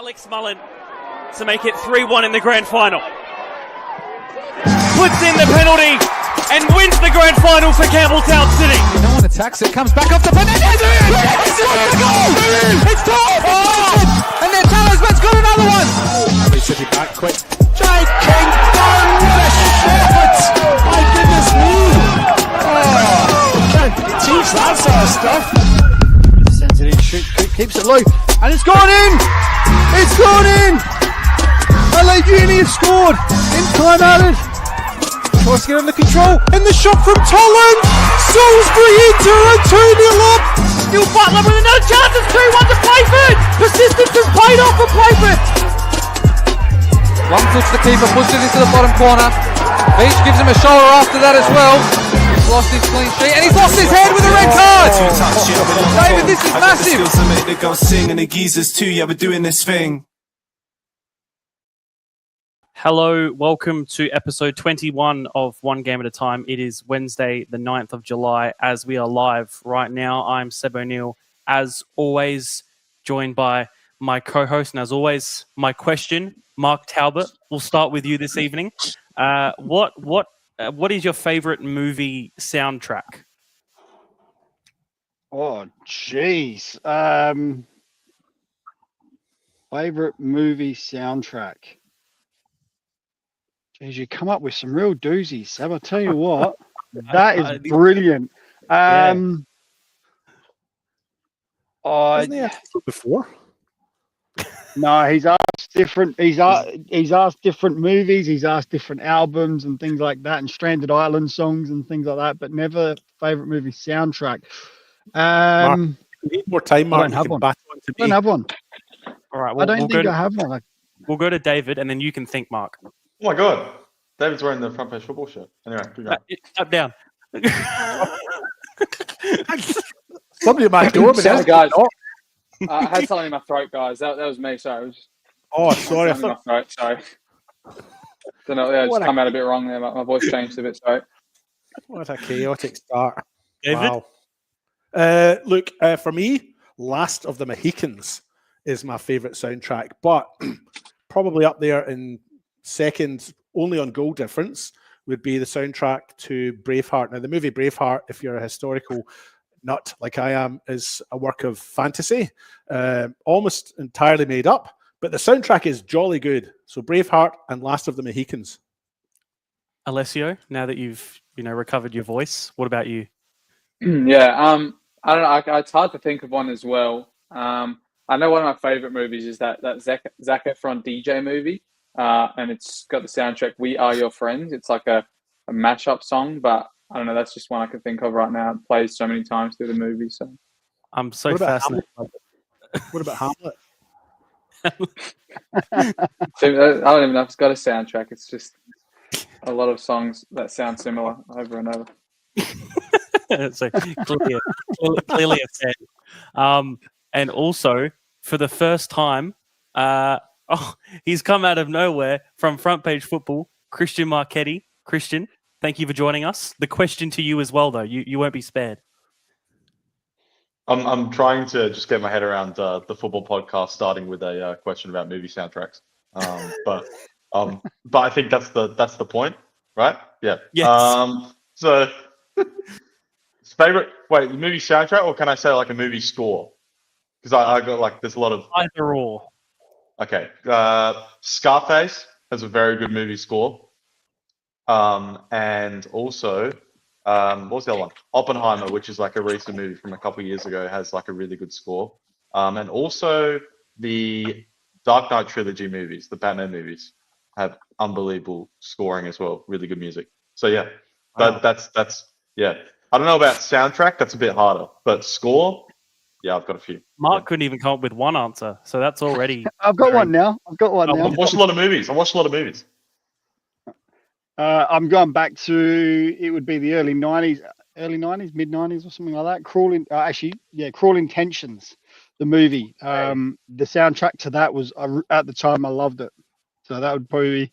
Alex Mullen to make it 3-1 in the grand final. Puts in the penalty and wins the grand final for Campbelltown City. No one attacks it, comes back off the penalty. It's a goal! It's top! Oh! And then Talisman's got another one! City back quick. Jake King done! What a shot! My goodness me! Oh! Teach that sort of stuff. Sends it in, keeps it low, and it's gone in! It's gone in! LA Uni have scored! In time added! Tries to get under control, and the shot from Tolland! Salisbury into a 2-0 up! Neil Butler with another chance, it's 2-1 to Playford! Persistence has paid off for Playford! One touch the keeper, pushes it into the bottom corner. Beach gives him a shoulder after that as well. He's lost his clean sheet, and he's lost his head with a red card! David, this is massive! The girls sing and the geezers too, yeah, we're doing this thing. Hello, welcome to episode 21 of One Game at a Time. It is Wednesday, the 9th of July, as we are live right now. I'm Seb O'Neill, as always, joined by my co-host, and as always, my question, Mark Talbot. We'll start with you this evening. What is your favorite movie soundtrack? Oh, jeez. Favorite movie soundtrack. Jeez, you come up with some real doozies, Seb. I'll tell you what, that is brilliant. Wasn't he asked before? No, he's asked different. He's asked different movies. He's asked different albums and things like that, and Stranded Island songs and things like that. But never favorite movie soundtrack. Mark, you need more time, Mark. I don't have one. I to don't have one. All right, I don't think I have one. We'll go to David, and then you can think, Mark. Oh my god, David's wearing the front page football shirt. Anyway, keep going. Up, down. Somebody at my door, but Sorry, guys. I had something in my throat, guys. That was me. Sorry. Sorry. In my throat. Sorry. Don't know. Yeah, just come out a bit wrong there. My voice changed a bit. Sorry. What a chaotic start. David? Wow. Look, for me, Last of the Mohicans is my favourite soundtrack, but probably up there in second, only on goal difference, would be the soundtrack to Braveheart. Now, the movie Braveheart, if you're a historical nut like I am, is a work of fantasy, almost entirely made up, but the soundtrack is jolly good. So Braveheart and Last of the Mohicans. Alessio, now that you've recovered your voice, what about you? Yeah. I don't know. It's hard to think of one as well. I know one of my favorite movies is that Zac Efron DJ movie. And it's got the soundtrack "We Are Your Friends." It's like a mashup song, but I don't know. That's just one I can think of right now. It plays so many times through the movie. So I'm so fascinated. What about Hamlet? I don't even know if it's got a soundtrack. It's just a lot of songs that sound similar over and over. So clearly a fan. And also, for the first time, he's come out of nowhere from Front Page Football, Christian Marchetti. Christian, thank you for joining us. The question to you as well, though. You won't be spared. I'm trying to just get my head around the football podcast, starting with a question about movie soundtracks. But I think that's the point, right? Yeah. Yes. So, favorite movie soundtrack, or can I say like a movie score? Because I got there's a lot of either or. Okay. Scarface has a very good movie score. And also, what was the other one? Oppenheimer, which is like a recent movie from a couple of years ago, has like a really good score. And also the Dark Knight trilogy movies, the Batman movies, have unbelievable scoring as well. Really good music. So yeah, that's yeah. I don't know about soundtrack. That's a bit harder, but score. Yeah, I've got a few. Mark couldn't even come up with one answer, so that's already. I've got one now. I've watched a lot of movies. I'm going back to, it would be the early 90s, mid 90s or something like that. Cruel Intentions, the movie. The soundtrack to that was, at the time, I loved it. So that would probably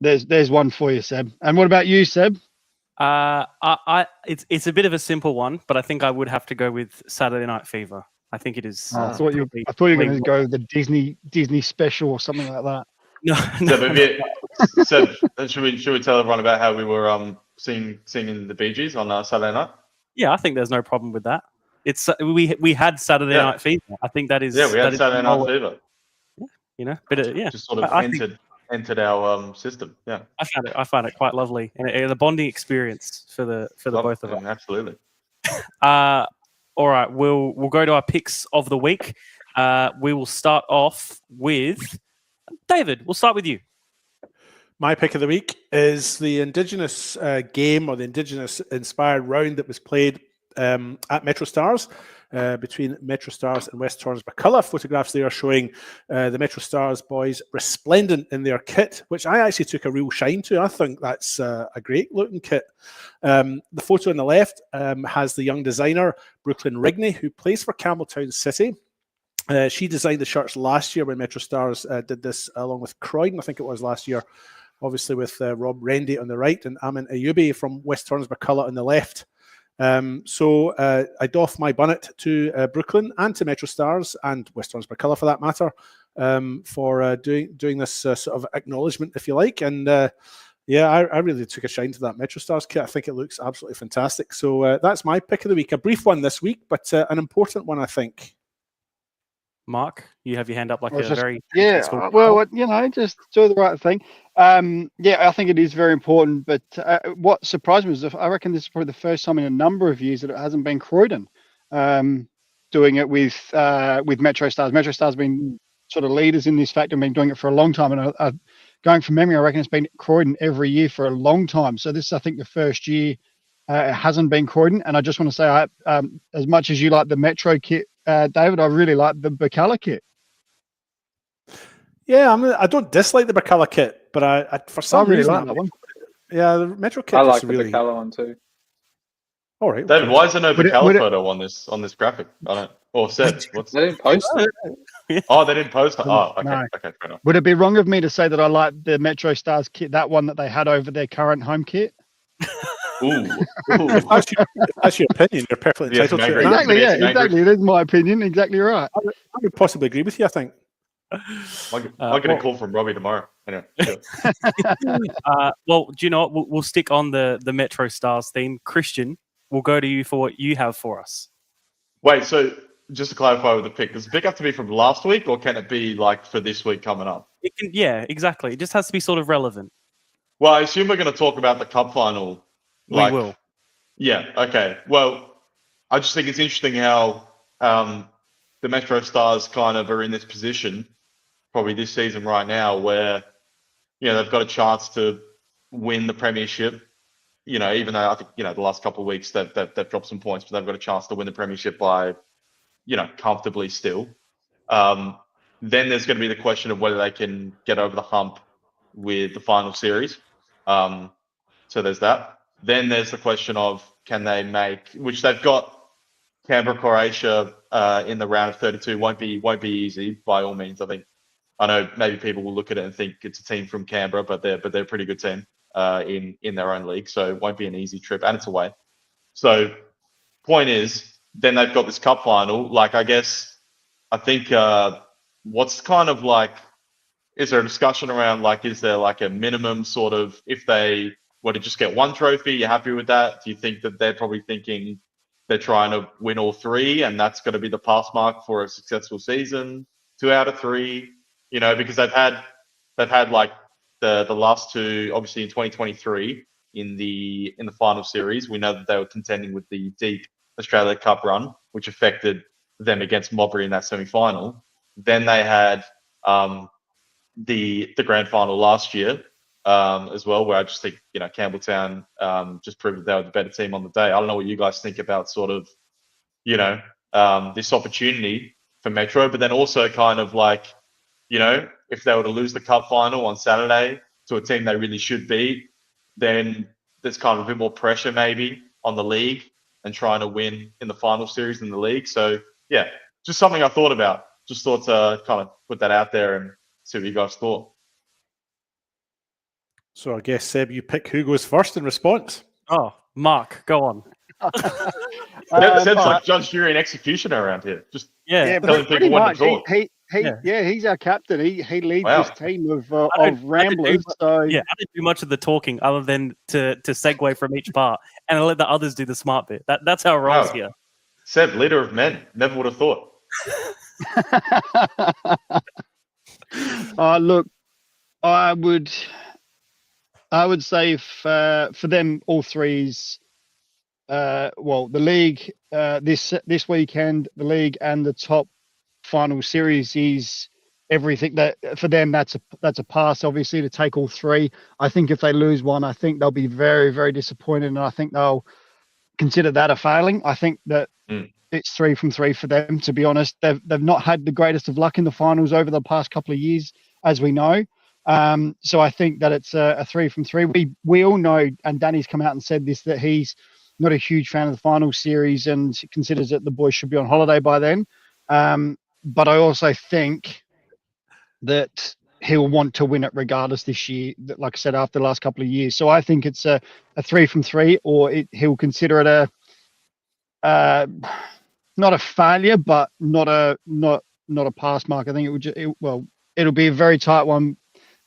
be, there's one for you, Seb. And what about you, Seb? It's a bit of a simple one, but I think I would have to go with Saturday Night Fever. I think it is. I thought you were going to go the Disney special or something like that. No, So should we tell everyone about how we were singing the Bee Gees on Saturday night? Yeah, I think there's no problem with that. It's we had Saturday Night Fever. I think that is. Yeah, we had Saturday Night Fever. You know, but just sort of entered our system. Yeah, I find it quite lovely and a bonding experience for the both of us. Absolutely. All right, we'll go to our picks of the week. We will start off with David. We'll start with you. My pick of the week is the Indigenous game, or the Indigenous-inspired round that was played at Metro Stars between Metro Stars and West Torrens-McCullough. Photographs there showing the Metro Stars boys resplendent in their kit, which I actually took a real shine to. I think that's a great-looking kit. The photo on the left has the young designer, Brooklyn Rigney, who plays for Campbelltown City. She designed the shirts last year when Metro Stars did this along with Croydon, I think it was last year, obviously with Rob Rendy on the right and Amin Ayubi from West Torrens-McCullough on the left. So I doff my bonnet to Brooklyn and to Metro Stars and West Torrens-McCullough for that matter for doing this sort of acknowledgement, if you like. And I really took a shine to that Metro Stars kit. I think it looks absolutely fantastic. So that's my pick of the week. A brief one this week, but an important one, I think. Mark, you have your hand up like just do the right thing. I think it is very important. But what surprised me is I reckon this is probably the first time in a number of years that it hasn't been Croydon doing it with Metro Stars. Metro Stars have been sort of leaders in this fact and been doing it for a long time. And going from memory, I reckon it's been Croydon every year for a long time. So this is, I think, the first year it hasn't been Croydon. And I just want to say, as much as you like the Metro kit, David, I really like the Bacala kit. Yeah, I don't dislike the Bacala kit, but I for some reason like that one. Yeah, the Metro kit. I like the really... Bacala one too. All right, David, why is there no Bacala photo on this graphic? I don't. Or Seb, they didn't post it. Oh, they didn't post it. Oh, okay, no. okay, fair enough. Would it be wrong of me to say that I like the Metro Stars kit, that one that they had over their current home kit? Ooh. If that's your opinion, you're perfectly entitled to it. Exactly, exactly. It is my opinion. Exactly right. I would possibly agree with you, I think. I'll get a call from Robbie tomorrow. Anyway, well, do you know what? We'll stick on the Metro Stars theme. Christian, we'll go to you for what you have for us. Wait, so just to clarify with the pick, does the pick have to be from last week, or can it be like for this week coming up? It can, yeah, exactly. It just has to be sort of relevant. Well, I assume we're going to talk about the cup final. We will. Yeah. Okay. Well, I just think it's interesting how the Metro Stars kind of are in this position, probably this season right now, where they've got a chance to win the premiership. Even though I think the last couple of weeks they've dropped some points, but they've got a chance to win the premiership by comfortably still. Then there's going to be the question of whether they can get over the hump with the final series. So there's that. Then there's the question of can they make, which they've got Canberra, Croatia in the round of 32. Won't be easy by all means. I know maybe people will look at it and think it's a team from Canberra, but they're a pretty good team in their own league. So it won't be an easy trip, and it's away. So point is, then they've got this cup final. I think what's kind of like, is there a discussion around is there a minimum sort of, if they were to just get one trophy, you're happy with that? Do you think that they're probably thinking they're trying to win all three and that's going to be the pass mark for a successful season? 2 out of 3, because they've had the last two, obviously in 2023 in the final series, we know that they were contending with the deep Australia Cup run, which affected them against Mowbray in that semi-final. Then they had the grand final last year as well, where I just think Campbelltown just proved that they were the better team on the day. I don't know what you guys think about sort of this opportunity for Metro, but then also kind of if they were to lose the cup final on Saturday to a team they really should beat, then there's kind of a bit more pressure maybe on the league and trying to win in the final series in the league. So yeah, just something I thought about. Just thought to kind of put that out there and see what you guys thought. So I guess, Seb, you pick who goes first in response. Oh, Mark, go on. Seb's like judge, jury, and executioner around here. Yeah. Telling pretty people when to much. talk. He's our captain. He leads Wow. this team of I don't ramblers. do- So Yeah, I didn't do much of the talking other than to segue from each part and I let the others do the smart bit. That's how it rolls Wow. here. Seb, leader of men. Never would have thought. look, I would say for them all threes. The league this weekend, the league and the top final series is everything. That for them, that's a pass. Obviously, to take all three. I think if they lose one, I think they'll be very, very disappointed, and I think they'll consider that a failing. I think that it's 3 from 3 for them. To be honest, they've not had the greatest of luck in the finals over the past couple of years, as we know. So I think that it's a 3 from 3. We all know, and Danny's come out and said this, that he's not a huge fan of the final series and considers that the boys should be on holiday by then. But I also think that he'll want to win it regardless this year, like I said, after the last couple of years. So I think it's a 3 from 3, or he'll consider it not a failure, but not a pass mark. I think it'll be a very tight one.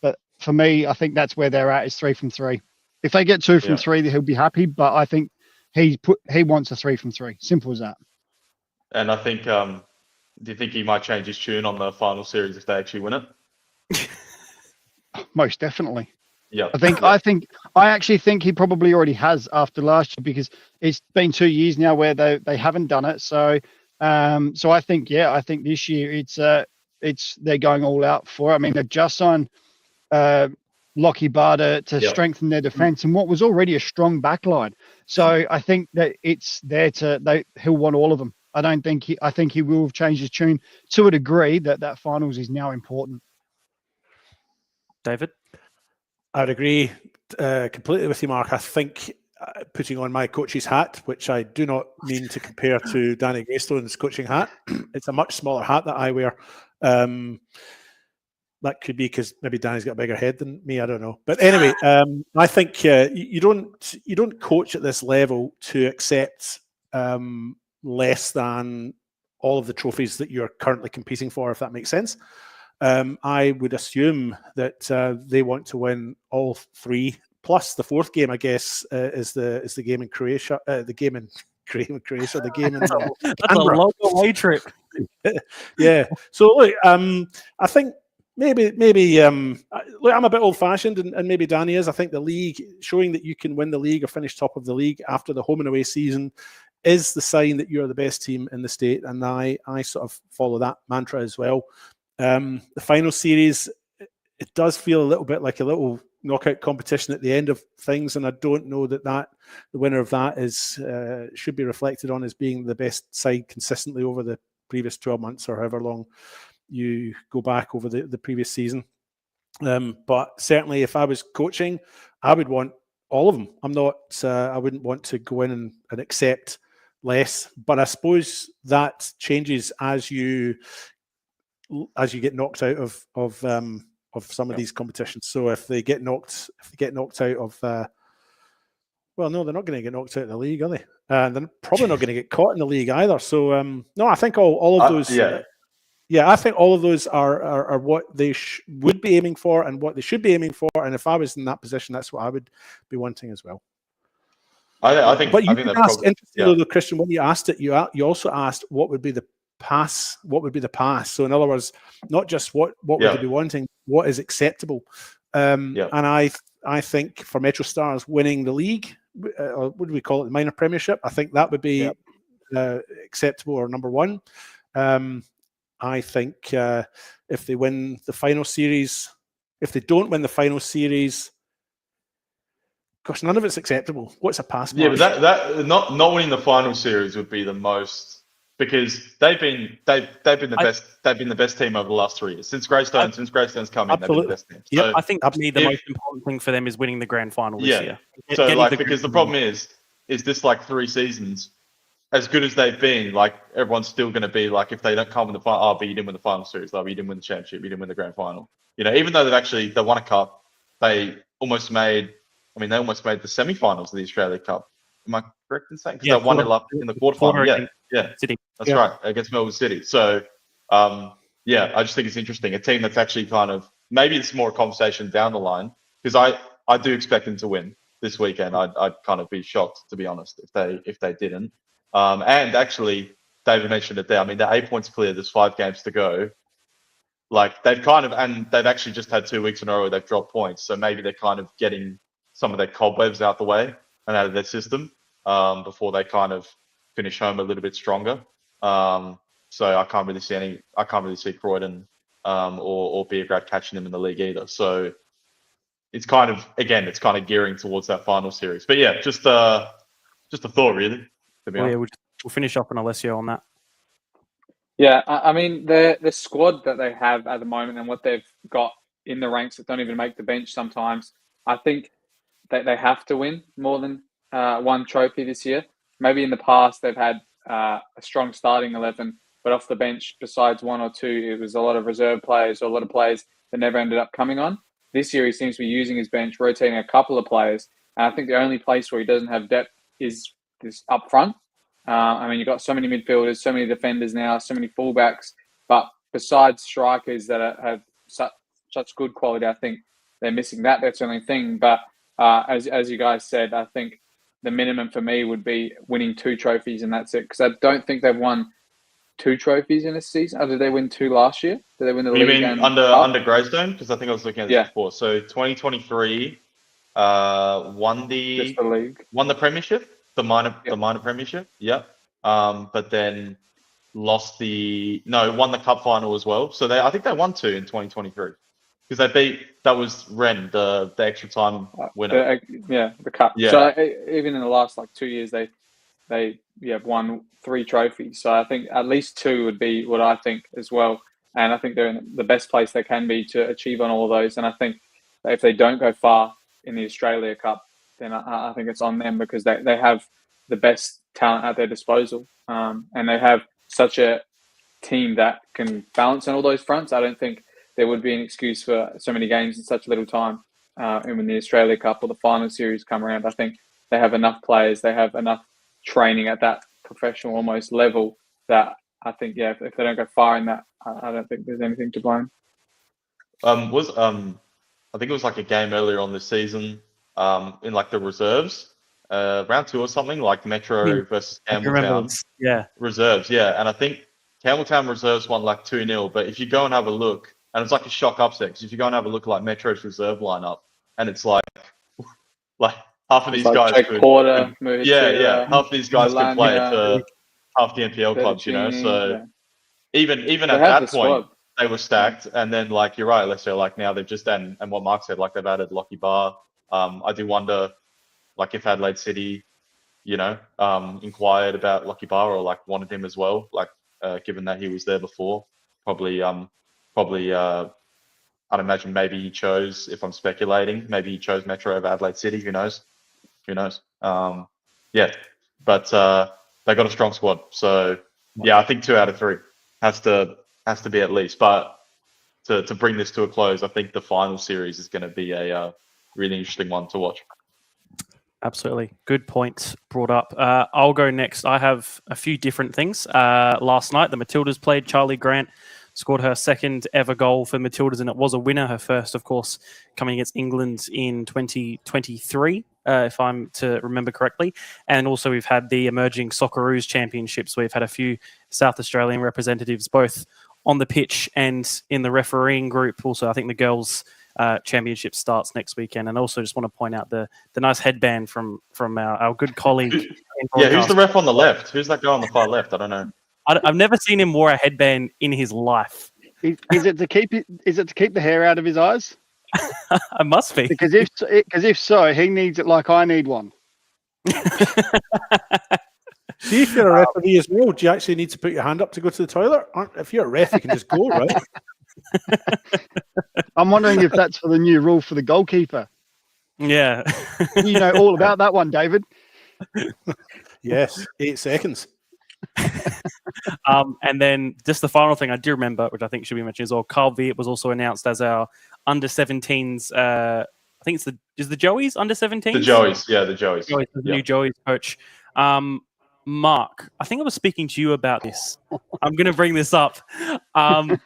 But for me, I think that's where they're at, is 3 from 3. If they get 2 from 3, he'll be happy. But I think he wants a 3 from 3. Simple as that. And I think, do you think he might change his tune on the final series if they actually win it? Most definitely. Yeah. I actually think he probably already has after last year, because it's been 2 years now where they haven't done it. So I think this year it's they're going all out for it. I mean, they've just signed Lockie Barter to strengthen their defense and what was already a strong backline. So I think that it's there he'll want all of them. I think he will have changed his tune to a degree that finals is now important. David? I'd agree completely with you, Mark. I think putting on my coach's hat, which I do not mean to compare to Danny Greystone's coaching hat, it's a much smaller hat that I wear. That could be because maybe Danny's got a bigger head than me. I don't know. But anyway, I think you don't coach at this level to accept less than all of the trophies that you're currently competing for, if that makes sense. I would assume that they want to win all three, plus the fourth game, I guess, is the game in Croatia. The game in Croatia. The game in that's a long away trip. Yeah. So look, I think maybe look, I'm a bit old-fashioned, and maybe Danny is. I think the league, showing that you can win the league or finish top of the league after the home and away season, is the sign that you're the best team in the state, and I sort of follow that mantra as well. The final series, it does feel a little bit like a little knockout competition at the end of things, and I don't know that the winner of that is should be reflected on as being the best side consistently over the previous 12 months or however long you go back over the previous season. But certainly, if I was coaching, I would want all of them. I wouldn't want to go in and accept less. But I suppose that changes as you get knocked out of some of these competitions. So if they get knocked out of, well, no, they're not going to get knocked out of the league, are they? They're probably not going to get caught in the league either. So no, I think all of those. I think all of those are what they would be aiming for and what they should be aiming for. And if I was in that position, that's what I would be wanting as well. I think. But you think asked, interestingly, though, Christian, when you asked it, you also asked what would be the pass. What would be the pass? So in other words, not just what would they be wanting, what is acceptable. And I think for Metro Stars winning the league, or what do we call it, the minor premiership, I think that would be acceptable, or number one. I think if they win the final series, if they don't win the final series, gosh, none of it's acceptable. What's a pass mark? Yeah, but that not winning the final series would be the most, because they've been the best. They've been the best team over the last 3 years since Greystone's come in. They've been the best team. So I think to me the most important thing for them is winning the grand final this year. So because the problem is this like 3 seasons, as good as they've been, like everyone's still going to be like, if they don't come in the final, but you didn't win the final series, like you didn't win the championship, you didn't win the grand final. Even though they won a cup, they almost made the semi-finals of the Australia Cup. Am I correct in saying? Because they won it up in the quarterfinal. Yeah, City. that's Yeah. right, against Melbourne City. So, yeah, I just think it's interesting. A team that's actually kind of, maybe it's more a conversation down the line, because I do expect them to win this weekend. I'd kind of be shocked, to be honest, if they didn't. And actually, David mentioned it there. I mean, they're 8 points clear. There's 5 games to go. Like they've actually just had 2 weeks in a row where they've dropped points. So maybe they're kind of getting some of their cobwebs out the way and out of their system before they kind of finish home a little bit stronger. So I can't really see Croydon or Beograd catching them in the league either. So it's kind of gearing towards that final series. But yeah, just a thought really. To be honest. We'll finish up on Alessio on that. Yeah, I mean the squad that they have at the moment and what they've got in the ranks that don't even make the bench sometimes. I think that they have to win more than one trophy this year. Maybe in the past they've had a strong starting 11, but off the bench, besides one or two, it was a lot of reserve players or a lot of players that never ended up coming on. This year he seems to be using his bench, rotating a couple of players, and I think the only place where he doesn't have depth is up front. I mean, you've got so many midfielders, so many defenders now, so many fullbacks. But besides strikers that have such good quality, I think they're missing that. That's the only thing. But as you guys said, I think the minimum for me would be winning 2 trophies, and that's it. Because I don't think they've won 2 trophies in a season. Or did they win 2 last year? Did they win the league? You mean under Greystone? Because I think I was looking at this before. So 2023 won the league, won the premiership. The minor premiership, yep. But then won the cup final as well. So I think they won 2 in 2023 because that was Rennes, the extra time winner. The cup. Yeah. So even in the last 2 years, they won 3 trophies. So I think at least 2 would be what I think as well. And I think they're in the best place they can be to achieve on all of those. And I think if they don't go far in the Australia Cup, then I think it's on them because they have the best talent at their disposal. And they have such a team that can balance on all those fronts. I don't think there would be an excuse for so many games in such little time. And when the Australia Cup or the final series come around, I think they have enough players, they have enough training at that professional almost level that I think, if they don't go far in that, I don't think there's anything to blame. I think it was a game earlier on this season in the reserves, round 2 or something, Metro versus Campbelltown. Yeah. Reserves, yeah. And I think Campbelltown reserves won 2-0. But if you go and have a look, and it's a shock upset, because if you go and have a look at Metro's reserve lineup, and it's half of these guys could Porter, half of these guys could play for half the NPL clubs, you know. So even at that point, squad. They were stacked, and then you're right, let's say now they've just and what Mark said, they've added Lockie Barr. I do wonder, if Adelaide City, inquired about Lockie Barr or wanted him as well, given that he was there before, probably I'd imagine maybe he chose, if I'm speculating, maybe he chose Metro over Adelaide City. Who knows? Yeah, but they got a strong squad, so yeah, I think 2 out of 3 has to be at least. But to bring this to a close, I think the final series is going to be a really interesting one to watch. Absolutely. Good points brought up. I'll go next. I have a few different things. Last night, the Matildas played. Charlie Grant scored her second ever goal for the Matildas, and it was a winner. Her first, of course, coming against England in 2023, if I'm to remember correctly. And also we've had the Emerging Socceroos Championships. We've had a few South Australian representatives, both on the pitch and in the refereeing group. Also, I think the girls' championship starts next weekend. And also just want to point out the nice headband from our good colleague. Yeah, who's the ref on the left? Who's that guy on the far left? I don't know. I've never seen him wear a headband in his life. Is it to keep the hair out of his eyes? It must be. Because if so, he needs it like I need one. See, if you're a referee as well, do you actually need to put your hand up to go to the toilet? If you're a ref, you can just go, right? I'm wondering if that's for the new rule for the goalkeeper. Yeah. You know all about that one, David. Yes, 8 seconds. And then just the final thing I do remember, which I think should be mentioned as well, Carl Viet was also announced as our under-17s. I think it's the Joeys under-17s? The Joeys, yeah, the Joeys. The new Joeys coach. Mark, I think I was speaking to you about this. I'm going to bring this up. I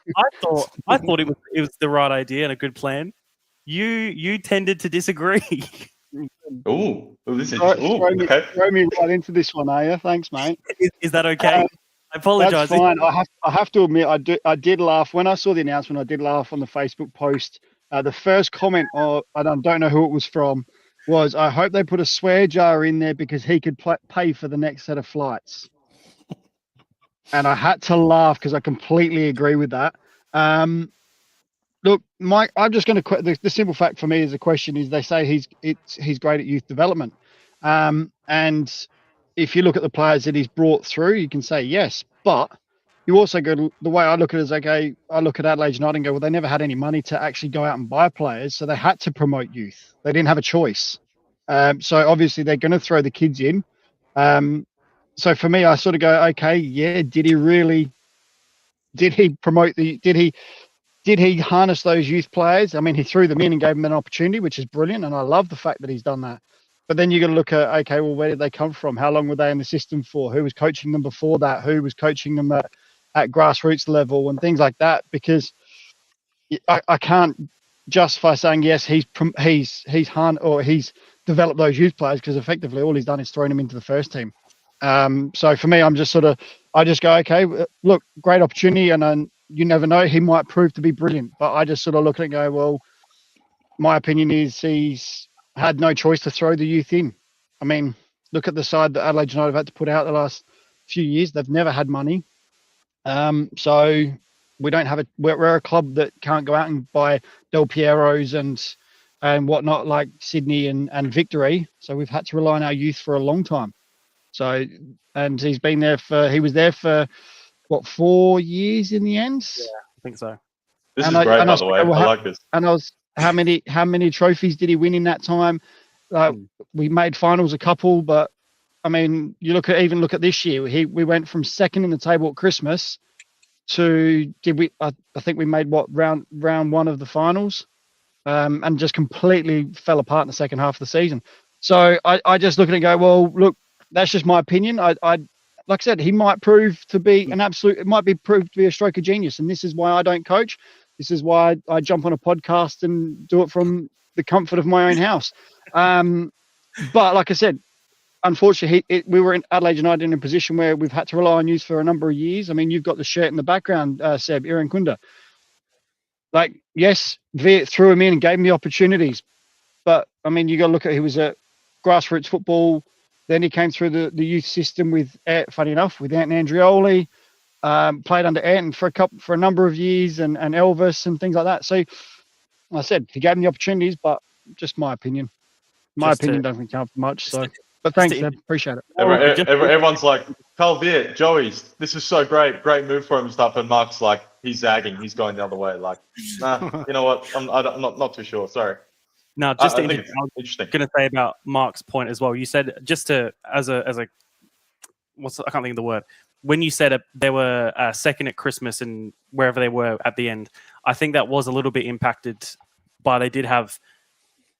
thought it was the right idea and a good plan. You tended to disagree. Ooh, this is Throw me right into this one, are you? Thanks, mate. Is that okay? I apologize. That's fine. I have to admit, I did laugh when I saw the announcement. I did laugh on the Facebook post. The first comment, I don't know who it was from, was, "I hope they put a swear jar in there because he could pay for the next set of flights." And I had to laugh because I completely agree with that. Look, Mike, I'm just going to the simple fact for me is the question is they say he's great at youth development, and if you look at the players that he's brought through, you can say yes, but you also go, the way I look at it is, okay, I look at Adelaide United and go, well, they never had any money to actually go out and buy players, so they had to promote youth. They didn't have a choice. So obviously they're going to throw the kids in. So for me, I sort of go, okay, yeah, did he harness those youth players? I mean, he threw them in and gave them an opportunity, which is brilliant, and I love the fact that he's done that. But then you got to look at, okay, well, where did they come from? How long were they in the system for? Who was coaching them before that? Who was coaching them at grassroots level and things like that? Because I can't justify saying yes, he's developed those youth players, because effectively all he's done is thrown them into the first team. So for me, I just go, okay, look, great opportunity, and you never know, he might prove to be brilliant. But I just sort of look at it and go, well, my opinion is he's had no choice to throw the youth in. I mean, look at the side that Adelaide United have had to put out the last few years. They've never had money. So we don't have we're a club that can't go out and buy Del Pieros and whatnot, like Sydney and Victory. So we've had to rely on our youth for a long time. So, and he was there for what, 4 years in the end? Yeah, I think so. This is great, by the way. I like this. And how many trophies did he win in that time? We made finals a couple, but I mean, you look at this year. We went from second in the table at Christmas to I think we made round one of the finals, and just completely fell apart in the second half of the season. So I just look at it and go, well, look, that's just my opinion. Like I said, he might prove to be it might be proved to be a stroke of genius, and this is why I don't coach. This is why I jump on a podcast and do it from the comfort of my own house. But like I said, unfortunately, we were in Adelaide United in a position where we've had to rely on youth for a number of years. I mean, you've got the shirt in the background, Seb, Iran Kunda. Like, yes, Viet threw him in and gave him the opportunities. But, I mean, you got to look at, he was at grassroots football. Then he came through the youth system with Anton Andrioli. Played under Anton for a number of years, and Elvis and things like that. So, like I said, he gave him the opportunities, but just my opinion. My opinion doesn't count for much. So, but thanks, Seb. Appreciate it. Everyone's like, Carl Viet, Joey's, this is so great move for him and stuff. And Mark's like, he's zagging, he's going the other way. Like, nah, you know what? I'm not too sure. Sorry. No, just I think it's interesting. Going to say about Mark's point as well. You said I can't think of the word. When you said they were second at Christmas and wherever they were at the end, I think that was a little bit impacted by, they did have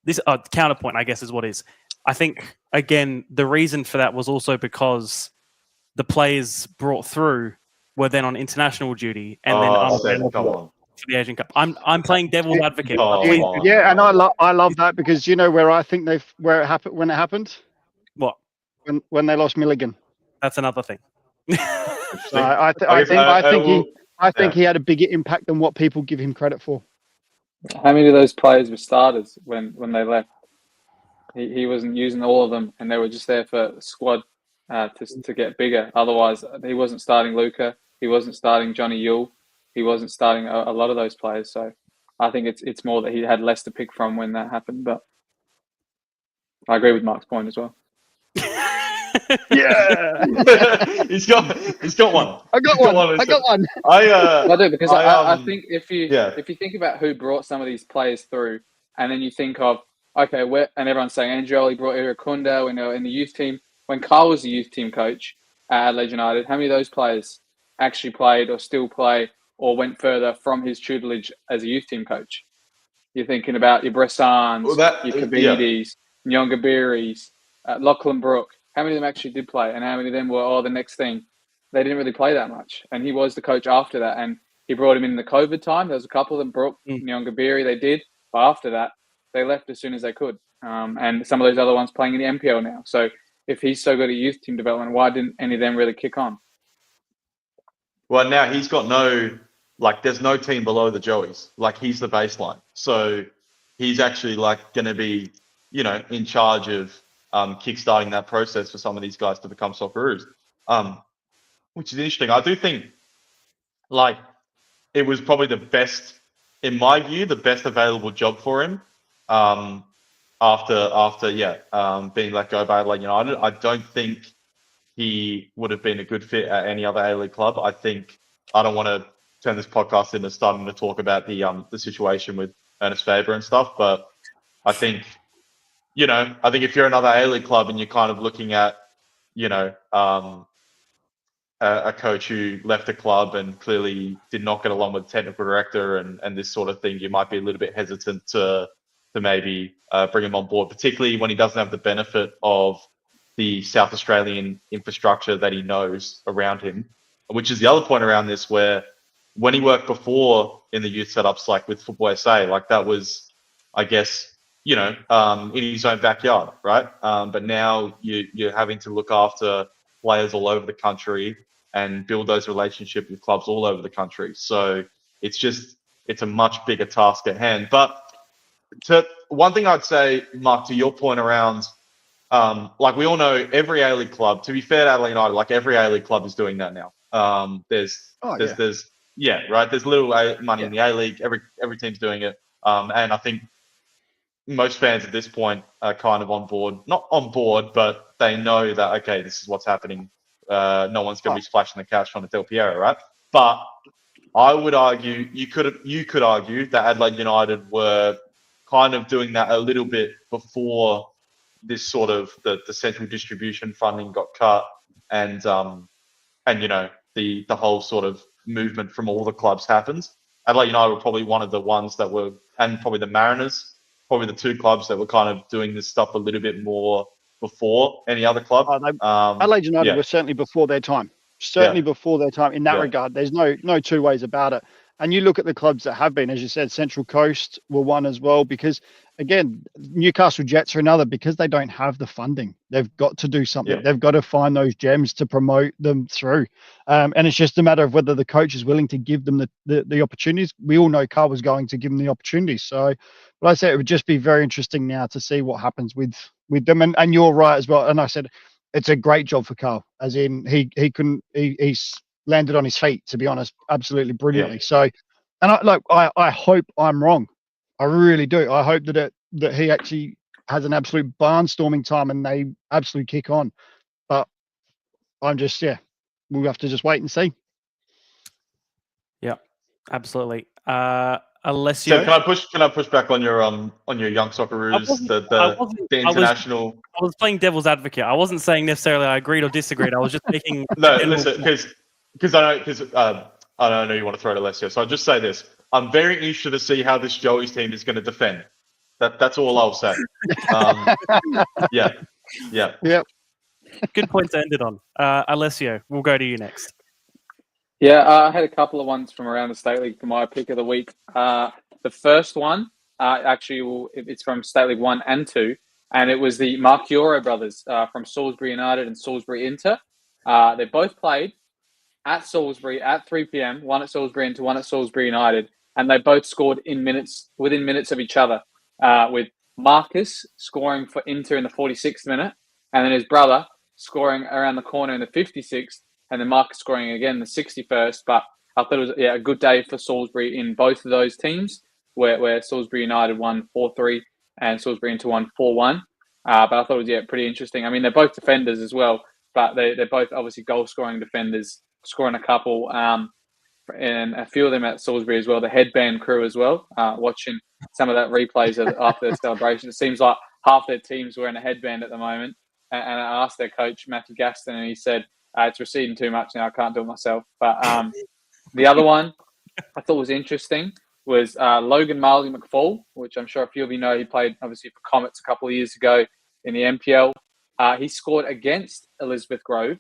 this counterpoint, I guess is what is. I think, again, the reason for that was also because the players brought through were then on international duty and then for the Asian Cup. I'm playing devil's advocate. Yeah, and I love that, because you know where I think when it happened? What? When they lost Milligan. That's another thing. I think he had a bigger impact than what people give him credit for. How many of those players were starters when they left? He wasn't using all of them, and they were just there for squad to get bigger. Otherwise, he wasn't starting Luca. He wasn't starting Johnny Yule. He wasn't starting a lot of those players. So I think it's more that he had less to pick from when that happened. But I agree with Mark's point as well. Yeah, he's got one. I got one. I do, because I think if you think about who brought some of these players through, and then you think of, okay, and everyone's saying Andrioli brought Irakundo in the youth team. When Carl was the youth team coach at Adelaide United, how many of those players actually played or still play or went further from his tutelage as a youth team coach? You're thinking about your Bressans, your Kavidis, Nyongabiris, Lachlan Brook. how many of them actually did play, and how many of them were the next thing. They didn't really play that much, and he was the coach after that, and he brought him in the COVID time. There was a couple of them brought Nyongabiri, they did, but after that, they left as soon as they could. And some of those other ones playing in the MPL now. So if he's so good at youth team development, why didn't any of them really kick on? Well, now he's got there's no team below the Joeys. Like, he's the baseline. So he's actually going to be, in charge of kickstarting that process for some of these guys to become Socceroos, which is interesting. I do think, it was probably the best, in my view, the best available job for him after being let go by Adelaide United. I don't think he would have been a good fit at any other A-League club. I don't want to turn this podcast into starting to talk about the situation with Ernest Faber and stuff, but I think if you're another A-League club and you're kind of looking at, a coach who left the club and clearly did not get along with the technical director and this sort of thing, you might be a little bit hesitant to maybe bring him on board, particularly when he doesn't have the benefit of the South Australian infrastructure that he knows around him, which is the other point around this, where when he worked before in the youth setups, like with Football SA, that was, I guess, in his own backyard, right? But now you're having to look after players all over the country and build those relationships with clubs all over the country. So it's a much bigger task at hand. But one thing I'd say, Mark, to your point around, we all know every A-League club, to be fair to Adelaide United, every A-League club is doing that now. There's little money in the A-League. Every team's doing it. And I think most fans at this point are kind of on board. Not on board, but they know that, okay, this is what's happening. No one's going to be splashing the couch on the Del Piero, right? But I would argue, you could argue that Adelaide United were kind of doing that a little bit before this sort of the central distribution funding got cut, and the whole sort of movement from all the clubs happens. Adelaide United were probably one of the ones that were, and probably the Mariners, probably the two clubs that were kind of doing this stuff a little bit more before any other club. Adelaide United were certainly before their time. Before their time in that regard. There's no two ways about it. And you look at the clubs that have been, as you said, Central Coast were one as well, because, again, Newcastle Jets are another, because they don't have the funding. They've got to do something. Yeah. They've got to find those gems to promote them through. And it's just a matter of whether the coach is willing to give them the opportunities. We all know Carl was going to give them the opportunities. So, but I said it would just be very interesting now to see what happens with them. And you're right as well. And I said, it's a great job for Carl, as in he's landed on his feet, to be honest, absolutely brilliantly. Yeah. So, and I hope I'm wrong. I really do. I hope that he actually has an absolute barnstorming time and they absolutely kick on. But I'm just, we'll have to just wait and see. Yeah, absolutely. Alessio, so can I push back on your young Socceroos, the international? I was playing devil's advocate. I wasn't saying necessarily I agreed or disagreed. I was just making no, listen, because I know you want to throw to Alessio. So I'll just say this: I'm very interested to see how this Joey's team is going to defend. That's all I'll say. Yeah. Good point to end it on. Alessio, we'll go to you next. Yeah, I had a couple of ones from around the State League for my pick of the week. The first one, it's from State League 1 and 2, and it was the Marchioro brothers from Salisbury United and Salisbury Inter. They both played at Salisbury at 3 p.m., one at Salisbury Inter, one at Salisbury United, and they both scored within minutes of each other, with Marcus scoring for Inter in the 46th minute, and then his brother scoring around the corner in the 56th, and then Marcus scoring again in the 61st. But I thought it was a good day for Salisbury in both of those teams, where Salisbury United won 4-3 and Salisbury Inter won 4-1. But I thought it was pretty interesting. I mean, they're both defenders as well, but they're both obviously goal-scoring defenders, scoring a couple, and a few of them at Salisbury as well, the headband crew as well, watching some of that replays after their celebration. It seems like half their team's wearing a headband at the moment. And I asked their coach, Matthew Gaston, and he said, it's receding too much now, I can't do it myself. But the other one I thought was interesting was Logan Marley McFall, which I'm sure a few of you know. He played, obviously, for Comets a couple of years ago in the MPL. He scored against Elizabeth Grove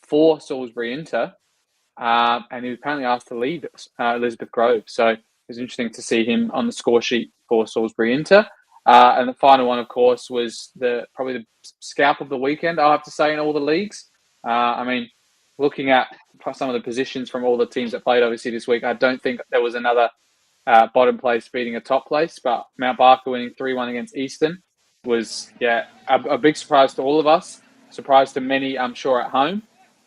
for Salisbury Inter, and he was apparently asked to leave Elizabeth Grove. So it was interesting to see him on the score sheet for Salisbury Inter. And the final one, of course, was probably the scalp of the weekend, I have to say, in all the leagues. I mean, looking at some of the positions from all the teams that played, obviously, this week, I don't think there was another bottom place beating a top place, but Mount Barker winning 3-1 against Easton was, a big surprise to all of us. Surprise to many, I'm sure, at home.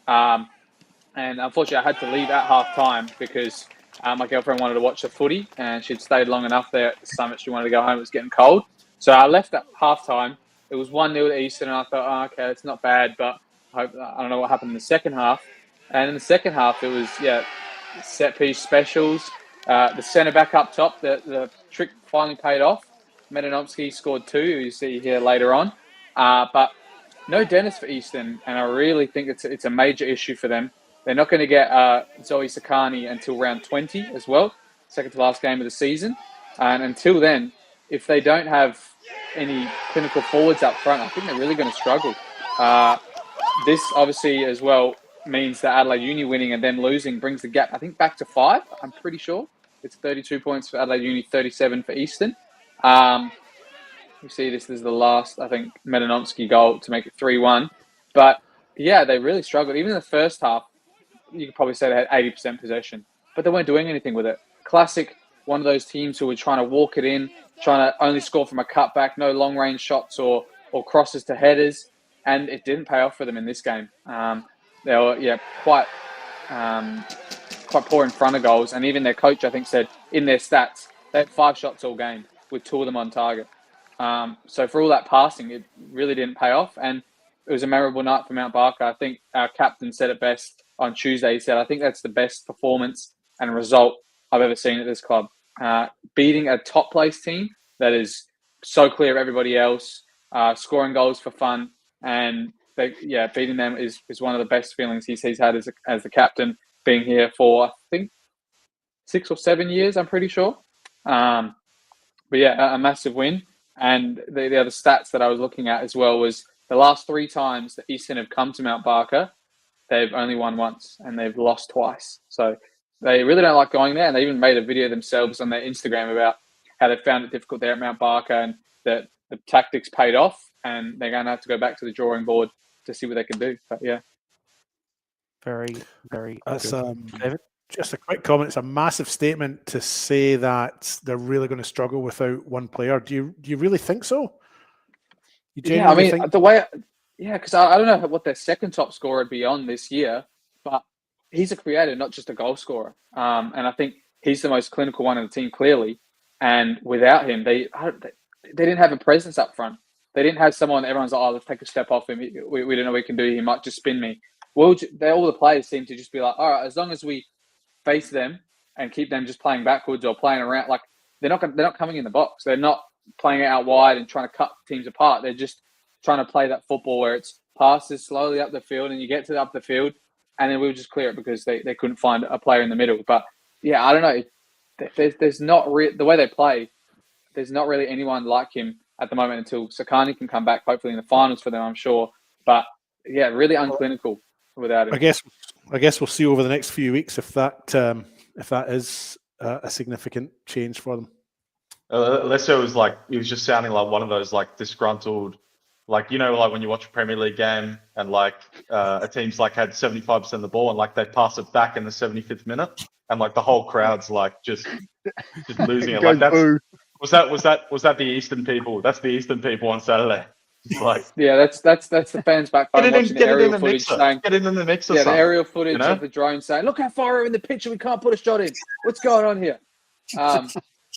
And unfortunately, I had to leave at half-time because my girlfriend wanted to watch the footy, and she'd stayed long enough there at the summit. She wanted to go home. It was getting cold. So I left at half-time. It was 1-0 to Easton, and I thought, okay, it's not bad, but I don't know what happened in the second half. And in the second half, it was, set-piece specials. The centre-back up top, the trick finally paid off. Medinovsky scored 2, you see here later on. But no Dennis for Easton, and I really think it's a major issue for them. They're not going to get Zoe Sakani until round 20 as well, second to last game of the season. And until then, if they don't have any clinical forwards up front, I think they're really going to struggle. This obviously as well means that Adelaide Uni winning and them losing brings the gap, I think, back to 5. I'm pretty sure it's 32 points for Adelaide Uni, 37 for Easton. You see this is the last, I think, Medinovsky goal to make it 3-1. But yeah, they really struggled. Even in the first half, you could probably say they had 80% possession, but they weren't doing anything with it. Classic, one of those teams who were trying to walk it in, trying to only score from a cutback, no long-range shots or crosses to headers, and it didn't pay off for them in this game. They were, quite poor in front of goals, and even their coach, I think, said in their stats, they had 5 shots all game, with 2 of them on target. So for all that passing, it really didn't pay off, and it was a memorable night for Mount Barker. I think our captain said it best on Tuesday. He said, I think that's the best performance and result I've ever seen at this club. Beating a top place team that is so clear of everybody else, scoring goals for fun, and beating them is one of the best feelings he's had as the captain, being here for, I think, 6 or 7 years, I'm pretty sure. But a massive win. And the other stats that I was looking at as well was the last 3 times that Easton have come to Mount Barker, they've only won once and they've lost twice. So they really don't like going there. And they even made a video themselves on their Instagram about how they found it difficult there at Mount Barker and that the tactics paid off and they're going to have to go back to the drawing board to see what they can do. But yeah. Very, very That's good. David? just a quick comment. It's a massive statement to say that they're really going to struggle without one player. Do you really think so? You genuinely think? Because I don't know what their second top scorer would be on this year, but he's a creator, not just a goal scorer. And I think he's the most clinical one in the team, clearly. And without him, they didn't have a presence up front. They didn't have someone. Everyone's like, "Oh, let's take a step off him. We don't know what he can do. He might just spin me." Well, all the players seem to just be like, "All right, as long as we face them and keep them just playing backwards or playing around, like they're not coming in the box. They're not playing it out wide and trying to cut teams apart. They're just trying to play that football where it's passes slowly up the field and you get to up the field and then we'll just clear it because they couldn't find a player in the middle." But yeah, I don't know. There's not the way they play. There's not really anyone like him at the moment until Sakani can come back, hopefully in the finals for them, I'm sure. But yeah, really unclinical without him. I guess we'll see over the next few weeks if that is a significant change for them. Alessio he was just sounding like one of those disgruntled, like when you watch a Premier League game and a team's had 75% of the ball and they pass it back in the 75th minute and the whole crowd's just losing it. Was that the Eastern people? That's the Eastern people on Saturday. That's the fans back home watching the aerial footage saying, "Get it in the mixer." Yeah, the aerial footage of the drone saying, "Look how far we're in the pitch and we can't put a shot in. What's going on here?"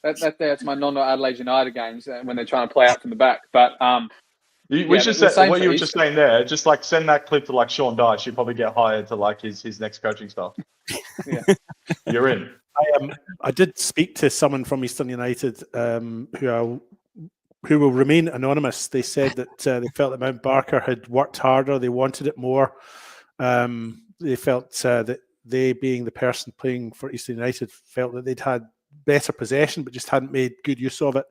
That's my non-Adelaide United games when they're trying to play out from the back. But we should say what you were just saying there. Just send that clip to Sean Dyche. You'll probably get hired to his next coaching staff. Yeah, you're in. I did speak to someone from Eastern United who will remain anonymous. They said that they felt that Mount Barker had worked harder. They wanted it more. They felt that they, being the person playing for Eastern United, felt that they'd had better possession but just hadn't made good use of it.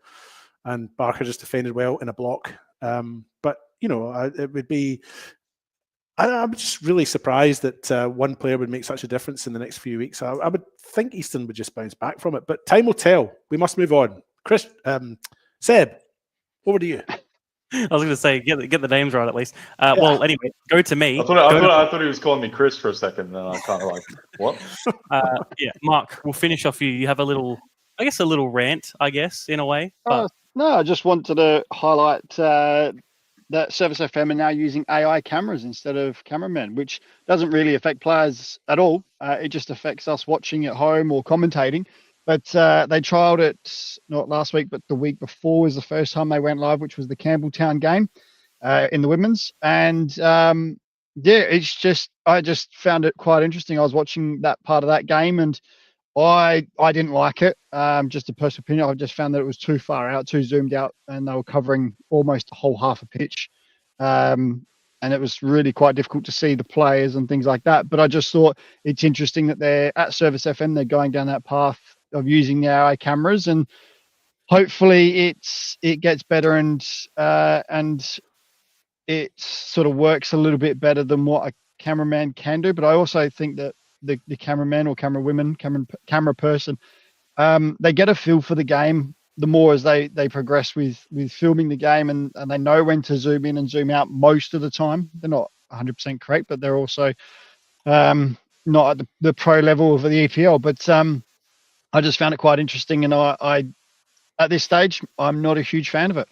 And Barker just defended well in a block. But it would be. I'm just really surprised that one player would make such a difference in the next few weeks. I would think Easton would just bounce back from it, but time will tell. We must move on. Chris, Seb, over to you. I was going to say, get the names right at least. Well, anyway, go to me. I thought he was calling me Chris for a second, and I kind of like, what? Mark, we'll finish off you. You have a little rant, I guess, in a way. But... No, I just wanted to highlight that Service FM are now using AI cameras instead of cameramen, which doesn't really affect players at all. It just affects us watching at home or commentating. But they trialed it not last week, but the week before was the first time they went live, which was the Campbelltown game in the women's. And I just found it quite interesting. I was watching that part of that game, and I didn't like it. Just a personal opinion. I just found that it was too far out, too zoomed out, and they were covering almost a whole half a pitch. And it was really quite difficult to see the players and things like that. But I just thought it's interesting that they're at Service FM. They're going down that path of using the AI cameras, and hopefully it gets better and it sort of works a little bit better than what a cameraman can do. But I also think that the cameraman or camera person, they get a feel for the game the more as they progress with filming the game, and they know when to zoom in and zoom out most of the time. They're not 100% correct, but they're also not at the pro level of the EPL. But I just found it quite interesting, and I at this stage I'm not a huge fan of it.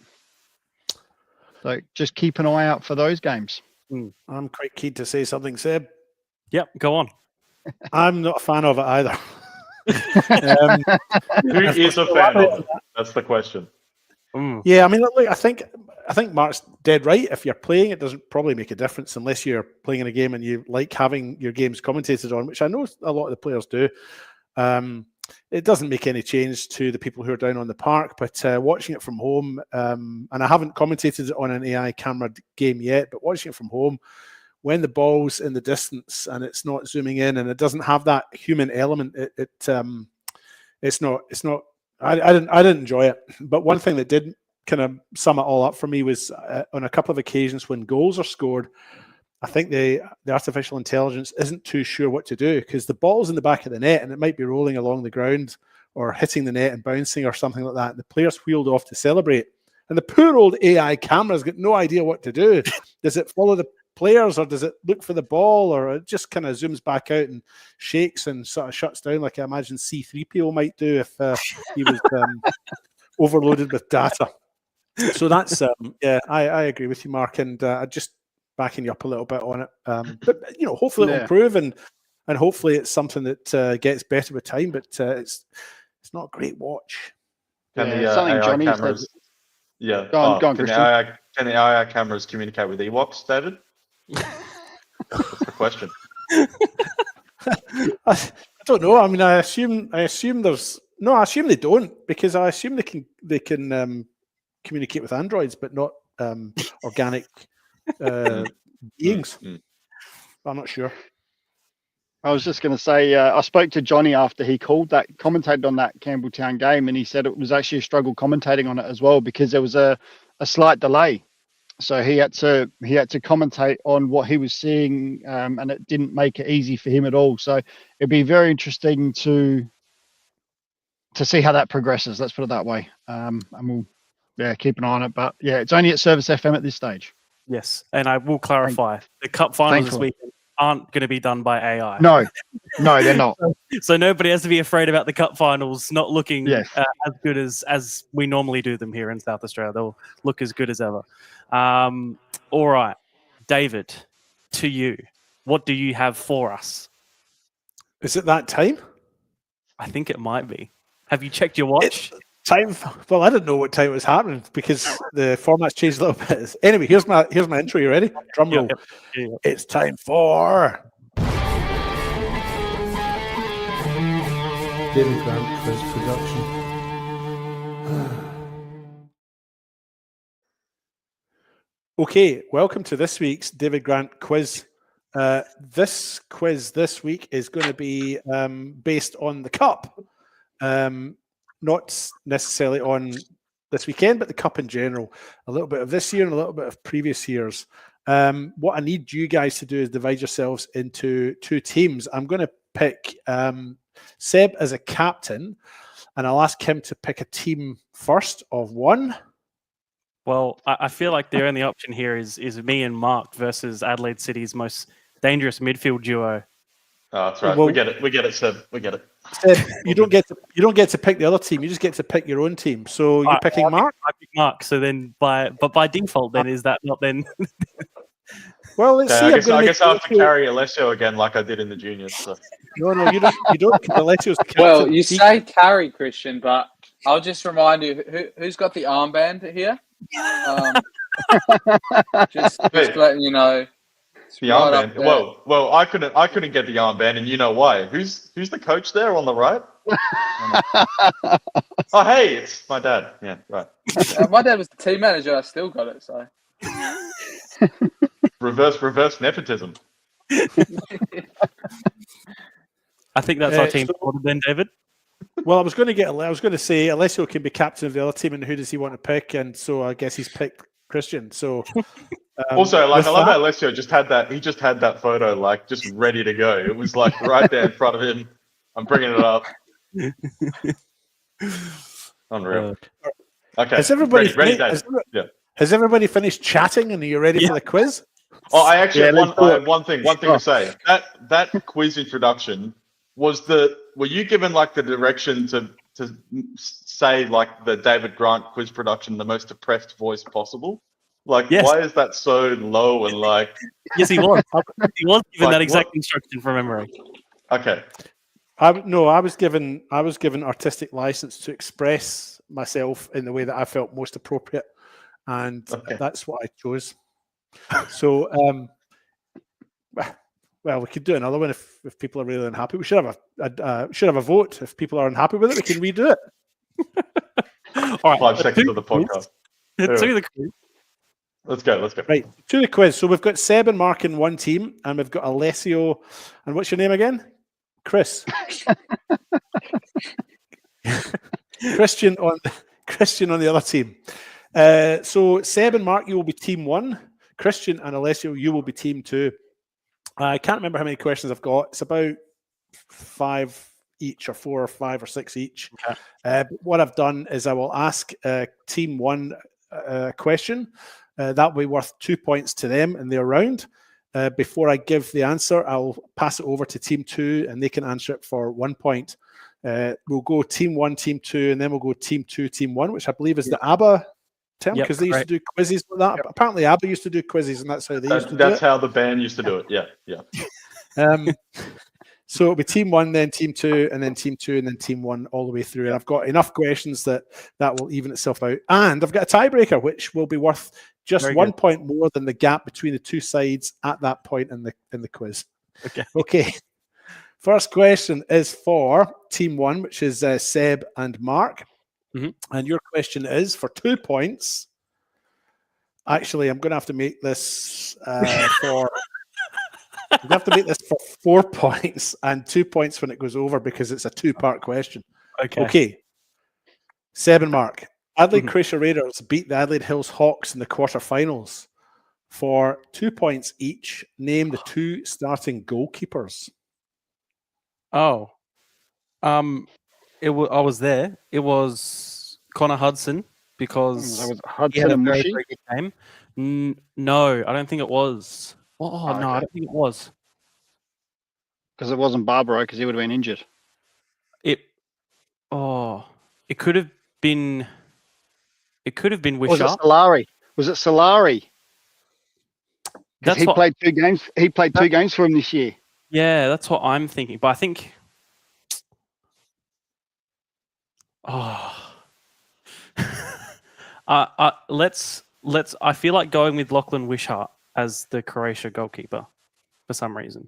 So just keep an eye out for those games. I'm quite keen to say something, Seb. Yep, go on. I'm not a fan of it either. Who is a fan of it? That's the question. Yeah, I mean, look, I think Mark's dead right. If you're playing, it doesn't probably make a difference unless you're playing in a game and you like having your games commentated on, which I know a lot of the players do. It doesn't make any change to the people who are down on the park, but watching it from home, and I haven't commentated on an AI camera game yet, but watching it from home, when the ball's in the distance and it's not zooming in and it doesn't have that human element, it's not. I didn't enjoy it. But one thing that did kind of sum it all up for me was on a couple of occasions when goals are scored, I think the artificial intelligence isn't too sure what to do because the ball's in the back of the net and it might be rolling along the ground or hitting the net and bouncing or something like that. The players wheeled off to celebrate. And the poor old AI camera's got no idea what to do. Does it follow the players or does it look for the ball, or it just kind of zooms back out and shakes and sort of shuts down like I imagine C-3PO might do if he was overloaded with data. So that's, I agree with you, Mark, and I just backing you up a little bit on it. But hopefully it'll improve and hopefully it's something that gets better with time, but it's not a great watch. Can the something AI Johnny cameras... said. Yeah. Go on, can the AI cameras communicate with Ewoks, David? That's the question. I don't know. I mean, I assume there's no. I assume they don't because I assume they can communicate with androids, but not organic beings. I'm not sure. I was just going to say, I spoke to Johnny after he commentated on that Campbelltown game, and he said it was actually a struggle commentating on it as well because there was a slight delay. So he had to commentate on what he was seeing, and it didn't make it easy for him at all. So it'd be very interesting to see how that progresses. Let's put it that way. And we'll keep an eye on it. But yeah, it's only at Service FM at this stage. Yes, and I will clarify the cup finals this weekend aren't going to be done by AI. No, they're not. So nobody has to be afraid about the cup finals not looking as good as we normally do them here in South Australia. They'll look as good as ever. All right, David, to you. What do you have for us? Is it that time? I think it might be. Have you checked your watch? Time. Well, I didn't know what time it was happening because the format's changed a little bit. Anyway, here's my intro. You ready? Drum roll. Yep. It's time for David Grant Quiz Production. Okay, welcome to this week's David Grant quiz. This quiz this week is going to be based on the cup. Not necessarily on this weekend, but the cup in general. A little bit of this year and a little bit of previous years. What I need you guys to do is divide yourselves into two teams. I'm going to pick Seb as a captain, and I'll ask him to pick a team first of one. Well, I feel like the only option here is me and Mark versus Adelaide City's most dangerous midfield duo. Oh, that's right. Well, we get it, Seb. We get it. Seb, you don't get to pick the other team. You just get to pick your own team. So you're picking Mark. I pick Mark. So then, by default, then is that not then? Well, let's see. I guess I have to carry Alessio again, like I did in the juniors. So. No, you don't. You don't. Alessio's the captain. Well, you say carry, Christian, but I'll just remind you who's got the armband here. Just letting you know. The armband. Well, I couldn't get the armband, and you know why? Who's the coach there on the right? Oh, hey, it's my dad. Yeah, right. My dad was the team manager. I still got it. So reverse nepotism. I think that's our team then, David. Well, I was going to say Alessio can be captain of the other team, and who does he want to pick? And so I guess he's picked Christian. So also, like, I love how Alessio just had that. He just had that photo, like, just ready to go. It was like right there in front of him. I'm bringing it up. Unreal. Okay. Has everybody ready, Has everybody finished chatting, and are you ready for the quiz? Oh, I actually have one thing to say. That quiz introduction were you given like the direction to say like the David Grant quiz production the most depressed voice possible? Like, yes. Why is that so low and like? Yes, he was. He was given that exact instruction from memory. Okay. I was given artistic license to express myself in the way that I felt most appropriate, and that's what I chose. So, well, we could do another one if people are really unhappy. We should have a vote. If people are unhappy with it, we can redo it. All right, 5 seconds of the podcast. To the quiz. Let's go. Right, to the quiz. So we've got Seb and Mark in one team, and we've got Alessio. And what's your name again? Chris. Christian on the other team. So Seb and Mark, you will be team 1. Christian and Alessio, you will be team 2. I can't remember how many questions I've got. It's about 5 each, or 4 or 5 or 6 each. Okay. What I've done is I will ask team 1 a question. That will be worth 2 points to them in their round. Before I give the answer, I'll pass it over to team 2, and they can answer it for 1 point. We'll go team 1, team 2, and then we'll go team 2, team 1, which I believe is the ABBA term, because they used to do quizzes with that. Yep. Apparently, ABBA used to do quizzes, and that's how they used to do it. That's how the band used to do it. Yeah. So it'll be team 1, then team 2, and then team 2, and then team 1 all the way through. And I've got enough questions that will even itself out. And I've got a tiebreaker, which will be worth just 1 point more than the gap between the two sides at that point in the quiz. Okay. First question is for team 1, which is Seb and Mark. Mm-hmm. And your question is for 2 points. Actually, I'm going to have to make this for... You have to make this for 4 points and 2 points when it goes over, because it's a 2-part question. Okay. Seb and Mark. Adelaide Croatia Raiders beat the Adelaide Hills Hawks in the quarterfinals. For 2 points each, name the 2 starting goalkeepers. Oh. I was there. It was Connor Hudson, because he had a very, very good game. No, I don't think it was. No, I don't think it was. Because it wasn't Barbaro, because he would have been injured. It could have been. It could have been Wisher. Was it Solari? Because he played 2 games. He played 2 games for him this year. Yeah, that's what I'm thinking. But I think. Let's. I feel like going with Lachlan Wishart as the Croatia goalkeeper for some reason,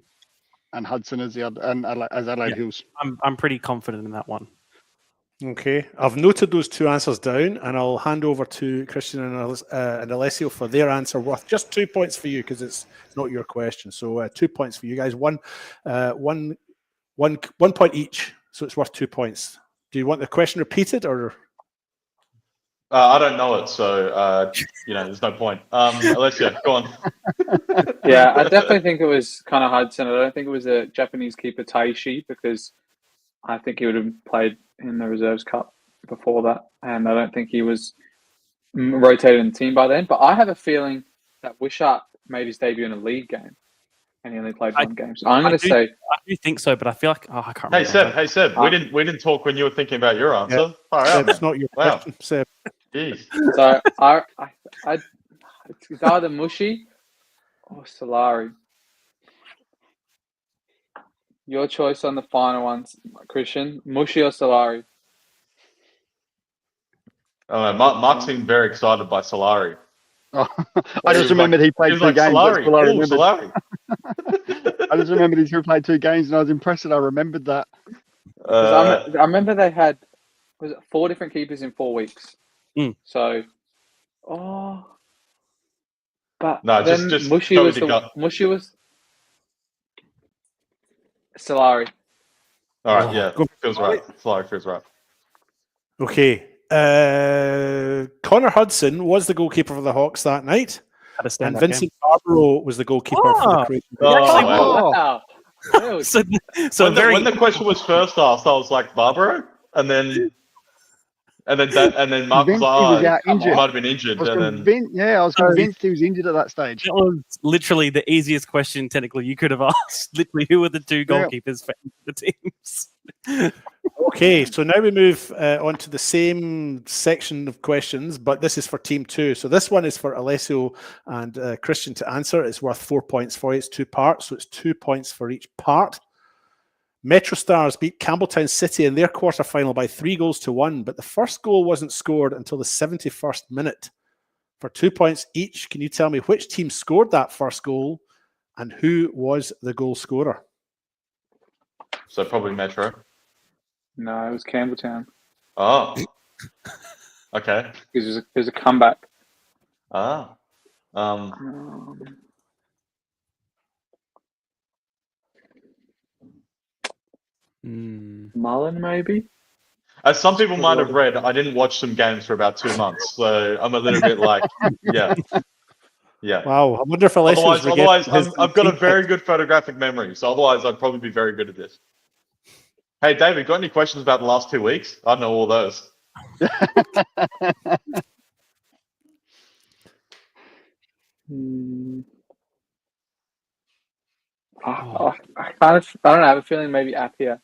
and Hudson as the other, and as Adelaide Hills. I'm pretty confident in that one. Okay, I've noted those 2 answers down, and I'll hand over to Christian and Alessio for their answer, worth just 2 points for you, because it's not your question. So 2 points for you guys. One point each, so it's worth 2 points. Do you want the question repeated, or? I don't know it, so there's no point. Alessio, go on. Yeah, I definitely think it was kind of Hudson. I don't think it was a Japanese keeper Taishi because I think he would have played in the Reserves Cup before that, and I don't think he was rotated in the team by then. But I have a feeling that Wishart made his debut in a league game, and he only played one game. So I'm going to say I do think so, but I feel like I can't Hey remember. Seb, we didn't talk when you were thinking about your answer. Yeah. Far Seb, out, it's man. not your Wow. question, Seb. Jeez. so. It's either Mushi or Solari. Your choice on the final ones, Christian. Mushi or Solari? Oh, no, Mark seemed very excited by Solari. Oh, I just remembered he played He was two like, games. Solari. That's all I Oh, remembered. Solari. I just remembered he played 2 games, and I was impressed that I remembered that. Because I remember they had 4 different keepers in 4 weeks. Mm. So, but No, then just Mushi go was with your gut. Mushi was Solari. All right, yeah, Go- feels right. Solari feels right. Okay. Connor Hudson was the goalkeeper for the Hawks that night, Had a and standout Vincent Barbaro was the goalkeeper for the Ah. Croatian. Oh, wow. Wow. So When the question was first asked, I was like Barbaro, and then Mark was Convinced he was like, out he injured. might have been injured, I was and then convinced he was injured at that stage. That was literally the easiest question technically you could have asked. Literally, who were the 2 goalkeepers for the teams? Okay, so now we move on to the same section of questions, but this is for Team 2. So this one is for Alessio and Christian to answer. It's worth 4 points for you. It's 2 parts, so it's 2 points for each part. Metro Stars beat Campbelltown City in their quarter-final by 3-1, but the first goal wasn't scored until the 71st minute. For 2 points each, can you tell me which team scored that first goal and who was the goal scorer? so probably Metro. No, it was Campbelltown. Oh, okay. It was a comeback. Ah, Mullen, maybe? as some people might have read, I didn't watch some games for about 2 months, so I'm a little bit like, yeah. Wow, I wonder if Alessio's Otherwise, I've got a very good photographic memory, so otherwise I'd probably be very good at this. Hey, David, got any questions about the last 2 weeks? I know all those. I don't know. I have a feeling maybe Appia.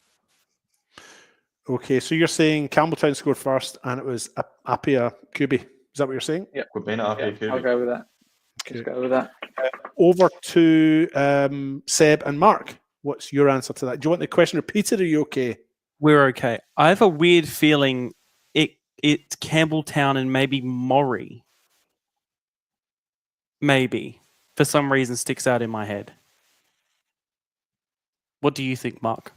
Okay, so you're saying Campbelltown scored first and it was Appia Kubi. Is that what you're saying? Yeah. Kubi. I'll go with that. Okay. Let's go with that. Over to Seb and Mark. What's your answer to that? Do you want the question repeated or are you okay? We're okay. I have a weird feeling it's Campbelltown and maybe Maury. Maybe. For some reason sticks out in my head. What do you think, Mark?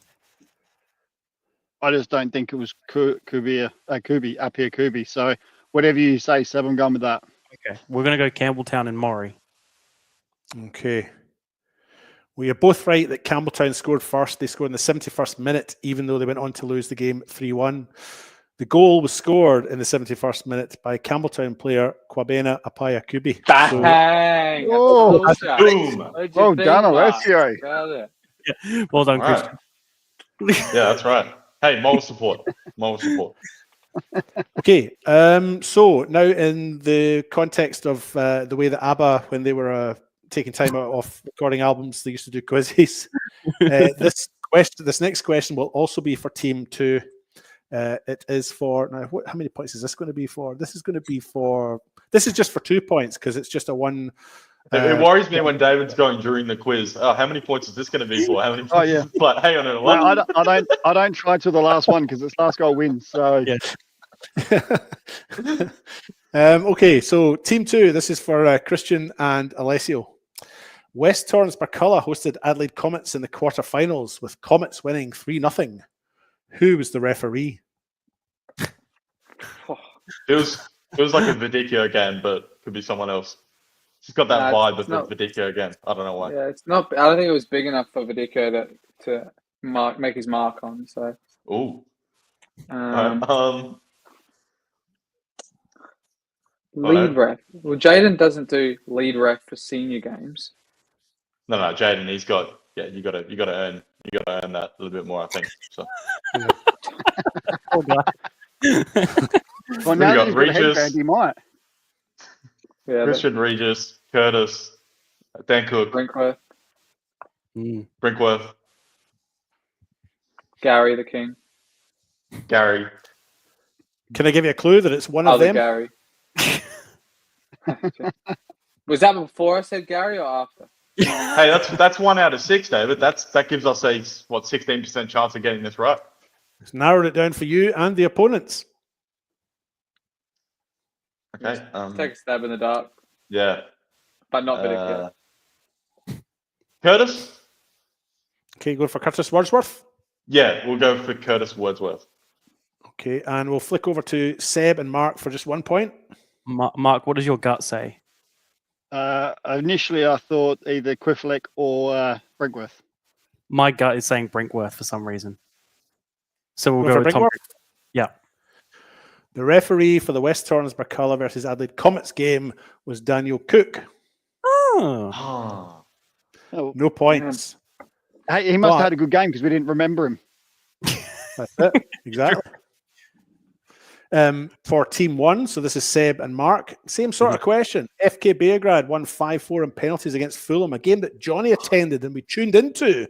I just don't think it was Kubi, Appia Kubi. So whatever you say, Seb, I'm going with that. Okay. We're going to go Campbelltown and Maury. Okay. Well, you're both right that Campbelltown scored first. They scored in the 71st minute, even though they went on to lose the game 3-1. The goal was scored in the 71st minute by Campbelltown player Kwabena Apaya Kubi. Bang! Oh, boom. Well done, Alessio. Well done, All right. Christian. Yeah, that's right. Hey, moral support. Moral support. Okay, so now in the context of the way that ABBA, when they were taking time out of recording albums, they used to do quizzes. This next question will also be for Team 2. It is for now. How many points is this going to be for? This is just for 2 points because it's just a one. It worries me when David's going during the quiz. Oh, how many points is this going to be for? How many points? yeah. Is like, hang on, No, I don't try till the last one because it's last goal wins. So yeah. Okay, so Team 2. This is for Christian and Alessio. West Torrens Barculla hosted Adelaide Comets in the quarterfinals, with Comets winning 3-0. Who was the referee? It was like a Vidicchio game, but could be someone else. It's got that vibe of the Vidicchio game. I don't know why. Yeah, it's not. I don't think it was big enough for Vidicchio to make his mark on. So. Ooh. Lead ref. Well, Jaden doesn't do lead ref for senior games. No, Jaden, he's got. Yeah, you gotta earn that a little bit more, I think. So Poor guy. Well, we now that got he's got a Regis, headband, he might. Yeah, Christian Regis, Curtis, Dan Cook, Brinkworth, Brinkworth, Gary the King, Gary. Can I give you a clue that it's one of other them? Gary. Was that before I said Gary or after? Hey, that's 1 out of 6, David. That gives us a 16% chance of getting this right. It's narrowed it down for you and the opponents. Okay. Take a stab in the dark, Yeah. but not Vidicchio. Curtis? Okay, going for Curtis Wordsworth. Yeah, we'll go for Curtis Wordsworth. Okay, and we'll flick over to Seb and Mark for just 1 point. Mark, what does your gut say? Initially, I thought either Quiflick or Brinkworth. My gut is saying Brinkworth for some reason. So we'll Going go for with Tom. Brinkworth? Yeah. The referee for the West Torrens Barcala versus Adelaide Comets game was Daniel Cook. Oh. Oh, No points. hey, he must have had a good game because we didn't remember him. That's it. Exactly. For Team 1, so this is Seb and Mark. Same sort of question. FK Beograd won 5-4 in penalties against Fulham, a game that Johnny attended and we tuned into.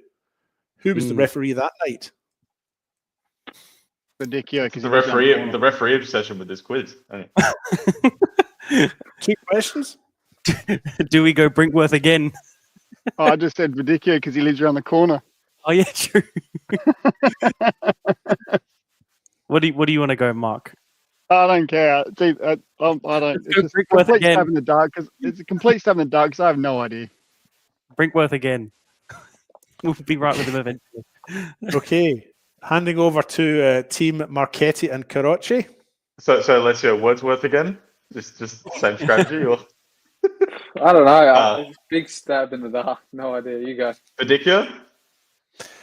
Who was the referee that night? Vidicchio. The referee obsession with this quiz. 2 questions. Do we go Brinkworth again? Oh, I just said Vidicchio because he lives around the corner. Oh yeah, true. What do you want to go, Mark? I don't care. I don't. It's just Brinkworth complete again. stab in the dark because it's a complete stab in the dark because I have no idea. Brinkworth again. We'll be right with him eventually. Okay. Handing over to Team Marchetti and Carocci. So let's go Wordsworth again. Just same strategy or I don't know. Big stab in the dark. No idea. You go. Vidicchio?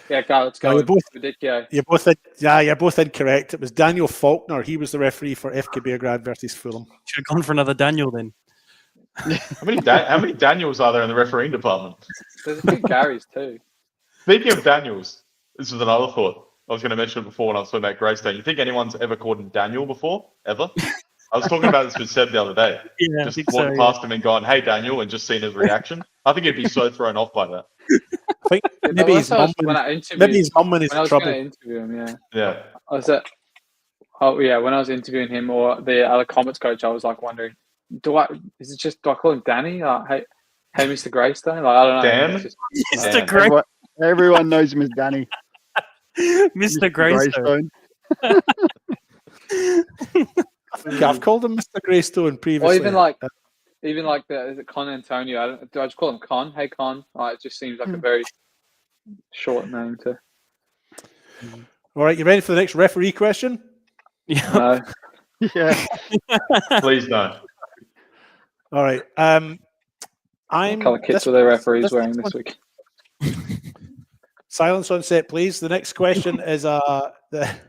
Yeah, go. Let's go. You're both, Vidicchio. you're both incorrect. It was Daniel Faulkner. He was the referee for FK Beograd versus Fulham. Should have gone for another Daniel then. How many Daniels are there in the refereeing department? There's a few Garys too. Speaking of Daniels, this was another thought. I was going to mention it before when I was talking about Greystone. You think anyone's ever called him Daniel before? Ever? I was talking about this with Seb the other day. Yeah, just walked past him and gone, "Hey, Daniel," and just seen his reaction. I think he'd be so thrown off by that. I think maybe his mum is in trouble. Going to interview him, yeah. Yeah. When I was interviewing him or the other Comets coach, I was like wondering, do I call him Danny? Hey, Mr. Greystone? Like, I don't know. Dan? Mr. Greystone. Everyone knows him as Danny. Mr. Greystone. I've called him Mr. Greystone previously. Or even like is it Con Antonio? Do I just call him Con? Hey Con. It just seems like a very short name to. All right, you ready for the next referee question? Yeah. Yeah. Please no. All right. What colour kits were the referees wearing this week? Silence on set, please. The next question is the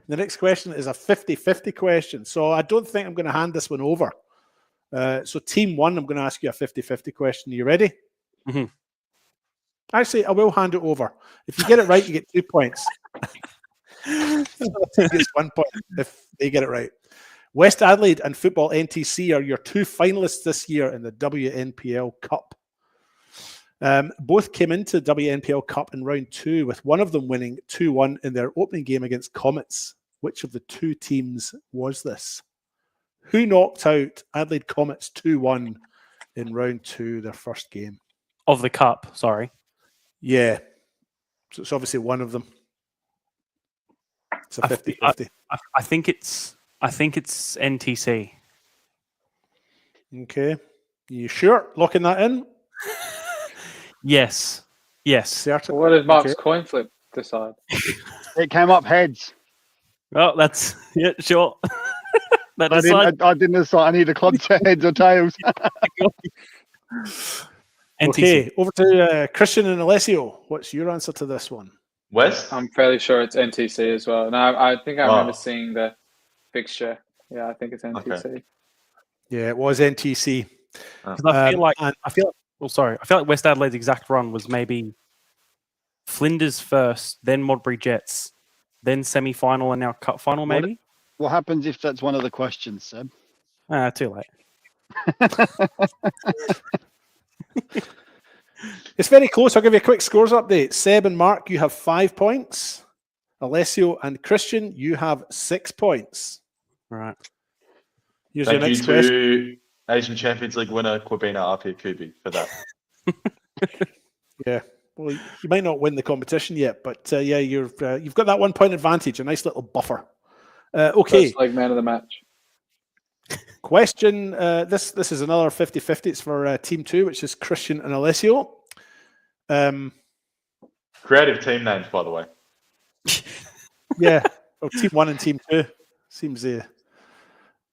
next question is a 50-50 question. So I don't think I'm going to hand this one over. So Team 1, I'm going to ask you a 50-50 question. Are you ready? Mm-hmm. Actually, I will hand it over. If you get it right, you get 2 points. It's 1 point if they get it right. West Adelaide and Football NTC are your 2 finalists this year in the WNPL Cup. Both came into the WNPL Cup in round 2, with one of them winning 2-1 in their opening game against Comets. Which of the 2 teams was this? Who knocked out Adelaide Comets 2-1 in round 2, their first game? Of the cup, sorry. Yeah. So it's obviously one of them. It's a 50-50. I think it's NTC. Okay. You sure? Locking that in? Yes. Certain. What did Mark's coin flip decide? It came up heads. Well, that's sure. I didn't decide. I need a club to heads or tails. Okay, over to Christian and Alessio. What's your answer to this one? West? I'm fairly sure it's NTC as well. No, I think I remember seeing the fixture. Yeah, I think it's NTC. Okay. Yeah, it was NTC. Because I feel like and- I feel like West Adelaide's exact run was maybe Flinders first, then Modbury Jets, then semi-final, and now cup final. Maybe. What happens if that's one of the questions, Seb? Too late. It's very close. I'll give you a quick scores update. Seb and Mark, you have 5 points. Alessio and Christian, you have 6 points. Right. Here's Thank your you next question. to Asian Champions League winner Kwabena Apia Kubi for that. Yeah. Well, you might not win the competition yet, but yeah, you've got that 1 point advantage, a nice little buffer. Okay. First leg man of the match. Question. This is another 50-50. It's for Team 2, which is Christian and Alessio. Creative team names, by the way. Yeah. Well, Team 1 and Team 2 seems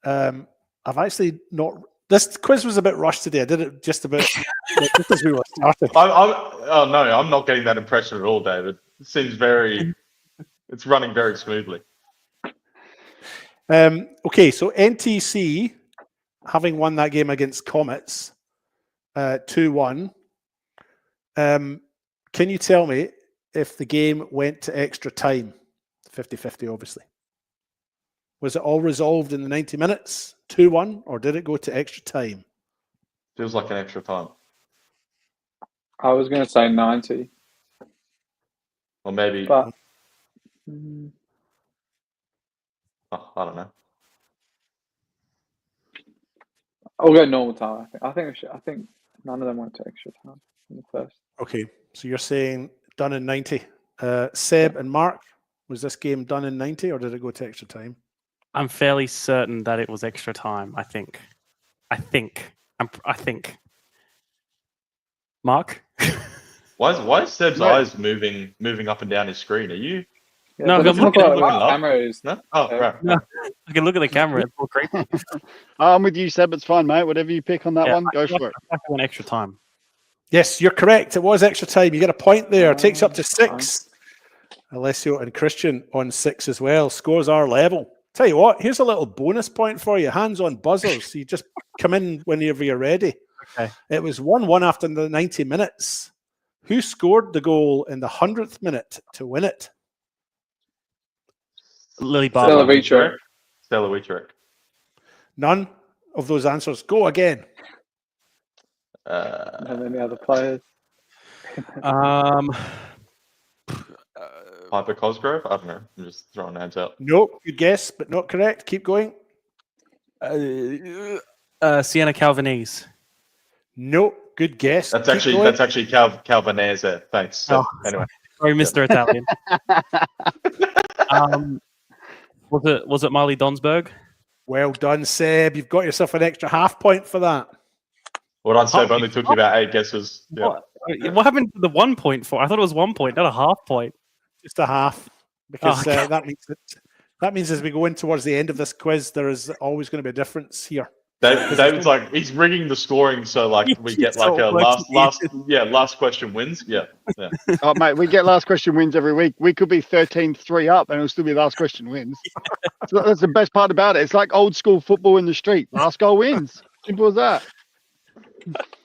I've actually not. This quiz was a bit rushed today. I did it just about just as we were starting. Oh no, I'm not getting that impression at all, David. It seems it's running very smoothly. Okay, so NTC, having won that game against Comets, 2-1. Can you tell me if the game went to extra time? 50-50, obviously. Was it all resolved in the 90 minutes, 2-1, or did it go to extra time? Feels like an extra time. I was going to say 90. Or maybe, But I don't know. I'll go normal time. I think none of them went to extra time in the first. Okay, so you're saying done in 90. Seb and Mark, was this game done in 90, or did it go to extra time? I'm fairly certain that it was extra time. I think. Mark. Why is Seb's eyes moving up and down his screen? Are you? Yeah, No, but I'm it's not looking like at what it the up. camera is. No? Oh, right. No. I can look at the camera. It's all creepy. I'm with you, Seb. It's fine, mate. Whatever you pick on that one, go for it. I went extra time. Yes, you're correct. It was extra time. You get a point there. It takes you up to 6. Alessio and Christian on 6 as well. Scores are level. Tell you what, here's a little bonus point for you. Hands on buzzers. So you just come in whenever you're ready. Okay. It was 1-1 after the 90 minutes. Who scored the goal in the 100th minute to win it? Lily Stella Barber. Vichurek. Stella Wichurek. None of those answers. Go again. And any other players. Piper Cosgrove? I don't know. I'm just throwing names out. Nope. Good guess, but not correct. Keep going. Sienna Calvanese. Nope. Good guess. That's Keep actually going. Calvanese there. Thanks. So, anyway. Sorry, Mr. Italian. Was it Marley Donsberg? Well done, Seb. You've got yourself an extra half point for that. Well done, Seb. Only took you about 8 guesses. Yeah. What happened to the 1 point for? I thought it was 1 point, not a half point. Just a half, because Okay. that means as we go in towards the end of this quiz, there is always going to be a difference here. David's like, he's rigging the scoring so like we get like a last question wins. Yeah. Oh, mate, we get last question wins every week. We could be 13-3 up and it'll still be last question wins. So that's the best part about it. It's like old school football in the street. Last goal wins. Simple as that.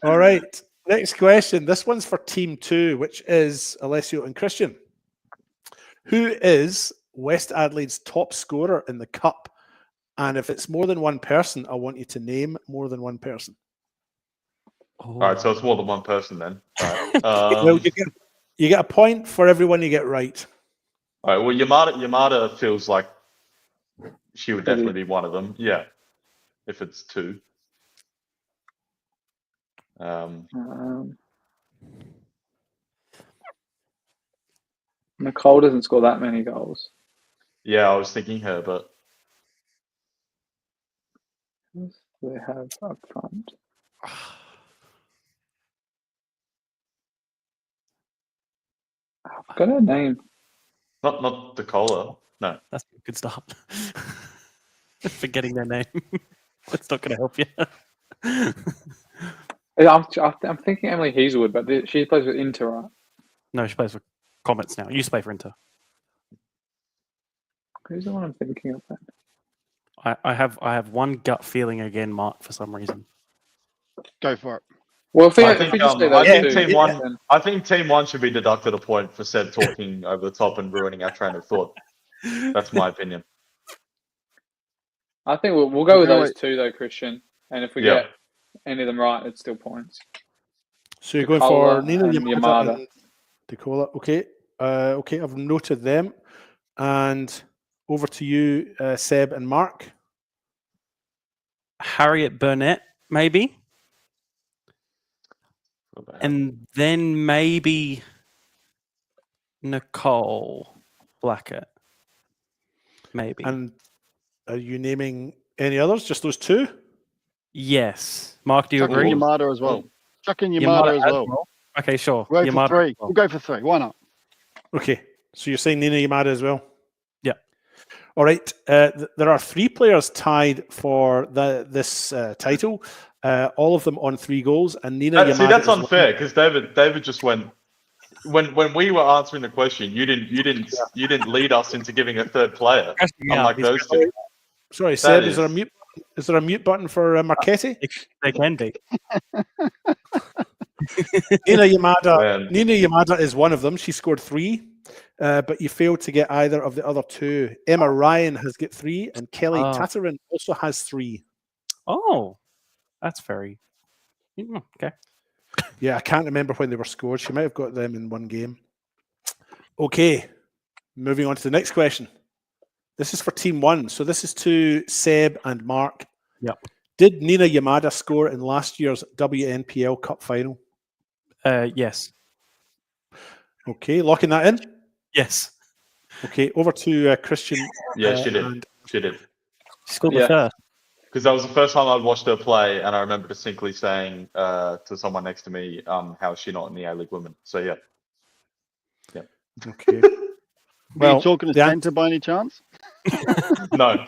All right. Next question. This one's for Team 2, which is Alessio and Christian. Who is West Adelaide's top scorer in the Cup? And if it's more than one person, I want you to name more than one person. All right, so it's more than one person then. All right. Well, you get a point for everyone you get right. All right. Well, Yamada feels like she would definitely be one of them. Yeah, if it's 2. Nicole doesn't score that many goals. Yeah, I was thinking her, but Who do they have up front? I've got her name. not Decola. No. That's a good start. Forgetting their name. That's not going to help you. I'm thinking Emily Hazelwood, but she plays with Inter, right? No, she plays for Comets now. You used to play for Inter. Who's the one I'm thinking of then? I have one gut feeling again, Mark, for some reason. Go for it. Well, if I we think, just say I those think two, team one. then I think team one should be deducted a point for Seb talking over the top and ruining our train of thought. That's my opinion. I think we'll go with No, those wait. two though, Christian. And if we Yeah. get any of them right, it's still points. So you're going for Coca-Cola Nina and Yamada Yamada. and Decola. Okay. Okay, I've noted them. And over to you, Seb and Mark. Harriet Burnett, maybe. And then maybe Nicole Blackett. Maybe. And are you naming any others? Just those two? Yes. Mark, do you Chuck in agree? Yamada as well. Oh. Chuck in Yamada as well. Okay, sure. We'll go Yamada for three. as well. We'll go for three. Why not? Okay. So you're saying Nina Yamada as well? Yeah. All right. There are 3 players tied for this title. All of them on 3 goals. And Nina Yamada. See, that's is one- unfair because David just went. When we were answering the question, you didn't lead us into giving a third player. Unlike those two. Sorry, Seb, That is there a is- mute? Is there a mute button for Marchetti? They can be. Nina Yamada. Man. Nina Yamada is one of them. She scored 3, but you failed to get either of the other 2. Emma Ryan has got 3, and Kelly Tatarin also has 3. Oh, that's very okay. Yeah, I can't remember when they were scored. She might have got them in one game. Okay, moving on to the next question. This is for Team 1. So this is to Seb and Mark. Yep. Did Nina Yamada score in last year's WNPL Cup final? Yes. Okay, locking that in. Yes. Okay, over to Christian. Yeah, she did. and- She did. She scored Yeah. the first. Because that was the first time I'd watched her play, and I remember distinctly saying to someone next to me, "How is she not in the A-League Women?" So yeah. Okay. Were Well, you talking to the Santa by any chance? No.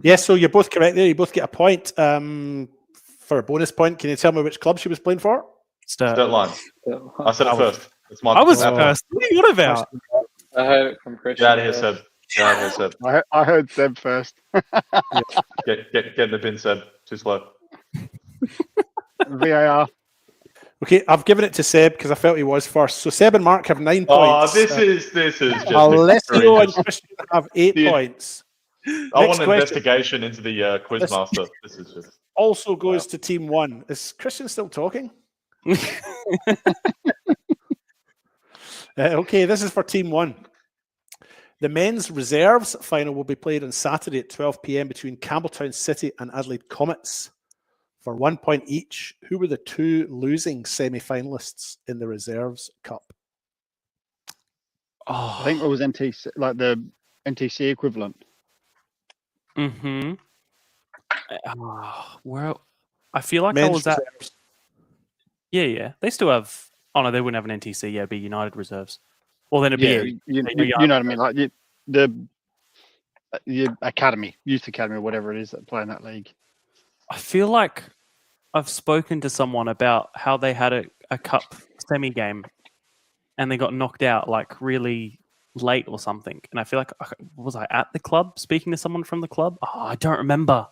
Yes, so you're both correct there. You both get a point. For a bonus point, can you tell me which club she was playing for? Sturt line. I said it first. It's my. I was Oh. first. What are you on about? I heard it from Christian. Get out of here, Seb. Get out of here, Seb. I heard Seb first. Get in the bin, Seb. Too slow. VAR. Okay, I've given it to Seb because I felt he was first. So Seb and Mark have 9 Oh, points. this is just. Alessio and egregious. Christian have 8 Dude. points. I Next want an question. investigation into the quizmaster. This is just. Also goes to Team 1. Is Christian still talking? Okay, this is for Team 1. The men's reserves final will be played on Saturday at 12 p.m. between Campbelltown City and Adelaide Comets. For 1 point each, who were the 2 losing semi-finalists in the Reserves Cup? Oh, I think it was NTC, like the NTC equivalent. Mm-hmm. Well, I feel like I Men's was at. reserves. Yeah. They still have. Oh no, they wouldn't have an NTC. Yeah, it'd be United Reserves. Well, then it'd Yeah, be. you know what I mean. Like the academy, youth academy, or whatever it is that play in that league. I feel like I've spoken to someone about how they had a cup semi game, and they got knocked out like really late or something. And I feel like was I at the club speaking to someone from the club? Oh, I don't remember.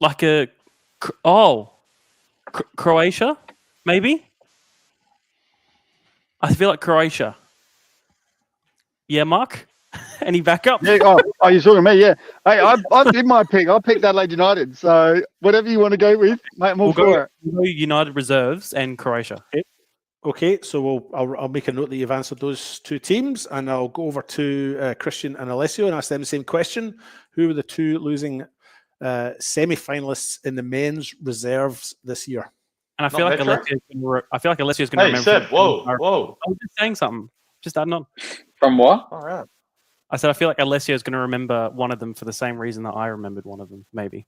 Like Croatia, maybe. I feel like Croatia. Yeah, Mark. Any backup? Yeah. Oh, you're talking to me? Yeah. Hey, I did my pick. I picked Adelaide United. So whatever you want to go with, mate, I'm all for it. We'll go United Reserves and Croatia. Okay, so I'll make a note that you've answered those 2 teams, and I'll go over to Christian and Alessio and ask them the same question. Who were the 2 losing semi-finalists in the men's reserves this year? And I feel Not like Metro? Alessio's going to Hey, remember. Seb. Whoa. I was just saying something. Just adding on. From what? All right. I said I feel like Alessio's going to remember one of them for the same reason that I remembered one of them. Maybe.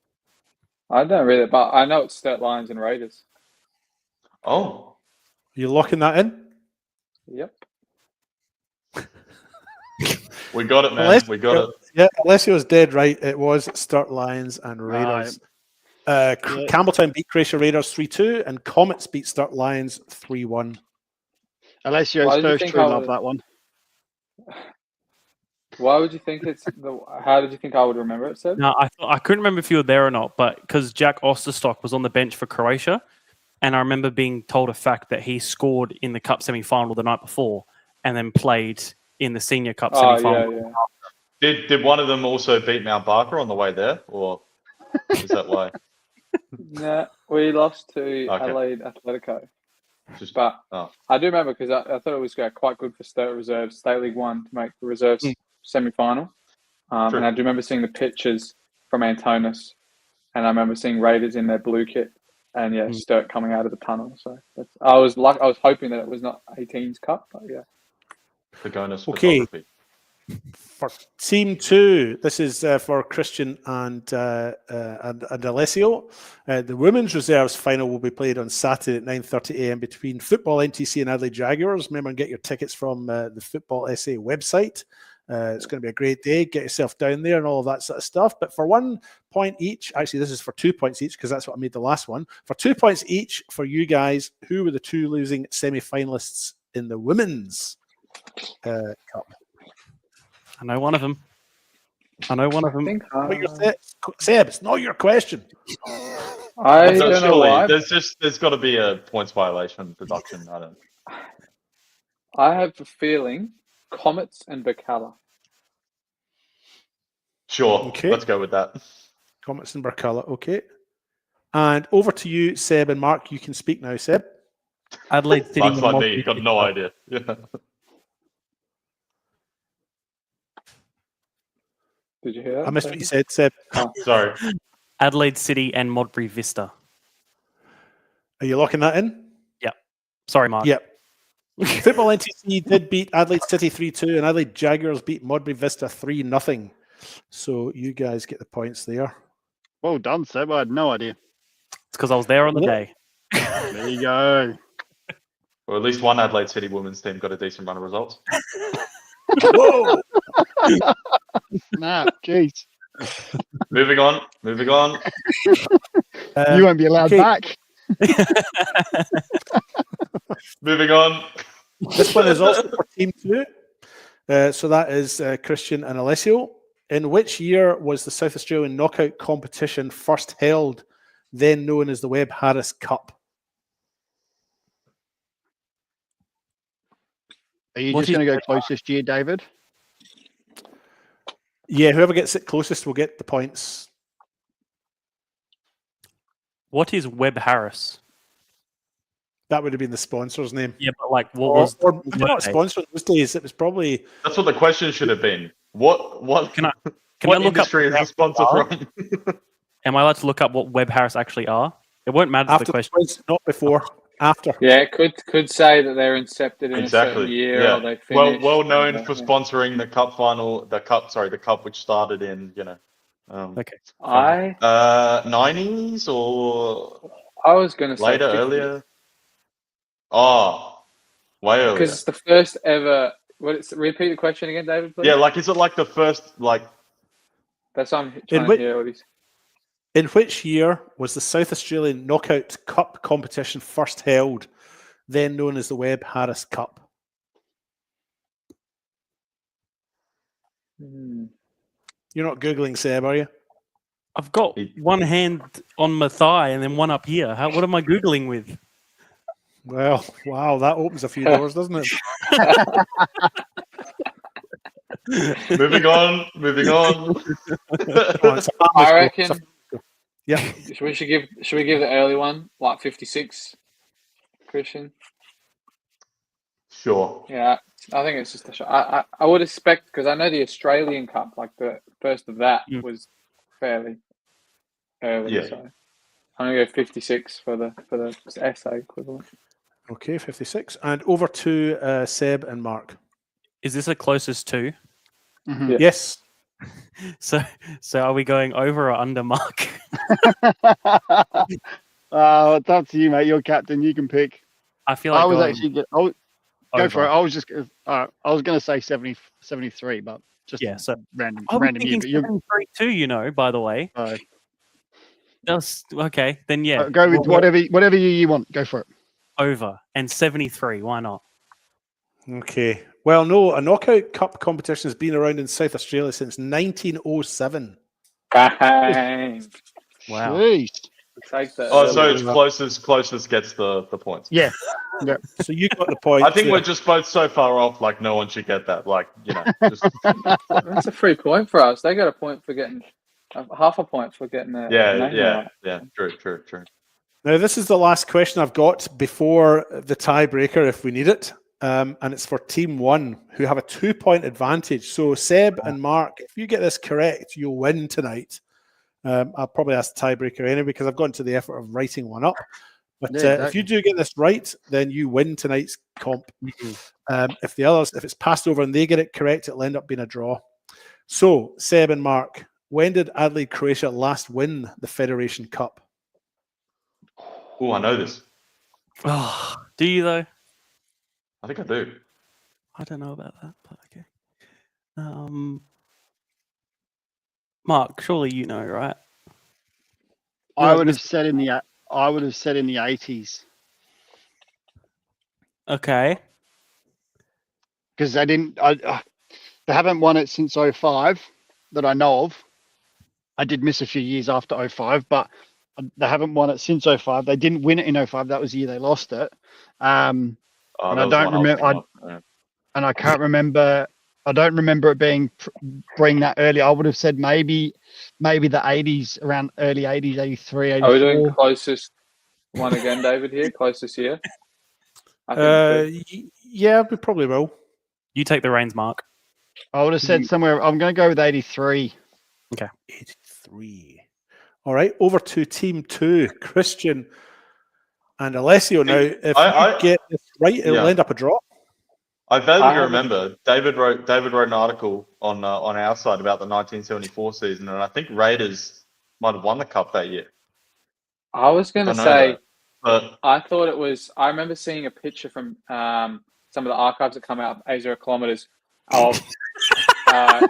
I don't really, but I know it's Sturt Lions and Raiders. Oh. Are you locking that in? Yep. We got it, man. Alessio- We got it. Yeah, Alessio's dead right. It was Sturt Lions and Raiders. Campbelltown beat Croatia Raiders 3-2, and Comets beat Sturt Lions 3-1. Alessio's Why did you first think true I love, would- that one. Why would you think it's the? How did you think I would remember it, Seb? No, I couldn't remember if you were there or not, but because Jack Osterstock was on the bench for Croatia, and I remember being told a fact that he scored in the Cup semi-final the night before, and then played in the Senior Cup Oh semi-final. yeah, yeah. Did one of them also beat Mount Barker on the way there, or is that why? Nah, we lost to Okay. Adelaide Atletico. Just, But oh. I do remember because I thought it was quite good for State Reserves, State League One, to make the reserves semi-final. True. And I do remember seeing the pictures from Antonis, and I remember seeing Raiders in their blue kit, and Sturt coming out of the tunnel. So I was hoping that it was not 18's Cup, but yeah. The Gonus Okay. photography. For Team 2, this is for Christian and Alessio. The women's reserves final will be played on Saturday at 9:30 a.m. between Football NTC and Adelaide Jaguars. Remember, and get your tickets from the Football SA website. It's going to be a great day. Get yourself down there and all of that sort of stuff. But for 1 point each, actually, this is for 2 points each because that's what I made the last one. For 2 points each for you guys, who were the two losing semi-finalists in the women's cup? I know one of them. I think What you're Seb, it's not your question. I So don't know surely why. there's got to be a points violation deduction. I don't. I have a feeling Comets and Bacala. Sure, Okay. let's go with that. Comets and Barcala, okay. And over to you, Seb and Mark. You can speak now, Seb. Adelaide City. Mark's and like me, Montreal. got no idea. Yeah. Did you hear that? I missed what you said, Seb. Sorry. Adelaide City and Modbury Vista. Are you locking that in? Sorry, Mark. Yep. Football NTC did beat Adelaide City 3-2, and Adelaide Jaguars beat Modbury Vista 3-0. So you guys get the points there. Well done, Seb. I had no idea. It's because I was there on the day. There you go. Or at least one Adelaide City women's team got a decent run of results. Whoa! Snap, jeez. Moving on. You won't be allowed okay. back. Moving on. This one is also for Team 2. So that is Christian and Alessio. In which year was the South Australian knockout competition first held, then known as the Webb Harris Cup? Are you What just is- going to go closest year, David? Yeah, whoever gets it closest will get the points. What is Webb Harris? That would have been the sponsor's name. Yeah, but like, what was? Or not sponsor in those days. It was probably That's what the question should have been. What Can I what look up? industry is the sponsor from? Am I allowed to look up what Webb Harris actually are? It won't matter to after the the question. quiz, not before. After. Yeah, it could say that they're incepted in a certain Exactly. year Yeah. or they Well finished. known for sponsoring the cup final, the cup which started in, Okay. I 90s or was going to say later, 50, earlier. Oh, way earlier. because it's the first ever. Repeat the question again, David, please. Yeah, like is it like the first like That's what I'm trying which- to hear. What he's In which year was the South Australian Knockout Cup competition first held, then known as the Webb Harris Cup? Hmm. You're not Googling, Seb, are you? I've got one hand on my thigh and then one up here. What am I Googling with? Well, wow, that opens a few doors, doesn't it? moving on. Oh, it's a family I show. reckon. It's a- Yeah. Should we give the early one like 56, Christian? Sure. Yeah, I think it's just a shot. I would expect, because I know the Australian Cup, like the first of that, was fairly early. Yeah. So I'm gonna go 56 for the SA equivalent. Okay, 56. And over to Seb and Mark. Is this a closest to? Yeah. Yes. So are we going over or under, Mark? It's up to you, mate. You're captain. You can pick. I feel like I was going actually go for it. over. I was just I was going to say 70, 73, but just Yeah, so random I was random year. thinking But you're 73 too, by the way. That's okay. Then yeah, go with whatever year you want. Go for it. over and 73. Why not? Okay. Well, no, a knockout cup competition has been around in South Australia since 1907. Bang. Wow. Jeez. Take that. Oh, so early. it's closest gets the points. Yeah. So you got the point. I think we're just both so far off. Like no one should get that. Like just That's a free point for us. They got a point for getting half a point for getting a name right. yeah. True. Now, this is the last question I've got before the tiebreaker if we need it. And it's for Team 1, who have a 2-point advantage. So, Seb and Mark, if you get this correct, you'll win tonight. I'll probably ask the tiebreaker anyway because I've gone to the effort of writing one up. But if you do get this right, then you win tonight's comp. If it's passed over and they get it correct, it'll end up being a draw. So, Seb and Mark, when did Adelaide, Croatia last win the Federation Cup? Oh, I know this. Oh, do you though? I think I do. I don't know about that, but okay. Mark, surely you know, right? I would have said in the 80s Okay. because they didn't. They haven't won it since 05 that I know of. I did miss a few years after 05, but they haven't won it since 05. They didn't win it in 05. That was the year they lost it. And I don't remember. And I can't remember. I don't remember it being that early. I would have said maybe the 80s, around early 80s, 83, 84. Are we doing closest one again, David? Here, closest year. I think Yeah, we probably will. You take the reins, Mark. I would have said somewhere. I'm going to go with 83. Okay. 83. All right, over to Team 2, Christian and Alessio. Now, if you get this right, it'll end up a draw. I vaguely remember David wrote an article on our side about the 1974 season, and I think Raiders might have won the cup that year. I was going to know say, that, but I thought it was. I remember seeing a picture from some of the archives that come out of 80 kilometers of. I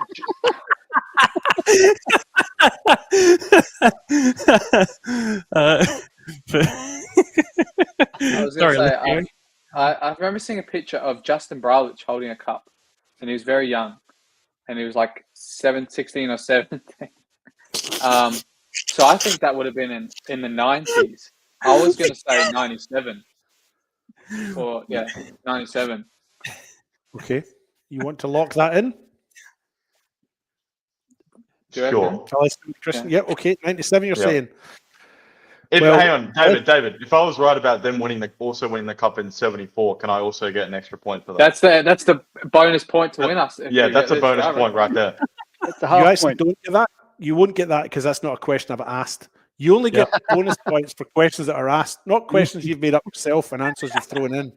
was going to say, I remember seeing a picture of Justin Bralich holding a cup, and he was very young, and he was like 16 or 17. So I think that would have been in the 90s. I was going to say 97. Or, 97. Okay. You want to lock that in? sure. Christian? Yeah, okay. 97, you're saying. Hang on, David. If I was right about them winning the cup in '74, can I also get an extra point for that? That's the bonus point to win us. That's a bonus point right there. That's the half You actually point. don't get that. You won't get that because that's not a question I've asked. You only get bonus points for questions that are asked, not questions you've made up yourself and answers you've thrown in.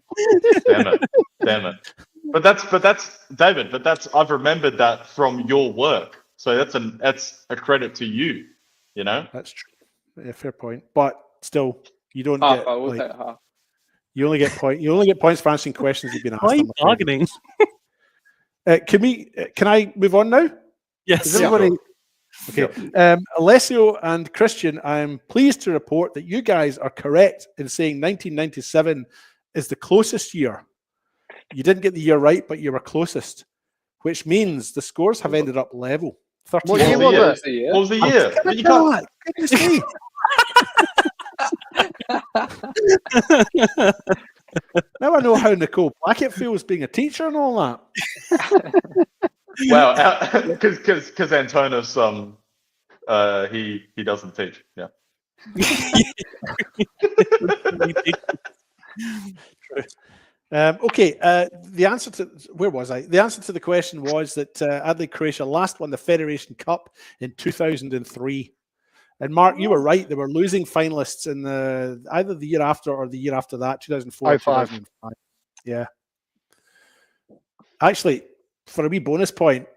Damn it. But that's David. But that's I've remembered that from your work. So that's a credit to you. You know. That's true. Yeah, fair point. But still, you don't Half. get. I will take half. You only get points for answering questions you've been asked. Why are you bargaining? Can I move on now? Yes. Is everybody okay? Alessio and Christian, I'm pleased to report that you guys are correct in saying 1997 is the closest year. You didn't get the year right, but you were closest, which means the scores have ended up level. 13. What year was it? What was the year? You can't. Goodness me. Now I know how Nicole Blackett feels being a teacher and all that. Wow, because Antonis he doesn't teach. Yeah. Okay. The answer to where was I? The answer to the question was that Adelaide, Croatia last won the Federation Cup in 2003. And Mark, you were right. They were losing finalists in either the year after or the year after that, 2004 or 2005. Yeah. Actually, for a wee bonus point,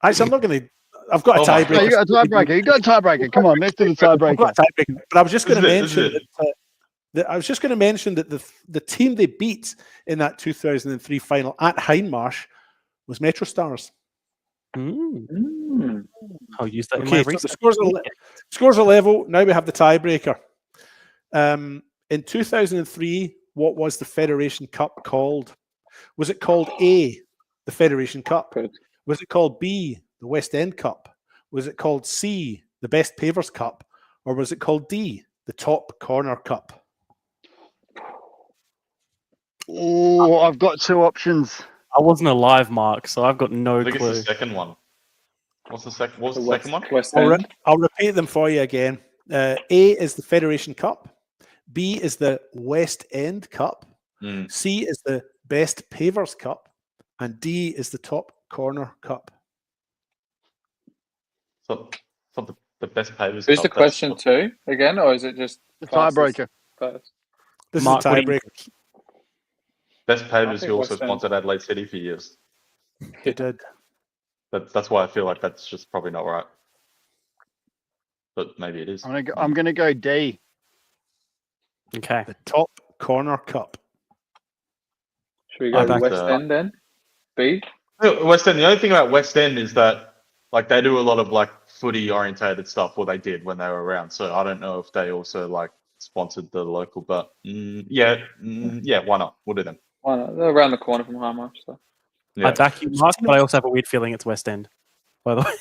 I'm not going to. I've got a tiebreaker. You got a tiebreaker. You got a tiebreaker. Come on, let's do the tiebreaker. But I was just going to mention that the team they beat in that 2003 final at Hindmarsh was Metro Stars. I'll use that in my Okay, so research. the scores are level. Now we have the tiebreaker. In 2003, what was the Federation Cup called? Was it called A, the Federation Cup? Good. Was it called B, the West End Cup? Was it called C, the Best Pavers Cup? Or was it called D, the Top Corner Cup? Oh, I've got two options. I wasn't alive, Mark, so I've got I no think clue. it's the second one. What's the second one? West I'll, End. I'll repeat them for you again. A is the Federation Cup. B is the West End Cup. Mm. C is the Best Pavers Cup. And D is the Top Corner Cup. So the best pavers. Who's Cup, the that's question what- to again, or is it just The fastest tiebreaker. first? This Mark, is a what do you tiebreaker. Best I pavers think who also West End. sponsored Adelaide City for years. You did. That's why I feel like that's just probably not right. But maybe it is. I'm gonna go D. Okay. The Top Corner Cup. Should we I go back West the- End then? B. West End. The only thing about West End is that like they do a lot of like footy orientated stuff. Or they did when they were around. So I don't know if they also like sponsored the local. But yeah, why not? We'll do them. Why not? They're around the corner from High March. So. Yeah. I back you, Mark, but I also have a weird feeling it's West End, by the way.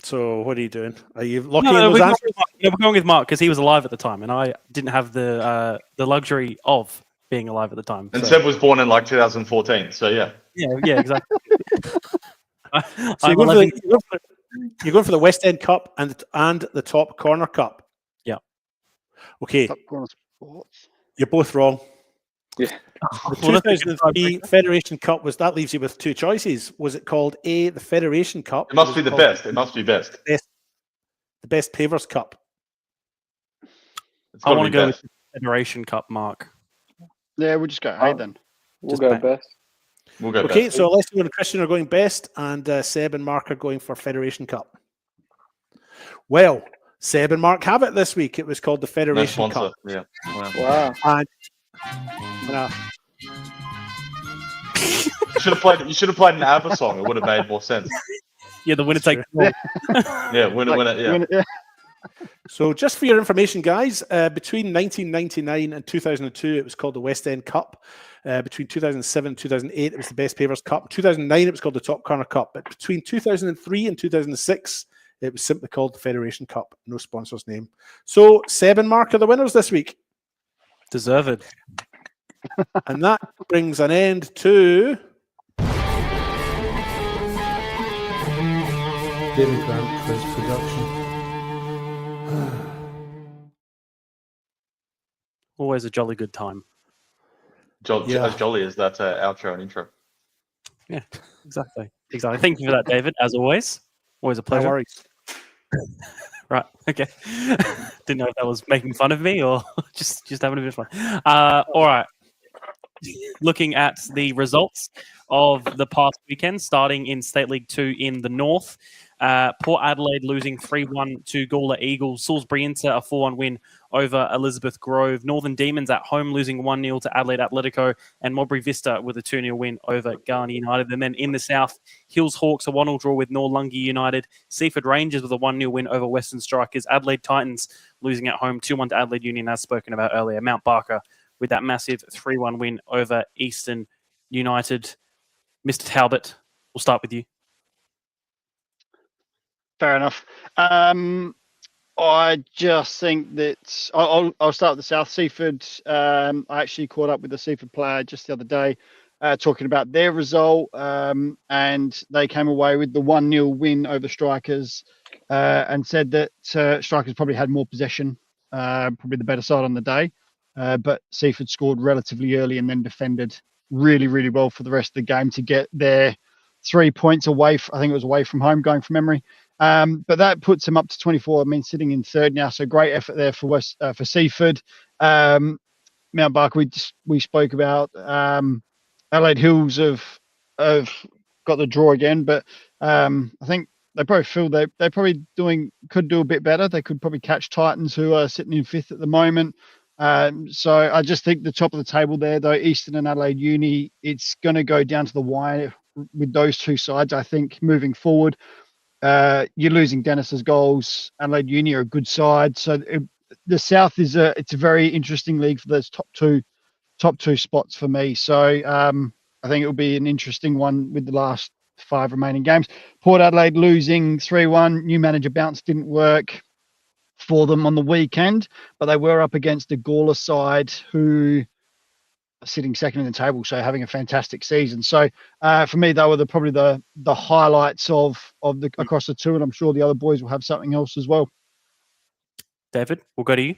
So what are you doing? Are you locking No, in those we're going answers? with Mark. No, we're going with Mark because he was alive at the time, and I didn't have the luxury of being alive at the time. And so- Seb was born in like 2014. So yeah. yeah, exactly. So I'm you're 11 you're going for the West End Cup and the Top Corner Cup. Yeah. Okay, Top Corner Sports. you're both wrong. Yeah. The Well, that's a good 2003 Federation Cup that leaves you with two choices. Was it called A, the Federation Cup? It must or be was the called best. It must be best. The Best Pavers Cup. It's I gotta want be to go with best. the Federation Cup, Mark. Yeah, we'll just go A then. We'll Just go back. best. We'll go Okay, best. so Alessio and Christian are going best, and Seb and Mark are going for Federation Cup. Well, Seb and Mark have it this week. It was called the No Federation sponsor. Cup. Yeah. Wow. Wow. And You should have played an ABBA song. It would have made more sense. Yeah, the winner That's takes all. Yeah, win it. Yeah. Yeah. So, just for your information, guys, between 1999 and 2002, it was called the West End Cup. Between 2007 and 2008, it was the Best Pavers Cup. 2009, it was called the Top Corner Cup. But between 2003 and 2006, it was simply called the Federation Cup. No sponsor's name. So, Seb and Mark are the winners this week. Deserved. And that brings an end to David Grant Quiz Production. Always a jolly good time. Yeah. As jolly as that outro and intro. Yeah, exactly. Thank you for that, David. As always, always a no pleasure. worries. Right. Okay. Didn't know if that was making fun of me or just having a bit of fun. All right. Looking at the results of the past weekend, starting in State League 2 in the north. Port Adelaide losing 3-1 to Gawler Eagles. Salisbury Inter a 4-1 win over Elizabeth Grove. Northern Demons at home losing 1-0 to Adelaide Atletico. And Modbury Vista with a 2-0 win over Garner United. And then in the south, Hills Hawks a 1-0 draw with Norlungi United. Seaford Rangers with a 1-0 win over Western Strikers. Adelaide Titans losing at home 2-1 to Adelaide Union, as spoken about earlier. Mount Barker with that massive 3-1 win over Eastern United. Mr. Talbot, we'll start with you. Fair enough. I just think that I'll start with the South. Seaford. I actually caught up with the Seaford player just the other day, talking about their result, and they came away with the 1-0 win over Strikers, and said that Strikers probably had more possession, probably the better side on the day, but Seaford scored relatively early and then defended really, really well for the rest of the game to get their 3 points away. I think it was away from home, going from memory. But that puts him up to 24. I mean, sitting in third now. So great effort there for for Seaford. Mount Barker, we spoke about. Adelaide Hills have got the draw again, but I think they probably feel they're probably could do a bit better. They could probably catch Titans, who are sitting in fifth at the moment. So I just think the top of the table there, though, Eastern and Adelaide Uni, it's going to go down to the wire with those two sides. I think moving forward. You're losing Dennis's goals. Adelaide Uni are a good side, so the South it's a very interesting league for those top top two spots for me. So I think it'll be an interesting one with the last 5 remaining games. Port Adelaide losing 3-1. New manager bounce didn't work for them on the weekend, but they were up against a Gawler side who are sitting second in the table, so having a fantastic season. So for me, they were probably the highlights of the across the two, and I'm sure the other boys will have something else as well. David, we'll go to you.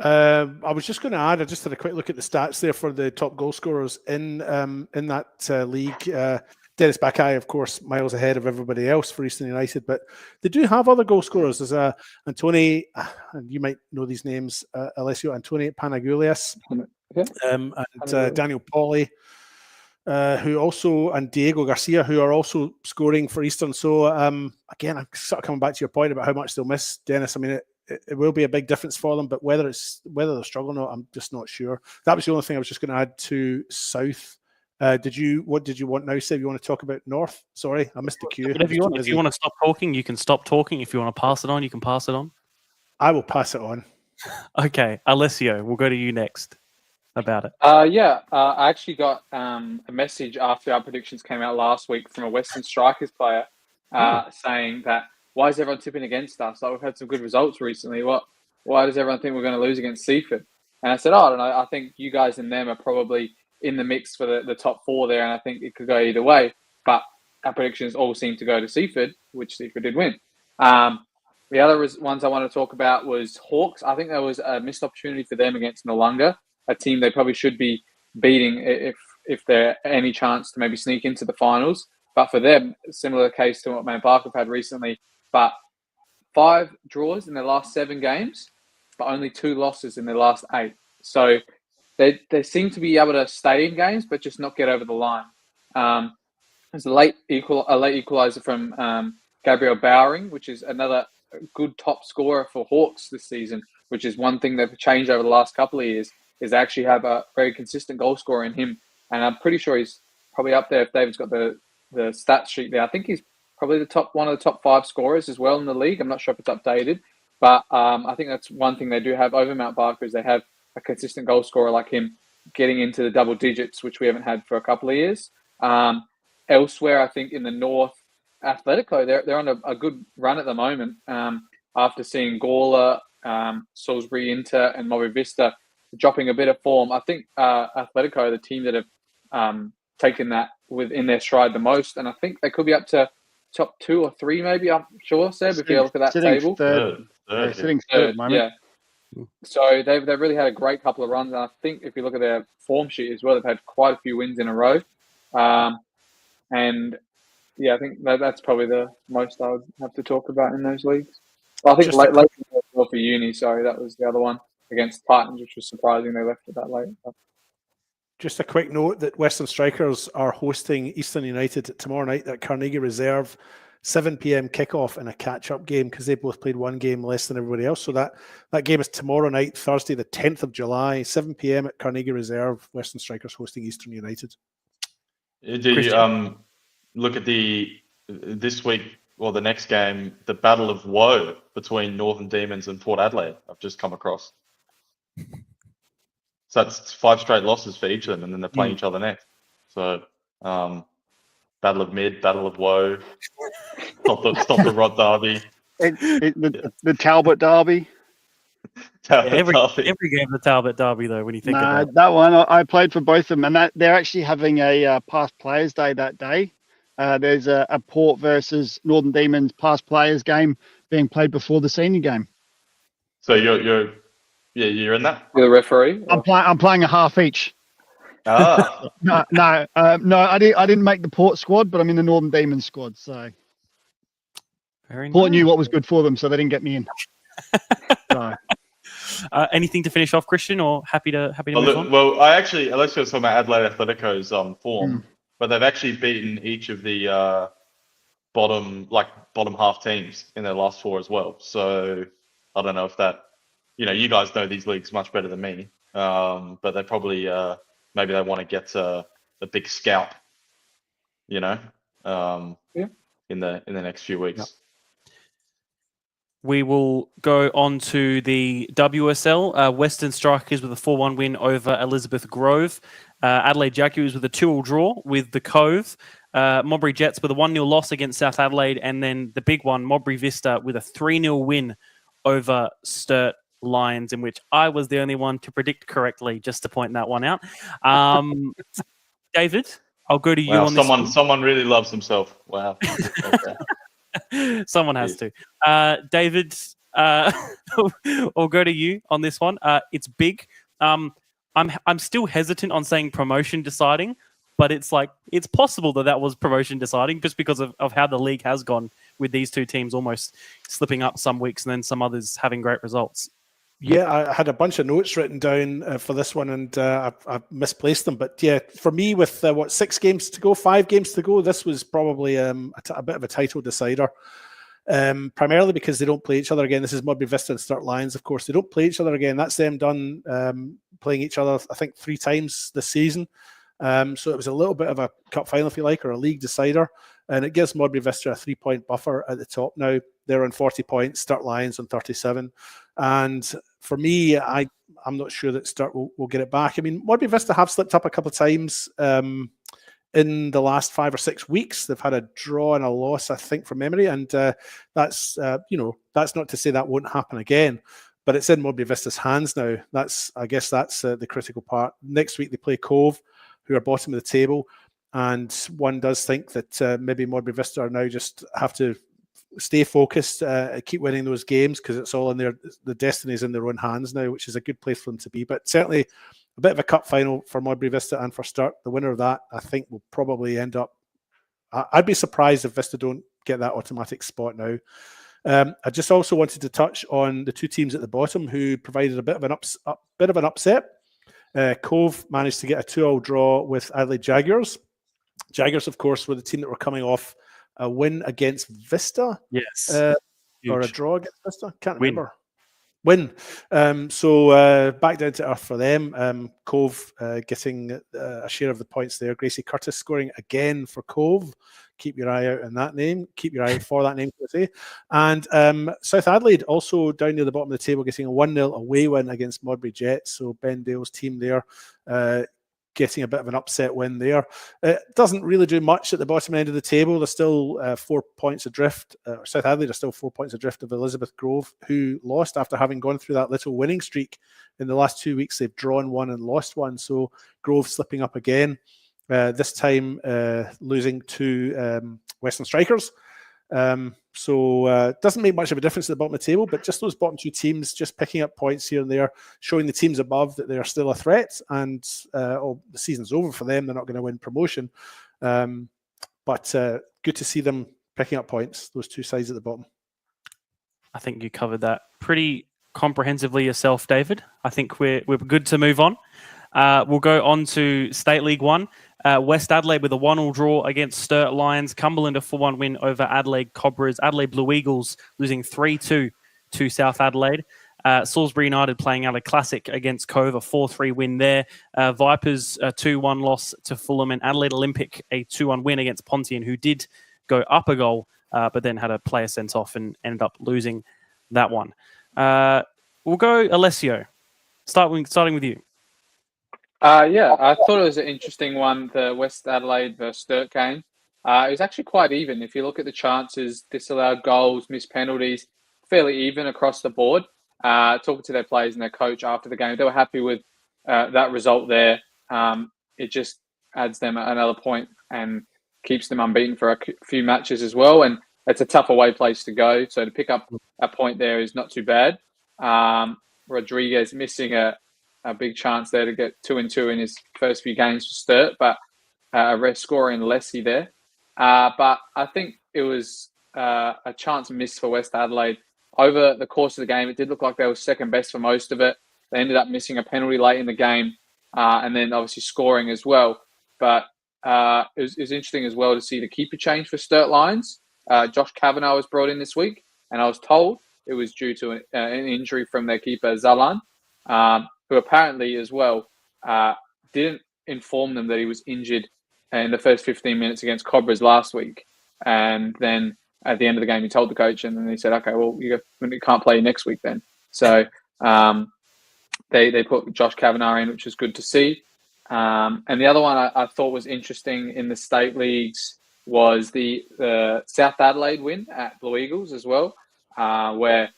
I was just going to add, I just had a quick look at the stats there for the top goal scorers in that league. Dennis Bakai, of course, miles ahead of everybody else for Eastern United, but they do have other goal scorers. There's Antoni, and you might know these names, Alessio Antoni Panagoulias, and Daniel Pauly, who also, and Diego Garcia, who are also scoring for Eastern. So again, I'm sort of coming back to your point about how much they'll miss Dennis. I mean, it will be a big difference for them, but whether they're struggling or not, I'm just not sure. That was the only thing I was just going to add to South. What did you want now, Seb? You want to talk about North? Sorry, I missed the cue. Whatever you want. If you want to stop talking, you can stop talking. If you want to pass it on, you can pass it on. I will pass it on. Okay, Alessio, we'll go to you next about it. I actually got a message after our predictions came out last week from a Western Strikers player saying that, why is everyone tipping against us? Like, we've had some good results recently. Why does everyone think we're going to lose against Seaford? And I said, I don't know. I think you guys and them are probably in the mix for the top 4 there, and I think it could go either way. But our predictions all seem to go to Seaford, which Seaford did win. The other ones I want to talk about was Hawks. I think there was a missed opportunity for them against Noongar, a team they probably should be beating if they're any chance to maybe sneak into the finals. But for them, similar case to what Man Park have had recently, but 5 draws in their last 7 games, but only 2 losses in their last 8. So they seem to be able to stay in games, but just not get over the line. There's a late equalizer from Gabriel Bowering, which is another good top scorer for Hawks this season, which is one thing they've changed over the last couple of years, is they actually have a very consistent goal scorer in him. And I'm pretty sure he's probably up there if David's got the stat sheet there. I think he's probably one of the top 5 scorers as well in the league. I'm not sure if it's updated, but I think that's one thing they do have over Mount Barker, is they have a consistent goal scorer like him getting into the double digits, which we haven't had for a couple of years. Elsewhere, I think in the North, Atletico, they're on a good run at the moment. After seeing Gawler, Salisbury Inter, and Mobi Vista dropping a bit of form, I think Atletico are the team that have taken that within their stride the most, and I think they could be up to top 2 or 3, maybe. I'm sure, Seb, if you look at that table. Sitting third at the moment. Yeah. So they've really had a great couple of runs, and I think if you look at their form sheet as well, they've had quite a few wins in a row. And yeah, I think that's probably the most I would have to talk about in those leagues. Well, I think late for Uni. Sorry, that was the other one against Titans, which was surprising they left it that late. Just a quick note that Western Strikers are hosting Eastern United tomorrow night at Carnegie Reserve, 7 p.m. kickoff in a catch-up game, because they both played 1 game less than everybody else. So that game is tomorrow night, Thursday, the 10th of July, 7 p.m. at Carnegie Reserve. Western Strikers hosting Eastern United. Do you look at this week or the next game, the Battle of Woe between Northern Demons and Port Adelaide? I've just come across. So that's 5 straight losses for each of them, and then they're playing each other next. So, Battle of Mid, Battle of Woe, stop the Rod Derby. The Talbot Derby. Every game the Talbot Derby, though, when you think about it. That one, I played for both of them, and they're actually having a past players day that day. There's a Port versus Northern Demons past players game being played before the senior game. So you're in that? You're the referee? I'm playing a half each. Ah. No, I didn't make the Port squad, but I'm in the Northern Demons squad. So Port knew what was good for them, so they didn't get me in. So. Anything to finish off, Christian, or happy to move on? Well, Alessio was talking about Adelaide Atletico's form, but they've actually beaten each of the bottom half teams in their last 4 as well. So I don't know if that, you guys know these leagues much better than me, but they probably maybe they want to get a big scalp, in the next few weeks. We will go on to the WSL. Western Strikers with a 4-1 win over Elizabeth Grove. Adelaide Jaguars with a 2-2 draw with the Cove. Modbury Jets with a 1-0 loss against South Adelaide. And then the big one, Modbury Vista with a 3-0 win over Sturt Lions, in which I was the only one to predict correctly, just to point that one out. David, I'll go to you on this one. Someone really loves himself. Wow. Okay. Someone has to. David, I'll go to you on this one. It's big. I'm still hesitant on saying promotion deciding, but it's possible that was promotion deciding just because of how the league has gone with these two teams almost slipping up some weeks and then some others having great results. Yeah, I had a bunch of notes written down for this one, and I've misplaced them. But yeah, for me, with 5 games to go, this was probably a bit of a title decider. Primarily because they don't play each other again. This is Modbury Vista and Sturt Lions, of course. They don't play each other again. That's them done playing each other, I think, 3 times this season. So it was a little bit of a cup final, if you like, or a league decider. And it gives Modbury Vista a 3-point buffer at the top now. They're on 40 points, Sturt Lions on 37. And for me, I'm not sure that Sturt will get it back. I mean, Modbury Vista have slipped up a couple of times in the last 5 or 6 weeks. They've had a draw and a loss, I think, from memory. And that's not to say that won't happen again. But it's in Modbury Vista's hands now. I guess that's the critical part. Next week, they play Cove, who are bottom of the table. And one does think that maybe Modbury Vista are now just have to stay focused, keep winning those games, because it's all in the destiny's in their own hands now, which is a good place for them to be. But certainly a bit of a cup final for Modbury Vista and for Sturt. The winner of that, I think, will probably end up. I'd be surprised if Vista don't get that automatic spot now. I just also wanted to touch on the 2 teams at the bottom who provided a bit of an upset. Cove managed to get a 2-2 draw with Adelaide Jaguars. Jaguars, of course, were the team that were coming off a win against Vista. Yes. Or a draw against Vista. Can't remember. Win. So back down to earth for them. Cove getting a share of the points there. Gracie Curtis scoring again for Cove. Keep your eye out on that name. Keep your eye out for that name, to say. And South Adelaide also down near the bottom of the table, getting a 1-0 away win against Modbury Jets. So Ben Dale's team there getting a bit of an upset win there. It doesn't really do much at the bottom end of the table. They're still 4 points adrift. South Adelaide are still 4 points adrift of Elizabeth Grove, who lost after having gone through that little winning streak. In the last 2 weeks, they've drawn 1 and lost 1. So Grove slipping up again. This time losing to Western Strikers. So it doesn't make much of a difference at the bottom of the table, but just those bottom 2 teams just picking up points here and there, showing the teams above that they are still a threat, and the season's over for them. They're not going to win promotion. But good to see them picking up points, those 2 sides at the bottom. I think you covered that pretty comprehensively yourself, David. I think we're good to move on. We'll go on to State League 1. West Adelaide with a 1-1 draw against Sturt Lions. Cumberland a 4-1 win over Adelaide Cobras. Adelaide Blue Eagles losing 3-2 to South Adelaide. Salisbury United playing out a classic against Cove, a 4-3 win there. Vipers a 2-1 loss to Fulham, and Adelaide Olympic a 2-1 win against Pontian, who did go up a goal, but then had a player sent off and ended up losing that one. We'll go Alessio. Starting with you. Yeah, I thought it was an interesting one, the West Adelaide versus Sturt game. It was actually quite even. If you look at the chances, disallowed goals, missed penalties, fairly even across the board. Talking to their players and their coach after the game, they were happy with that result there. It just adds them another point and keeps them unbeaten for a few matches as well. And it's a tough away place to go. So to pick up a point there is not too bad. Rodriguez missing a big chance there to get 2-2 in his first few games for Sturt, but a rest scorer in Lessie there. But I think it was a chance missed for West Adelaide. Over the course of the game, it did look like they were second best for most of it. They ended up missing a penalty late in the game and then obviously scoring as well. But it was interesting as well to see the keeper change for Sturt Lions. Josh Kavanagh was brought in this week, and I was told it was due to an injury from their keeper, Zalan, who apparently as well didn't inform them that he was injured in the first 15 minutes against Cobras last week. And then at the end of the game, he told the coach, and then he said, "Okay, well, you can't play next week then." So they put Josh Kavanagh in, which was good to see. And the other one I thought was interesting in the state leagues was the South Adelaide win at Blue Eagles as well, where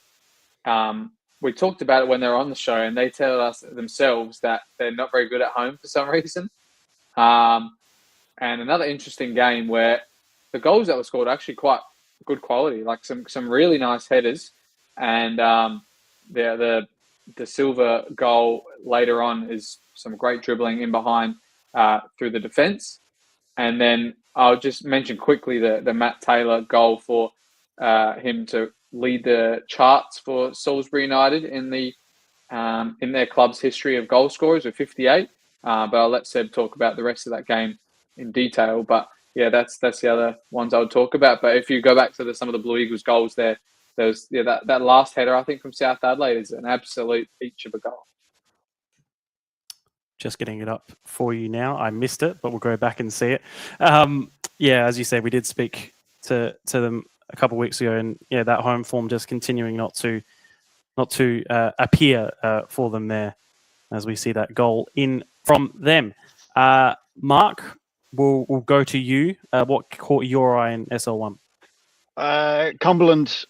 we talked about it when they were on the show, and they tell us themselves that they're not very good at home for some reason. And another interesting game where the goals that were scored are actually quite good quality, like some really nice headers, and the Silva goal later on is some great dribbling in behind through the defence. And then I'll just mention quickly the Matt Taylor goal for him to lead the charts for Salisbury United in their club's history of goal scorers with 58. But I'll let Seb talk about the rest of that game in detail. But yeah, that's the other ones I would talk about. But if you go back to some of the Blue Eagles goals there's that last header, I think, from South Adelaide is an absolute peach of a goal. Just getting it up for you now. I missed it, but we'll go back and see it. Yeah, as you said, we did speak to them a couple of weeks ago, and yeah, that home form just continuing not to appear for them there, as we see that goal in from them. Mark, we'll go to you. What caught your eye in SL1? Cumberland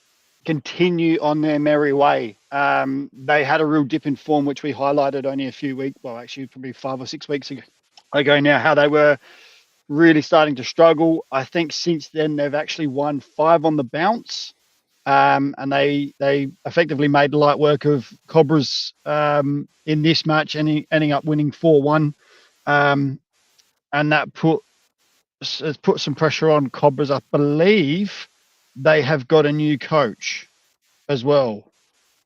continue on their merry way. They had a real dip in form, which we highlighted only a few weeks, well, actually probably 5 or 6 weeks ago now, how they were really starting to struggle. I think since then they've actually won 5 on the bounce, and they effectively made light work of Cobras in this match, ending up winning 4-1, and that has put some pressure on Cobras. I believe they have got a new coach as well.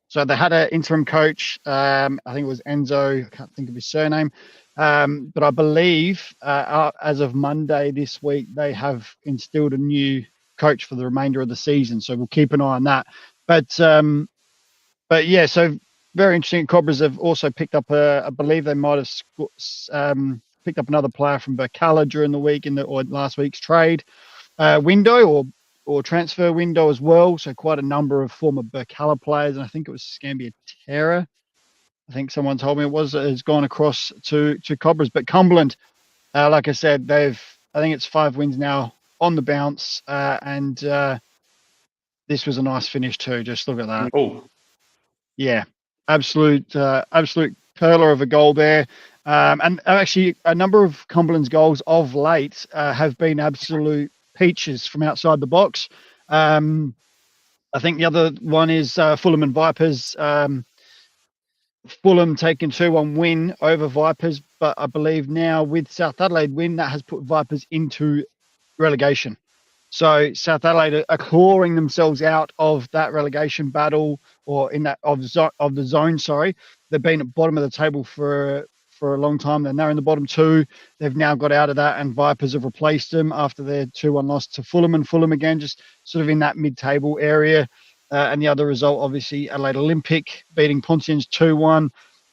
So they had an interim coach. I think it was Enzo. I can't think of his surname. But I believe as of Monday this week, they have instilled a new coach for the remainder of the season. So we'll keep an eye on that. But yeah, so very interesting. Cobras have also picked up I believe they might have picked up another player from Burkalla during the week or last week's trade window or transfer window as well. So quite a number of former Burkalla players. And I think it was Scambia Terra. I think someone told me it has gone across to Cobras. But Cumberland, like I said, I think it's 5 wins now on the bounce. And this was a nice finish too. Just look at that. Oh, yeah, absolute perler of a goal there. And actually a number of Cumberland's goals of late have been absolute peaches from outside the box. I think the other one is Fulham and Vipers. Fulham taking 2-1 win over Vipers, but I believe now with South Adelaide win, that has put Vipers into relegation. So South Adelaide are clawing themselves out of that relegation battle, or in that of the zone. Sorry, they've been at bottom of the table for a long time. They're now in the bottom 2. They've now got out of that, and Vipers have replaced them after their 2-1 loss to Fulham, and Fulham again just sort of in that mid-table area. And the other result, obviously, Adelaide Olympic beating Pontians 2-1.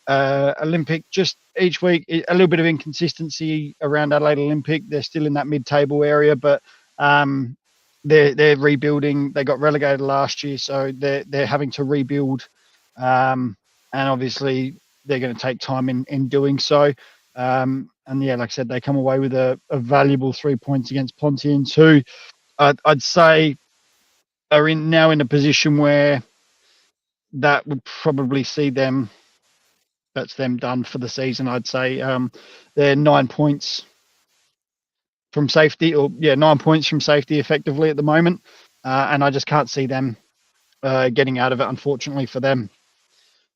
Olympic just each week, a little bit of inconsistency around Adelaide Olympic. They're still in that mid-table area, but they're rebuilding. They got relegated last year, so they're having to rebuild. And obviously, they're going to take time in doing so. And yeah, like I said, they come away with a valuable 3 points against Pontians, who I'd say are now in a position where that would probably see them. That's them done for the season. I'd say they're 9 points from safety, 9 points from safety effectively at the moment. And I just can't see them getting out of it, unfortunately for them.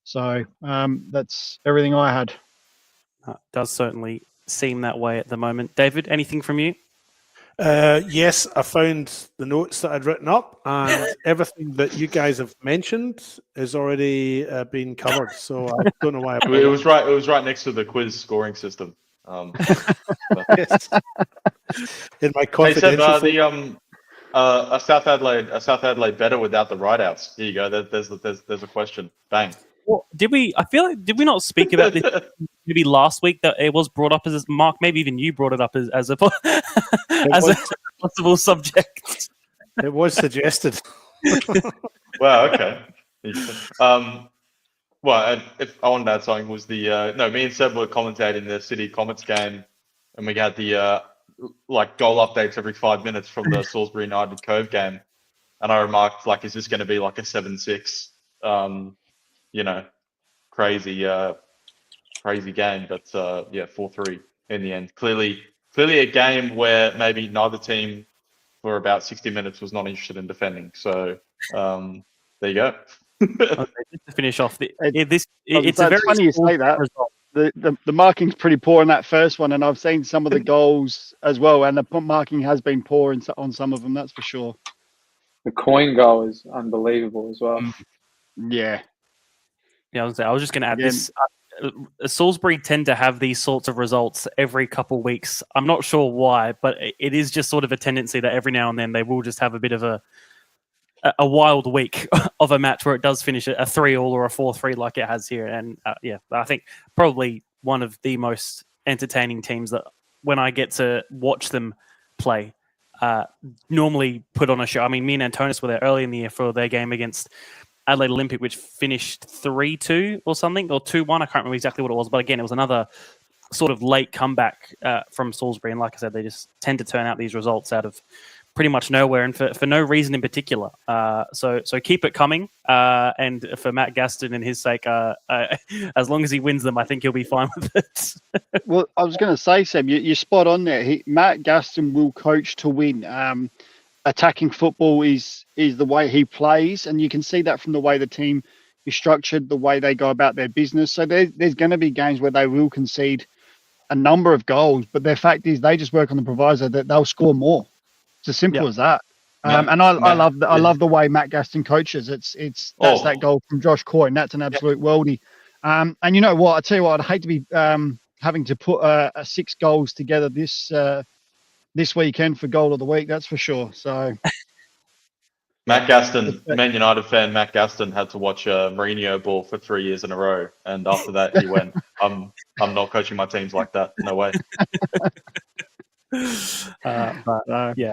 So that's everything I had. It does certainly seem that way at the moment. David, anything from you? Yes, I found the notes that I'd written up, and everything that you guys have mentioned has already been covered. So I don't know why. it was right. It was right next to the quiz scoring system. Yes. In my Hey Seb, confidential. a South Adelaide better without the rideouts. Here you go. There's a question. Bang. Well, did we not speak about this maybe last week, that it was brought up as Mark? Maybe even you brought it up as a possible subject. It was suggested. Wow. Okay. Well, and if I wanted to add something was the no, me and Seb were commentating the City Comets game, and we had the like goal updates every 5 minutes from the Salisbury United Cove game, and I remarked like, is this going to be like a 7-6, you know, crazy crazy game? But yeah, 4-3 in the end. Clearly a game where maybe neither team for about 60 minutes was not interested in defending. So there you go. Okay, just to finish off, it's a very funny you say that. result. The marking's pretty poor in that first one, and I've seen some of the goals as well, and the marking has been poor on some of them. That's for sure. The coin goal is unbelievable as well. Yeah. Yeah, I was just going to add Again- this. Salisbury tend to have these sorts of results every couple of weeks. I'm not sure why, but it is just sort of a tendency that every now and then they will just have a bit of a wild week of a match where it does finish a 3-3 or a 4-3 like it has here. And yeah, I think probably one of the most entertaining teams that when I get to watch them play, normally put on a show. I mean, me and Antonis were there early in the year for their game against Adelaide Olympic, which finished 3-2 or something, or 2-1. I can't remember exactly what it was, but again, it was another sort of late comeback from Salisbury. And like I said, they just tend to turn out these results out of pretty much nowhere and for no reason in particular. So keep it coming. And for Matt Gaston and his sake, as long as he wins them, I think he'll be fine with it. Well, I was going to say, Sam, you're spot on there. Matt Gaston will coach to win. Attacking football is the way he plays, and you can see that from the way the team is structured, the way they go about their business. So there's going to be games where they will concede a number of goals, but the fact is they just work on the proviso that they'll score more. It's as simple as that. And I love the way Matt Gaston coaches. That's that goal from Josh Coyne. That's an absolute worldie. And you know what? I tell you what, I'd hate to be having to put 6 goals together this weekend for goal of the week. That's for sure. So Matt Gaston, Man United fan, Matt Gaston had to watch Mourinho ball for 3 years in a row, and after that he went, "I'm not coaching my teams like that. No way." Yeah.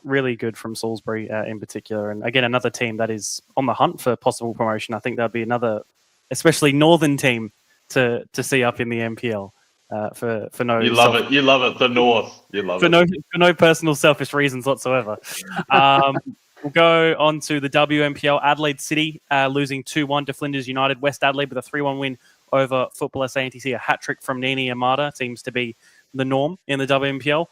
Really good from Salisbury in particular. And again, another team that is on the hunt for possible promotion. I think that'd be another, especially northern team to see up in the NPL for no. You love it. You love it. The North. You love it. For no personal selfish reasons whatsoever. We'll go on to the WNPL. Adelaide City losing 2-1 to Flinders United. West Adelaide with a 3-1 win over Football SANTC. A hat-trick from Nini Amada seems to be the norm in the WNPL.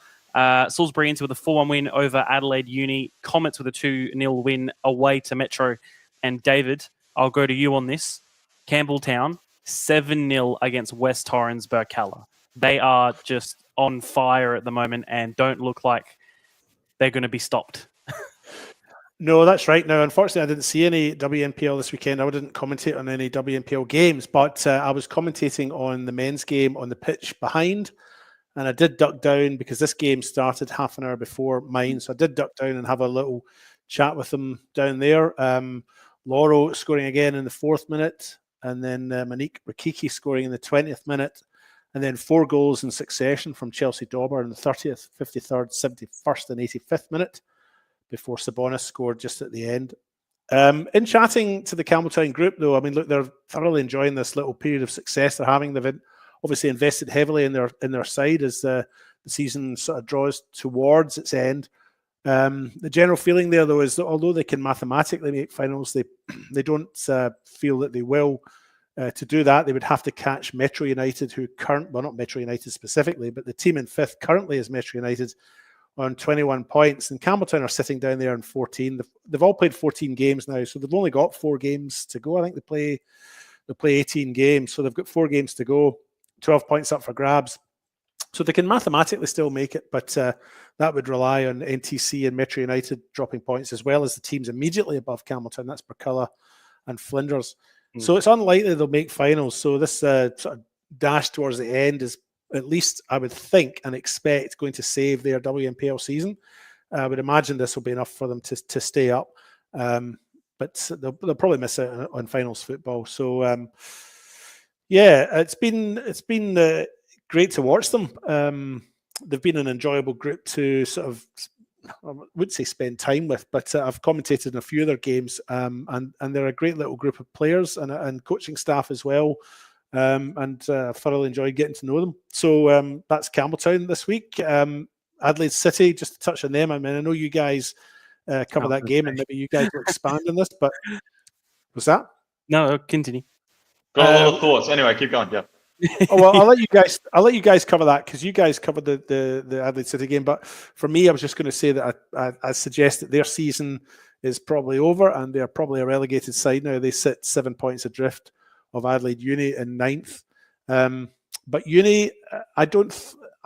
Salisbury into with a 4-1 win over Adelaide Uni. Comets with a 2-0 win away to Metro. And David, I'll go to you on this. Campbelltown, 7-0 against West Torrens Burkalla. They are just on fire at the moment and don't look like they're going to be stopped. No, that's right. Now, unfortunately, I didn't see any WNPL this weekend. I didn't commentate on any WNPL games, but I was commentating on the men's game on the pitch behind. And I did duck down because this game started half an hour before mine. So I did duck down and have a little chat with them down there. Lauro scoring again in the 4th minute. And then Monique Rikiki scoring in the 20th minute. And then 4 goals in succession from Chelsea Dauber in the 30th, 53rd, 71st and 85th minute before Sabonis scored just at the end. In chatting to the Campbelltown group, though, I mean, look, they're thoroughly enjoying this little period of success they're having. They've obviously invested heavily in their side as the season sort of draws towards its end. The general feeling there, though, is that although they can mathematically make finals, they don't feel that they will. To do that, they would have to catch Metro United, not Metro United specifically, but the team in 5th currently is Metro United on 21 points. And Campbelltown are sitting down there on 14. They've all played 14 games now, so they've only got 4 games to go. I think they play 18 games, so they've got 4 games to go. 12 points up for grabs. So they can mathematically still make it, but that would rely on NTC and Metro United dropping points, as well as the teams immediately above Campbelltown. That's Burkalla and Flinders. So it's unlikely they'll make finals. So this sort of dash towards the end is, at least I would think and expect, going to save their WNPL season. I would imagine this will be enough for them to stay up. But they'll probably miss out on finals football. So it's been great to watch them. They've been an enjoyable group to sort of wouldn't say spend time with, but I've commentated in a few of their games, and they're a great little group of players and coaching staff as well. And thoroughly enjoyed getting to know them. So that's Campbelltown this week. Adelaide City, just to touch on them. I mean, I know you guys cover that game, and maybe you guys will expand on this, but was that? No, continue. Got a lot of thoughts. Anyway, keep going. Yeah. Oh well, I'll let you guys cover that because you guys covered the Adelaide City game. But for me, I was just going to say that I suggest that their season is probably over, and they're probably a relegated side now. They sit 7 points adrift of Adelaide Uni in 9th. But Uni, I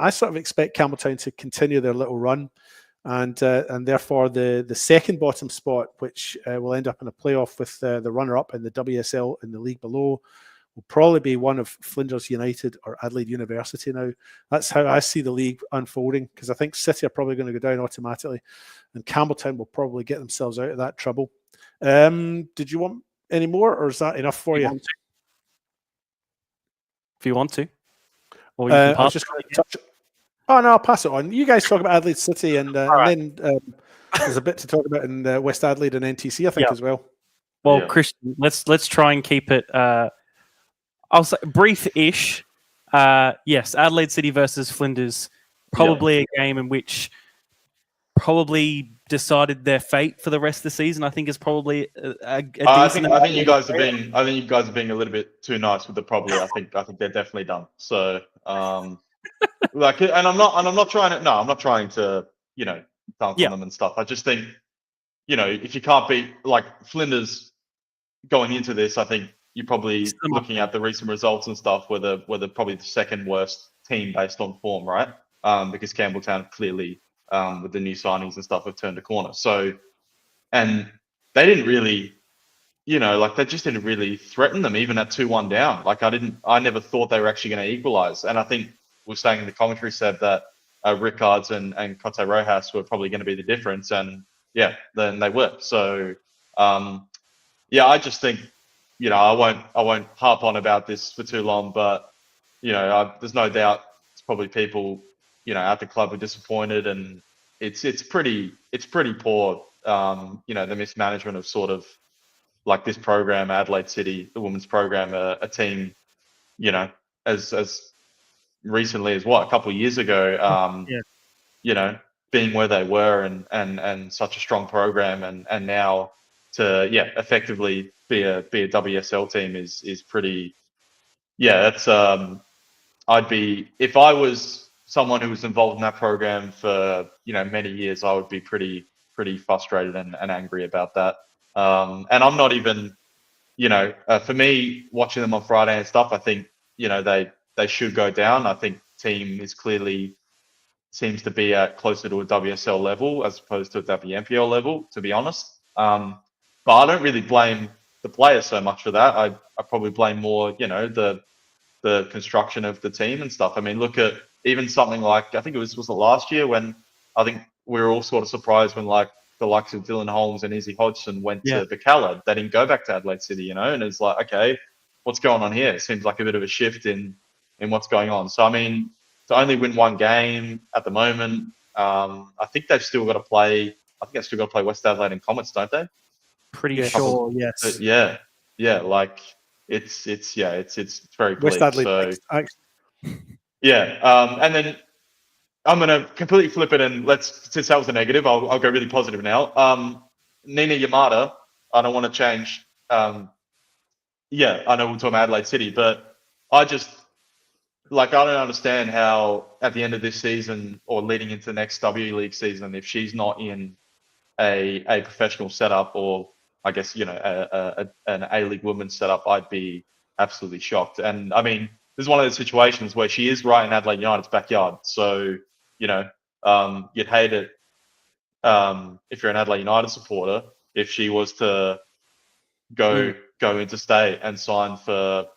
sort of expect Campbelltown to continue their little run, and therefore the second bottom spot, which will end up in a playoff with the runner-up in the WSL in the league below, will probably be one of Flinders United or Adelaide University now. That's how I see the league unfolding, because I think City are probably going to go down automatically, and Campbelltown will probably get themselves out of that trouble. Did you want any more, or is that enough for you? If you want to. Or you can pass. I was just going to touch. Oh no, I'll pass it on. You guys talk about Adelaide City, and then there's a bit to talk about in West Adelaide and NTC, I think, as well. Well, Christian, let's try and keep it. I'll say brief-ish. Yes, Adelaide City versus Flinders, probably a game in which probably decided their fate for the rest of the season. I think is probably a decent. I think you guys are being a little bit too nice with the probably. I think they're definitely done. So like, and I'm not trying to dunk on them and stuff. I just think, if you can't beat like Flinders going into this, I think you're probably looking at the recent results and stuff, where they're probably the second worst team based on form, right? Because Campbelltown clearly, with the new signings and stuff, have turned a corner. So, and they didn't really, they just didn't really threaten them even at 2-1 down. Like I never thought they were actually going to equalize. And I think we're saying in the commentary said that Rickards and Cote Rojas were probably going to be the difference. And then they were. So, I just think, I won't harp on about this for too long, but there's no doubt it's probably people at the club are disappointed, and it's pretty poor. The mismanagement of sort of like this program, Adelaide City, the women's program, a team, as recently as a couple of years ago, being where they were and such a strong program, and now to effectively be a WSL team is pretty. That's I'd be, if I was someone who was involved in that program for many years, I would be pretty frustrated and angry about that. And I'm not even, for me watching them on Friday and stuff, I think they should go down. I think team is clearly seems to be at closer to a WSL level as opposed to a WNPL level, to be honest. But I don't really blame the players so much for that. I probably blame more, the construction of the team and stuff. I mean, look at even something like, I think it was it last year when I think we were all sort of surprised when like the likes of Dylan Holmes and Izzy Hodgson went to Bacala. They didn't go back to Adelaide City, and it's like, okay, what's going on here? It seems like a bit of a shift in what's going on. So, I mean, to only win one game at the moment, I think they've still got to play. I think they've still got to play West Adelaide and Comets, don't they? Pretty sure, yes. But like it's very bleak. West Adelaide. So, Actually. And then I'm gonna completely flip it, and since that was a negative, I'll go really positive now. Nina Yamada, I don't want to change. I know we're talking about Adelaide City, but I just I don't understand how at the end of this season or leading into the next W League season, if she's not in a professional setup, or I guess an A-League women's setup, I'd be absolutely shocked. And I mean, this is one of those situations where she is right in Adelaide United's backyard. So you'd hate it if you're an Adelaide United supporter if she was to go interstate and sign for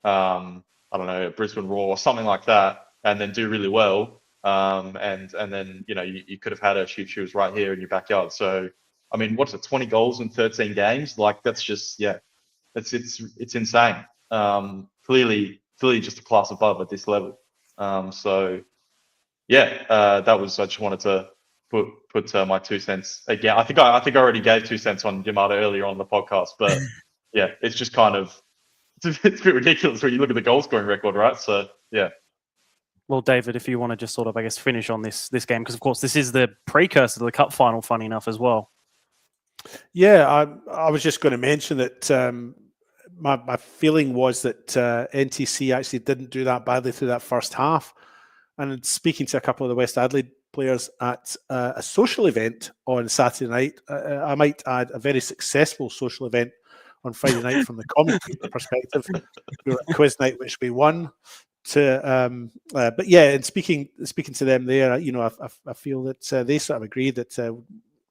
I don't know, Brisbane Roar or something like that, and then do really well. And then you could have had her. She was right here in your backyard. So I mean, what's it? 20 goals in 13 games? Like that's just it's insane. Clearly just a class above at this level. That was. I just wanted to put my 2 cents again. I think I already gave 2 cents on Yamada earlier on the podcast, but yeah, it's just kind of it's a bit ridiculous when you look at the goal scoring record, right? So yeah. Well, David, if you want to just sort of, I guess, finish on this game, because of course this is the precursor to the cup final, funny enough, as well. Yeah, I was just going to mention that my feeling was that NTC actually didn't do that badly through that first half. And speaking to a couple of the West Adelaide players at a social event on Saturday night, I might add a very successful social event on Friday night from the commentator perspective. We were at quiz night, which we won. But yeah, and speaking to them there, I feel that they sort of agree that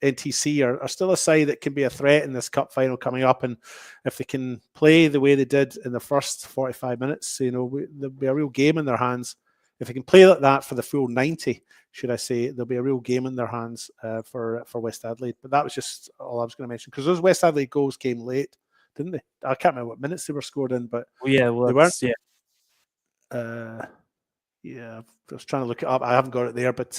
NTC are still a side that can be a threat in this cup final coming up, and if they can play the way they did in the first 45 minutes, there'll be a real game in their hands. If they can play like that for the full 90, should I say, there'll be a real game in their hands for West Adelaide. But that was just all I was going to mention, because those West Adelaide goals came late, didn't they? I can't remember what minutes they were scored in, but they weren't. Yeah, I was trying to look it up. I haven't got it there, but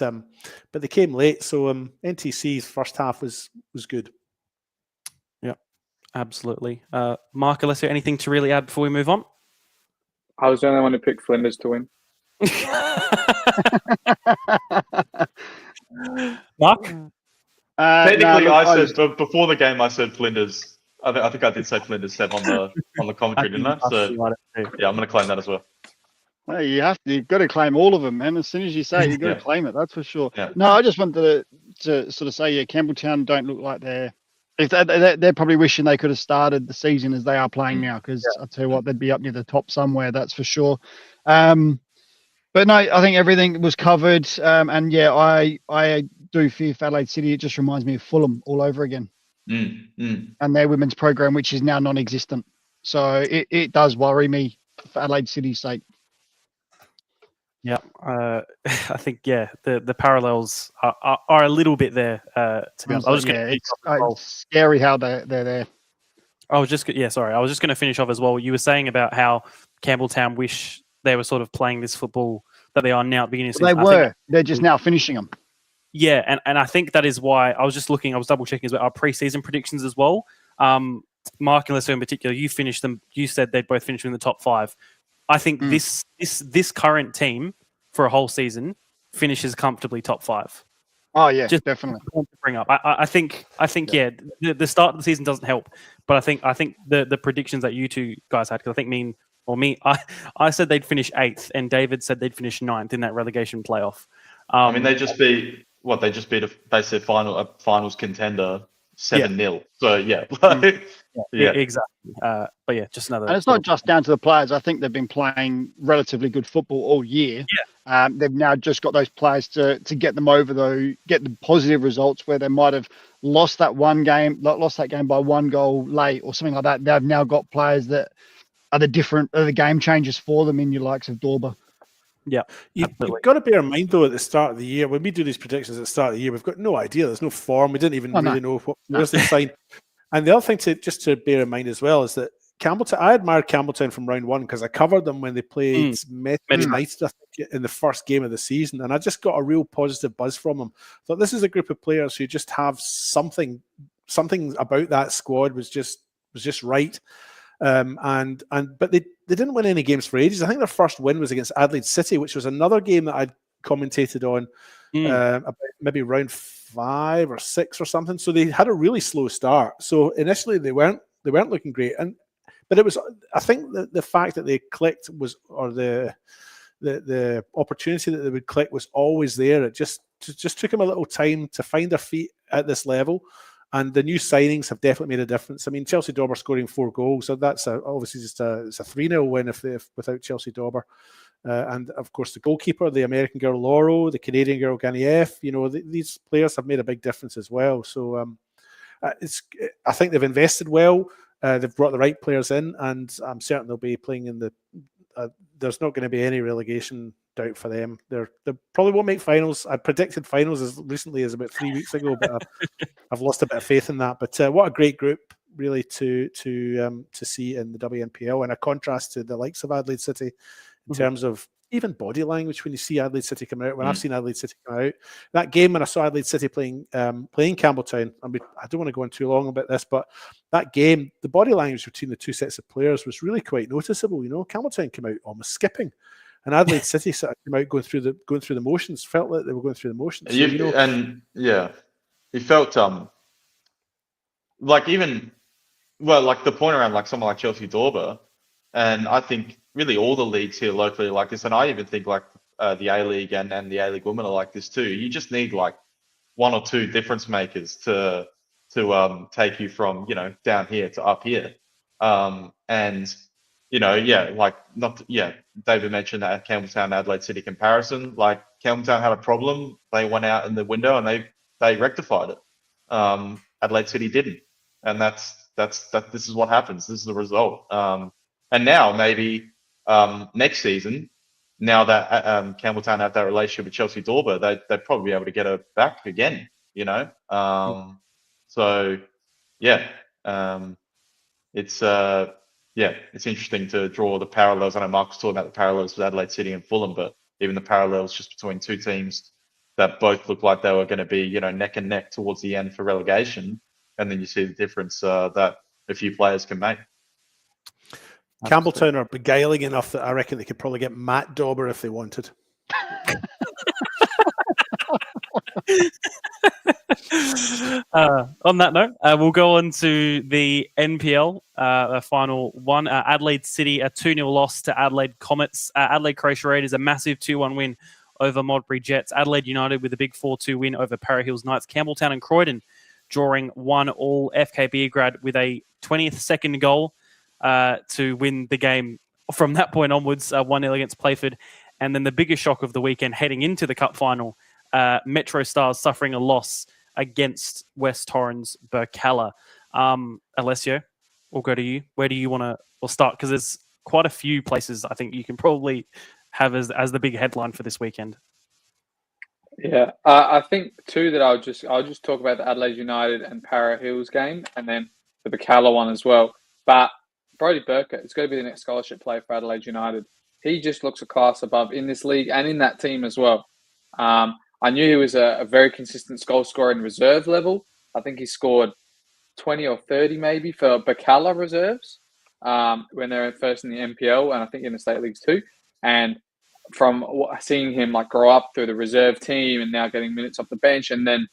they came late. So NTC's first half was good. Yeah, absolutely. Mark, unless there anything to really add before we move on? I was the only one who picked Flinders to win. Mark? Technically, I said before the game, I said Flinders. I think I did say Flinders 7 on the commentary, didn't I? So yeah, I'm going to claim that as well. Well, you've got to claim all of them, man. As soon as you say it, you've got to claim it. That's for sure. Yeah. No, I just wanted to sort of say, yeah, Campbelltown don't look like they're probably wishing they could have started the season as they are playing now, because I'll tell you what, they'd be up near the top somewhere, that's for sure. But no, I think everything was covered. And yeah, I do fear for Adelaide City. It just reminds me of Fulham all over again. And their women's program, which is now non-existent. So it does worry me for Adelaide City's sake. Yeah, I think the parallels are a little bit there. To be honest, it's scary how they're there. I was just going to finish off as well. You were saying about how Campbelltown wish they were sort of playing this football that they are now at the beginning of the season. They're just now finishing them. Yeah, and I think that is why I was double checking as well our preseason predictions as well. Mark and Lester in particular, you finished them. You said they'd both finish in the top 5. I think this current team for a whole season finishes comfortably top 5. Oh yeah, just definitely. To bring up, I think the start of the season doesn't help, but I think the predictions that you two guys had, because I think I said they'd finish 8th, and David said they'd finish 9th in that relegation playoff. I mean, they just beat basically a finals contender 7-0. So yeah. Exactly. But yeah, just another. And it's not just down to the players. I think they've been playing relatively good football all year. Yeah. They've now just got those players to get them over, get the positive results where they might have lost that game by 1 goal late or something like that. They've now got players that are the game changers for them in your likes of Dorber. Yeah, you've got to bear in mind though, at the start of the year, when we do these predictions at the start of the year, we've got no idea. There's no form. We didn't even really know what players they signed. And the other thing to bear in mind as well is that I admired Campbelltown from round 1 because I covered them when they played Met United, I think, in the first game of the season, and I just got a real positive buzz from them. Thought this is a group of players who just have something about that squad was just right. But they didn't win any games for ages. I think their first win was against Adelaide City, which was another game that I'd commentated on about maybe round 5 or 6 or something. So they had a really slow start. So initially they weren't looking great, but it was, I think the fact that they clicked or the opportunity that they would click was always there. It just took them a little time to find their feet at this level. And the new signings have definitely made a difference. I mean, Chelsea Dorber scoring 4 goals, so that's obviously it's a 3-0 win if without Chelsea Dorber. And of course, the goalkeeper, the American girl Loro, the Canadian girl Ganieff, these players have made a big difference as well. So I think they've invested well. They've brought the right players in, and I'm certain they'll be playing in the. There's not going to be any relegation doubt for them. They probably won't make finals. I predicted finals as recently as about 3 weeks ago, but I've lost a bit of faith in that. But what a great group, really, to see in the WNPL, and a contrast to the likes of Adelaide City in terms of even body language when you see Adelaide City come out. When I've seen Adelaide City come out, that game when I saw Adelaide City playing Campbelltown, I don't want to go on too long about this, but that game, the body language between the two sets of players was really quite noticeable. Campbelltown came out almost skipping, and Adelaide City sort of came out going through the motions. Felt like they were going through the motions. So, He felt like even like the point around like someone like Chelsea Dorber, and I think really all the leagues here locally are like this, and I even think like the A League and the A League Women are like this too. You just need like one or two difference makers to take you from down here to up here, and David mentioned that Campbelltown Adelaide City comparison. Like Campbelltown had a problem, they went out in the window and they rectified it. Adelaide City didn't, and that's this is what happens. This is the result. And now maybe next season, now that Campbelltown have that relationship with Chelsea Dorber, they'd probably be able to get her back again. So yeah, it's interesting to draw the parallels. I know Mark was talking about the parallels with Adelaide City and Fulham, but even the parallels just between two teams that both looked like they were going to be, neck and neck towards the end for relegation, and then you see the difference that a few players can make. Campbelltown are beguiling enough that I reckon they could probably get Matt Dauber if they wanted. On that note, we'll go on to the NPL, the final one. Adelaide City, a 2-0 loss to Adelaide Comets. Adelaide Croatia Raiders, a massive 2-1 win over Modbury Jets. Adelaide United with a big 4-2 win over Para Hills Knights. Campbelltown and Croydon drawing 1-1. FK Beograd with a 20th second goal to win the game from that point onwards, 1-0 against Playford. And then the biggest shock of the weekend heading into the cup final, Metro Stars suffering a loss against West Torrens Burkalla. Alessio, we'll go to you. Where do you want to start? Because there's quite a few places I think you can probably have as the big headline for this weekend. Yeah, I think too that I'll just talk about the Adelaide United and Para Hills game, and then the Burkalla one as well. But Brody Burkett, it's going to be the next scholarship player for Adelaide United. He just looks a class above in this league and in that team as well. I knew he was a very consistent goal scorer in reserve level. I think he scored 20 or 30 maybe for Burkalla reserves when they were first in the NPL, and I think in the state leagues too. And from seeing him like grow up through the reserve team and now getting minutes off the bench, and then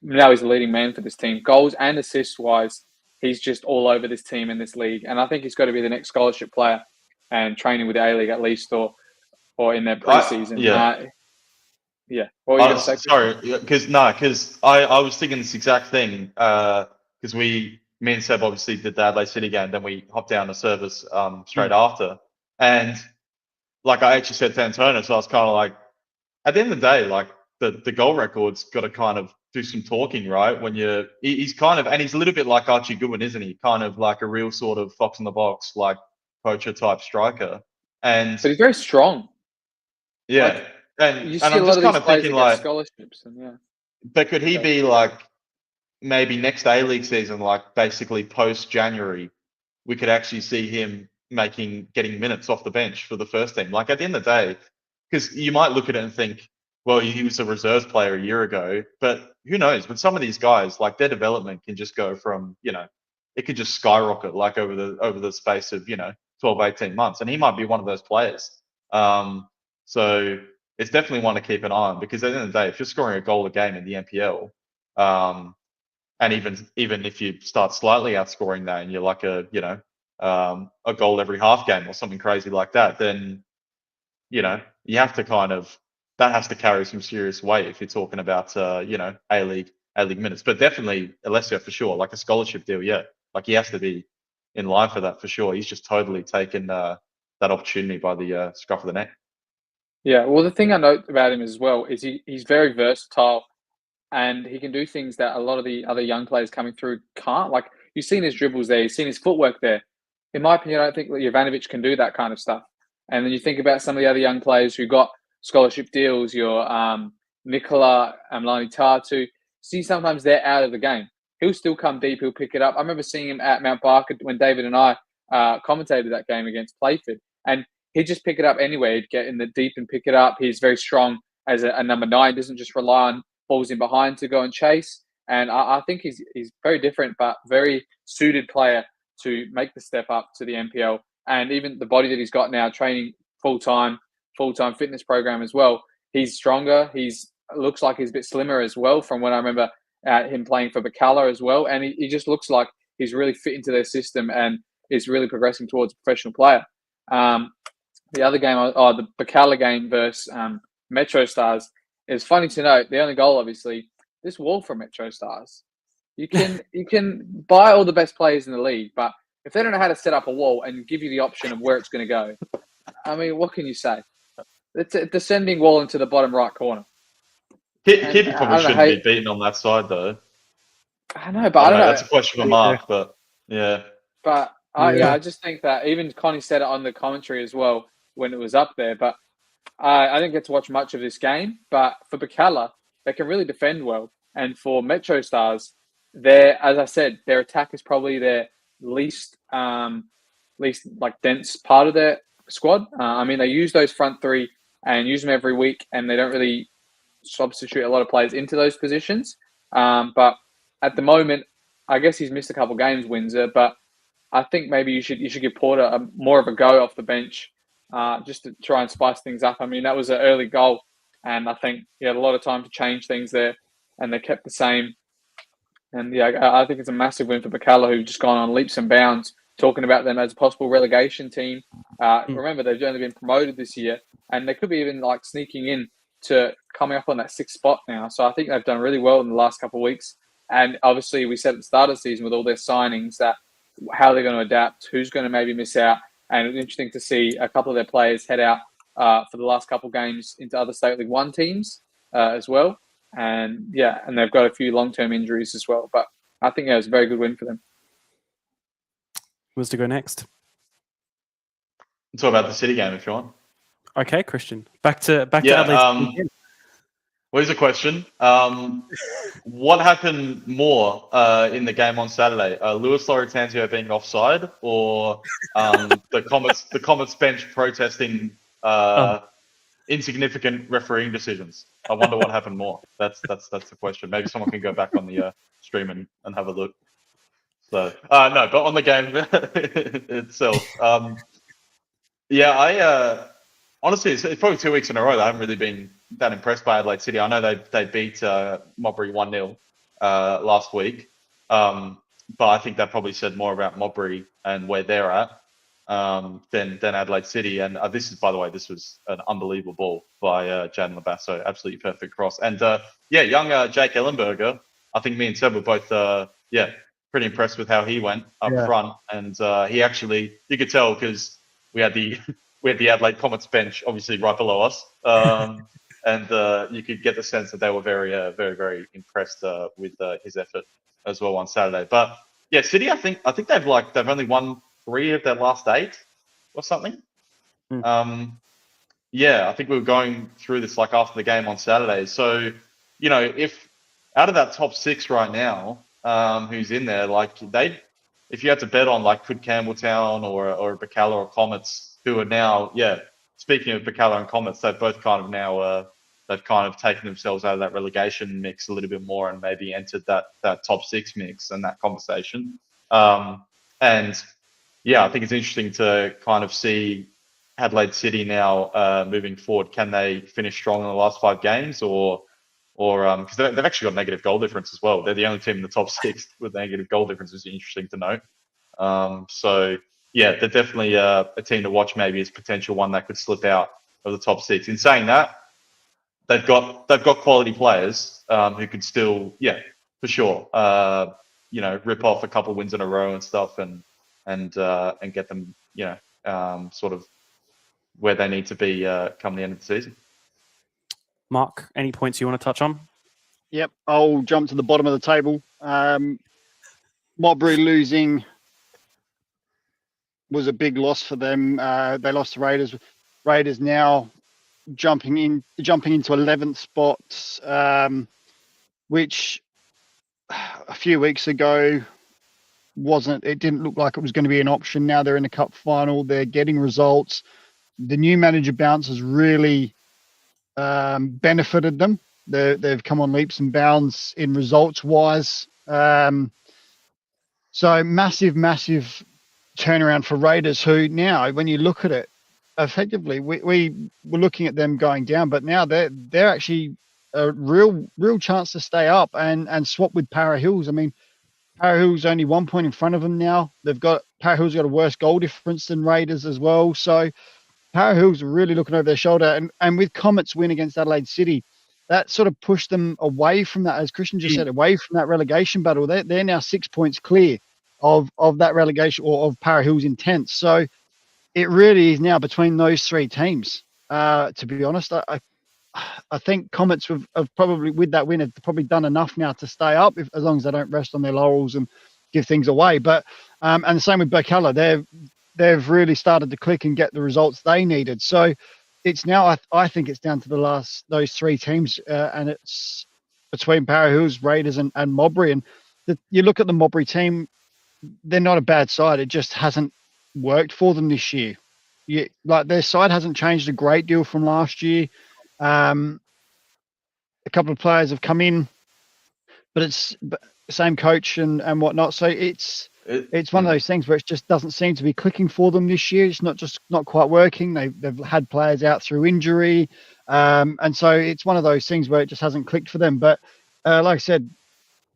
now he's the leading man for this team. Goals and assists wise, he's just all over this team in this league. And I think he's got to be the next scholarship player and training with the A-League at least or in their preseason. Yeah. Sorry, because I was thinking this exact thing. Because me and Seb obviously did the Adelaide City game, then we hopped down the service straight after, and like I actually said to Antonio, so I was kind of like, at the end of the day, like the goal record's got to kind of do some talking, right? When he's kind of, and he's a little bit like Archie Goodwin, isn't he? Kind of like a real sort of fox in the box, like poacher type striker, but he's very strong. Yeah. Like, and you see I'm a just lot kind of of these thinking players like, scholarships, and yeah. But could he be like maybe next A-League season, like basically post January, we could actually see him getting minutes off the bench for the first team? Like at the end of the day, because you might look at it and think, well, he was a reserves player a year ago, but who knows? With some of these guys, like their development can just go from, it could just skyrocket like over the space of, 12, 18 months. And he might be one of those players. So it's definitely one to keep an eye on, because at the end of the day, if you're scoring a goal a game in the NPL, and even if you start slightly outscoring that and you're like a goal every half game or something crazy like that, then, you have to that has to carry some serious weight if you're talking about, A-League minutes. But definitely Alessio for sure, like a scholarship deal, yeah. Like he has to be in line for that for sure. He's just totally taken that opportunity by the scruff of the neck. Yeah, well, the thing I note about him as well is he's very versatile, and he can do things that a lot of the other young players coming through can't. Like, you've seen his dribbles there, you've seen his footwork there. In my opinion, I don't think that Jovanovic can do that kind of stuff. And then you think about some of the other young players who got scholarship deals, your Nicola Amlani Tatu. See, sometimes they're out of the game. He'll still come deep, he'll pick it up. I remember seeing him at Mount Barker when David and I commentated that game against Playford. And he'd just pick it up anywhere. He'd get in the deep and pick it up. He's very strong as a number 9. Doesn't just rely on balls in behind to go and chase. And I think he's very different, but very suited player to make the step up to the NPL. And even the body that he's got now, training full-time fitness program as well. He's stronger. Looks like he's a bit slimmer as well from when I remember him playing for Bacala as well. And he just looks like he's really fit into their system and is really progressing towards a professional player. The other game, the Bacala game versus Metro Stars, is funny to note. The only goal, obviously, this wall from Metro Stars. You can buy all the best players in the league, but if they don't know how to set up a wall and give you the option of where it's going to go, I mean, what can you say? It's a descending wall into the bottom right corner. Keeper probably shouldn't be beaten on that side, though. I know, but I don't know. That's a question for Mark, but yeah. But I just think that even Connie said it on the commentary as well when it was up there. But I didn't get to watch much of this game. But for Bacala, they can really defend well. And for Metro Stars, as I said, their attack is probably their least like dense part of their squad. I mean, they use those front 3 and use them every week, and they don't really substitute a lot of players into those positions. But at the moment, I guess he's missed a couple games, Windsor. But I think maybe you should give Porter more of a go off the bench, just to try and spice things up. I mean, that was an early goal, and I think he had a lot of time to change things there, and they kept the same. And yeah, I think it's a massive win for Bacala, who've just gone on leaps and bounds, talking about them as a possible relegation team. Remember, they've only been promoted this year, and they could be even like sneaking in to coming up on that 6th spot now. So I think they've done really well in the last couple of weeks. And obviously, we said at the start of the season with all their signings that how they're going to adapt, who's going to maybe miss out. And it's interesting to see a couple of their players head out for the last couple of games into other State League 1 teams as well. And yeah, and they've got a few long-term injuries as well. But I think it was a very good win for them. Who was to go next? Talk about the City game if you want. Okay, Christian. Back to Adelaide. What is the question? What happened more in the game on Saturday? Luis Laurentanzio being offside, or the Comets bench protesting insignificant refereeing decisions? I wonder what happened more. That's the question. Maybe someone can go back on the stream and have a look. So no, but on the game itself, honestly, it's probably 2 weeks in a row that I haven't really been that impressed by Adelaide City. I know they beat Modbury 1-0 last week, but I think that probably said more about Modbury and where they're at than Adelaide City. And this was an unbelievable ball by Jaden Labasso, absolutely perfect cross. And young Jake Ellenberger. I think me and Seb were both pretty impressed with how he went up front. And he actually, you could tell because we had the Adelaide Comets bench obviously right below us. And you could get the sense that they were very, very, very impressed with his effort as well on Saturday. But yeah, City, I think they've only won 3 of their last 8 or something. I think we were going through this like after the game on Saturday. So, if out of that top 6 right now, who's in there, if you had to bet on could Campbelltown or Bacala or Comets, who are now, speaking of Bacala and Comets, they've both kind of now they've kind of taken themselves out of that relegation mix a little bit more and maybe entered that top 6 mix and that conversation. I think it's interesting to kind of see Adelaide City now moving forward. Can they finish strong in the last 5 games, or because they've actually got negative goal difference as well. They're the only team in the top 6 with negative goal difference, which is interesting to note. They're definitely a team to watch. Maybe as potential one that could slip out of the top 6. In saying that, they've got quality players who could still, for sure, rip off a couple of wins in a row and stuff, and get them, sort of where they need to be come the end of the season. Mark, any points you want to touch on? Yep, I'll jump to the bottom of the table. Modbury losing was a big loss for them. They lost to Raiders. Raiders now jumping into 11th spot, which a few weeks ago it didn't look like it was going to be an option. Now they're in the cup final. They're getting results. the new manager bounce has really benefited them. They've come on leaps and bounds in results wise. So massive turnaround for Raiders, who now, when you look at it, effectively, we were looking at them going down, but now they're actually a real chance to stay up and swap with Para Hills. I mean, Para Hills only 1 point in front of them now. Para Hills got a worse goal difference than Raiders as well. So Para Hills are really looking over their shoulder, and with Comets win against Adelaide City, that sort of pushed them away from that, as Christian just said, away from that relegation battle. They're now 6 points clear of that relegation, or of Para Hills intense. So it really is now between those three teams. To be honest, I think Comets have probably, with that win, have probably done enough now to stay up, as long as they don't rest on their laurels and give things away. But and the same with Bacala, they've really started to click and get the results they needed. So it's now, I think it's down to those three teams, and it's between Para Hills, Raiders, and Mowbray. And you look at the Mowbray team, they're not a bad side. It just hasn't worked for them this year. Like, their side hasn't changed a great deal from last year. A couple of players have come in, but it's the same coach and whatnot. So it's one of those things where it just doesn't seem to be clicking for them this year. It's not quite working. They've had players out through injury, and so it's one of those things where it just hasn't clicked for them. But like I said,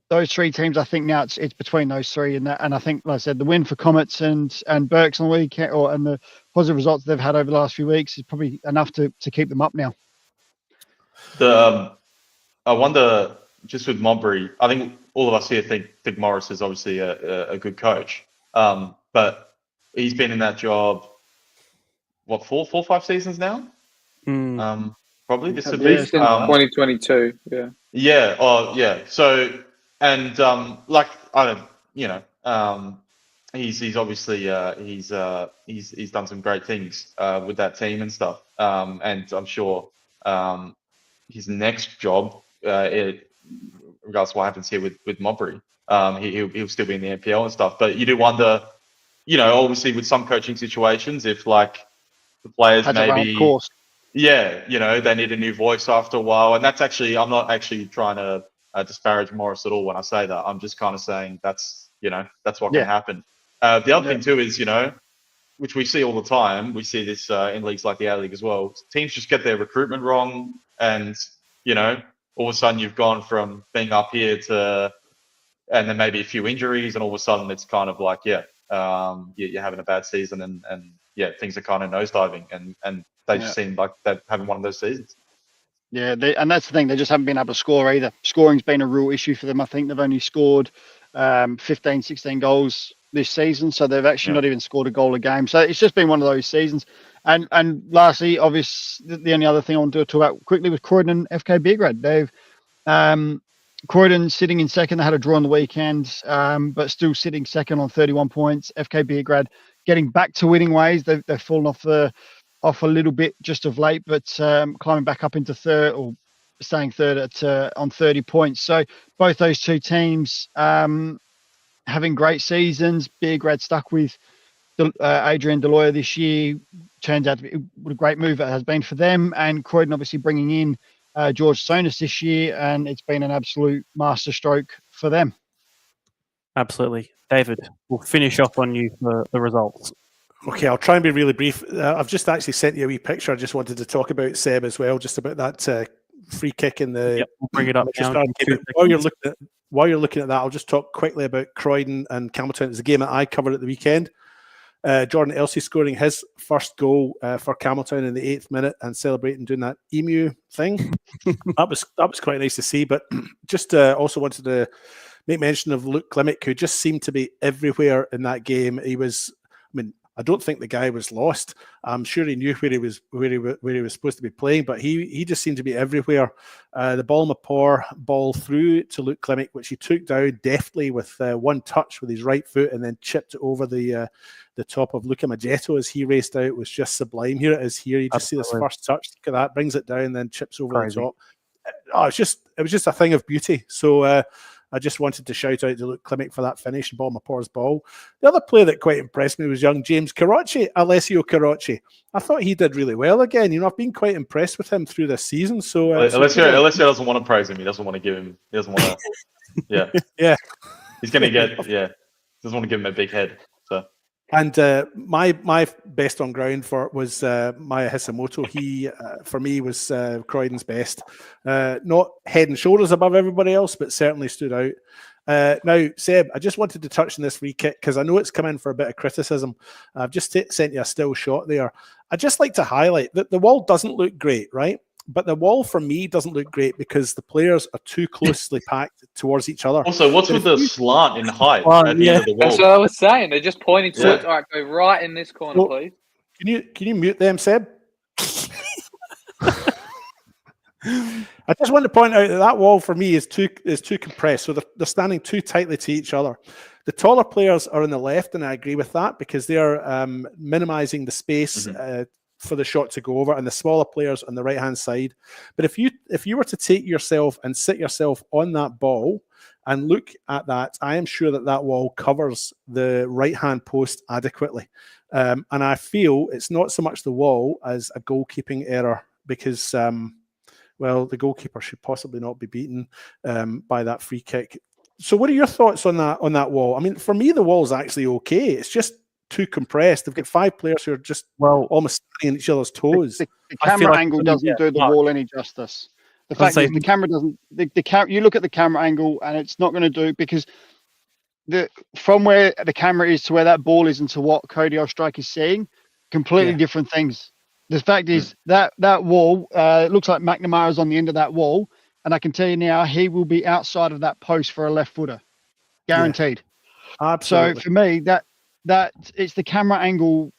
those three teams, I think now it's between those three, and I think, like I said, the win for Comets and Berks on the weekend, and the positive results they've had over the last few weeks, is probably enough to keep them up now. I wonder, just with Mowbray, I think all of us here think Morris is obviously a good coach, but he's been in that job, what, 4 or 5 seasons now? Probably this would be 2022. Yeah. Yeah. Oh, yeah. So, and like, I don't, he's obviously he's done some great things with that team and stuff. And I'm sure his next job, regardless of what happens here with Mowbray, he'll still be in the NPL and stuff. But you do wonder, obviously with some coaching situations, if like the players maybe, of course. Yeah, they need a new voice after a while. And that's actually, I'm not actually trying to disparage Morris at all when I say that. I'm just kind of saying that's what can happen. The other thing too is, which we see all the time, we see this in leagues like the A-League as well. Teams just get their recruitment wrong, and all of a sudden you've gone from being up here to, and then maybe a few injuries, and all of a sudden it's kind of like, you're having a bad season, and things are kind of nosediving, and they just seem like they're having one of those seasons. Yeah, and that's the thing. They just haven't been able to score either. Scoring's been a real issue for them. I think they've only scored 15, 16 goals this season, so they've actually not even scored a goal a game. So it's just been one of those seasons. And lastly, obviously, the only other thing I want to talk about quickly was Croydon and FK Beograd. They've Croydon sitting in second. They had a draw on the weekend, but still sitting second on 31 points. FK Beograd getting back to winning ways. They've fallen off a little bit just of late, but climbing back up into third, or staying third on 30 points. So both those two teams having great seasons. Beograd stuck with Adrian Deloya this year. Turns out to be what a great move it has been for them. And Croydon obviously bringing in George Sonis this year, and it's been an absolute masterstroke for them. Absolutely. David, we'll finish off on you for the results. Okay, I'll try and be really brief. I've just actually sent you a wee picture. I just wanted to talk about Seb as well, just about that free kick in the. Yep, we'll bring it up now. While you're looking at that, I'll just talk quickly about Croydon and Campbelltown. It's a game that I covered at the weekend. Jordan Elsey scoring his first goal for Campbelltown in the 8th minute and celebrating, doing that emu thing. that was quite nice to see. But just also wanted to make mention of Luke Klimek, who just seemed to be everywhere in that game. He was, I don't think the guy was lost. I'm sure he knew where he was supposed to be playing, but he just seemed to be everywhere. The ball through to Luke Klimek, which he took down deftly with one touch with his right foot, and then chipped it over the top of Luca Maggetto as he raced out, was just sublime. Here it is. Here you just see this first touch. Look at that, brings it down, then chips over the top. It was just a thing of beauty. So I just wanted to shout out to Luke Klimek for that finish and Balmapor's ball. The other player that quite impressed me was young James Alessio Carocci. I thought he did really well again. I've been quite impressed with him through this season. So Alessio doesn't want to praise him. He doesn't want to give him. He doesn't want to. Yeah. Yeah. He's going to get. Yeah. Doesn't want to give him a big head. So. And my best on ground was Maya Hisamoto. He, for me, was Croydon's best. Not head and shoulders above everybody else, but certainly stood out. Now, Seb, I just wanted to touch on this free kick because I know it's come in for a bit of criticism. I've just sent you a still shot there. I'd just like to highlight that the wall doesn't look great, right? But the wall for me doesn't look great because the players are too closely packed towards each other. Also, what's with the slant in height at the end of the wall? That's what I was saying. They're just pointing towards. All right, go right in this corner, please. Can you mute them, Seb? I just want to point out that wall for me is too compressed, so they're standing too tightly to each other. The taller players are on the left, and I agree with that because they are minimising the space for the shot to go over, and the smaller players on the right hand side. But if you were to take yourself and sit yourself on that ball and look at that, I am sure that wall covers the right hand post adequately. And I feel it's not so much the wall as a goalkeeping error because the goalkeeper should possibly not be beaten by that free kick. So what are your thoughts on that wall? I mean, for me, the wall's actually okay. It's just too compressed. They've got 5 players who are just almost standing on each other's toes. The camera angle doesn't do the wall any justice. The fact is the camera doesn't. You look at the camera angle and it's not going to do because from where the camera is to where that ball is and to what Cody Ostrike is seeing, completely different things. The fact is that wall looks like McNamara's on the end of that wall, and I can tell you now he will be outside of that post for a left footer, guaranteed. Yeah, absolutely. So for me, that it's the camera angle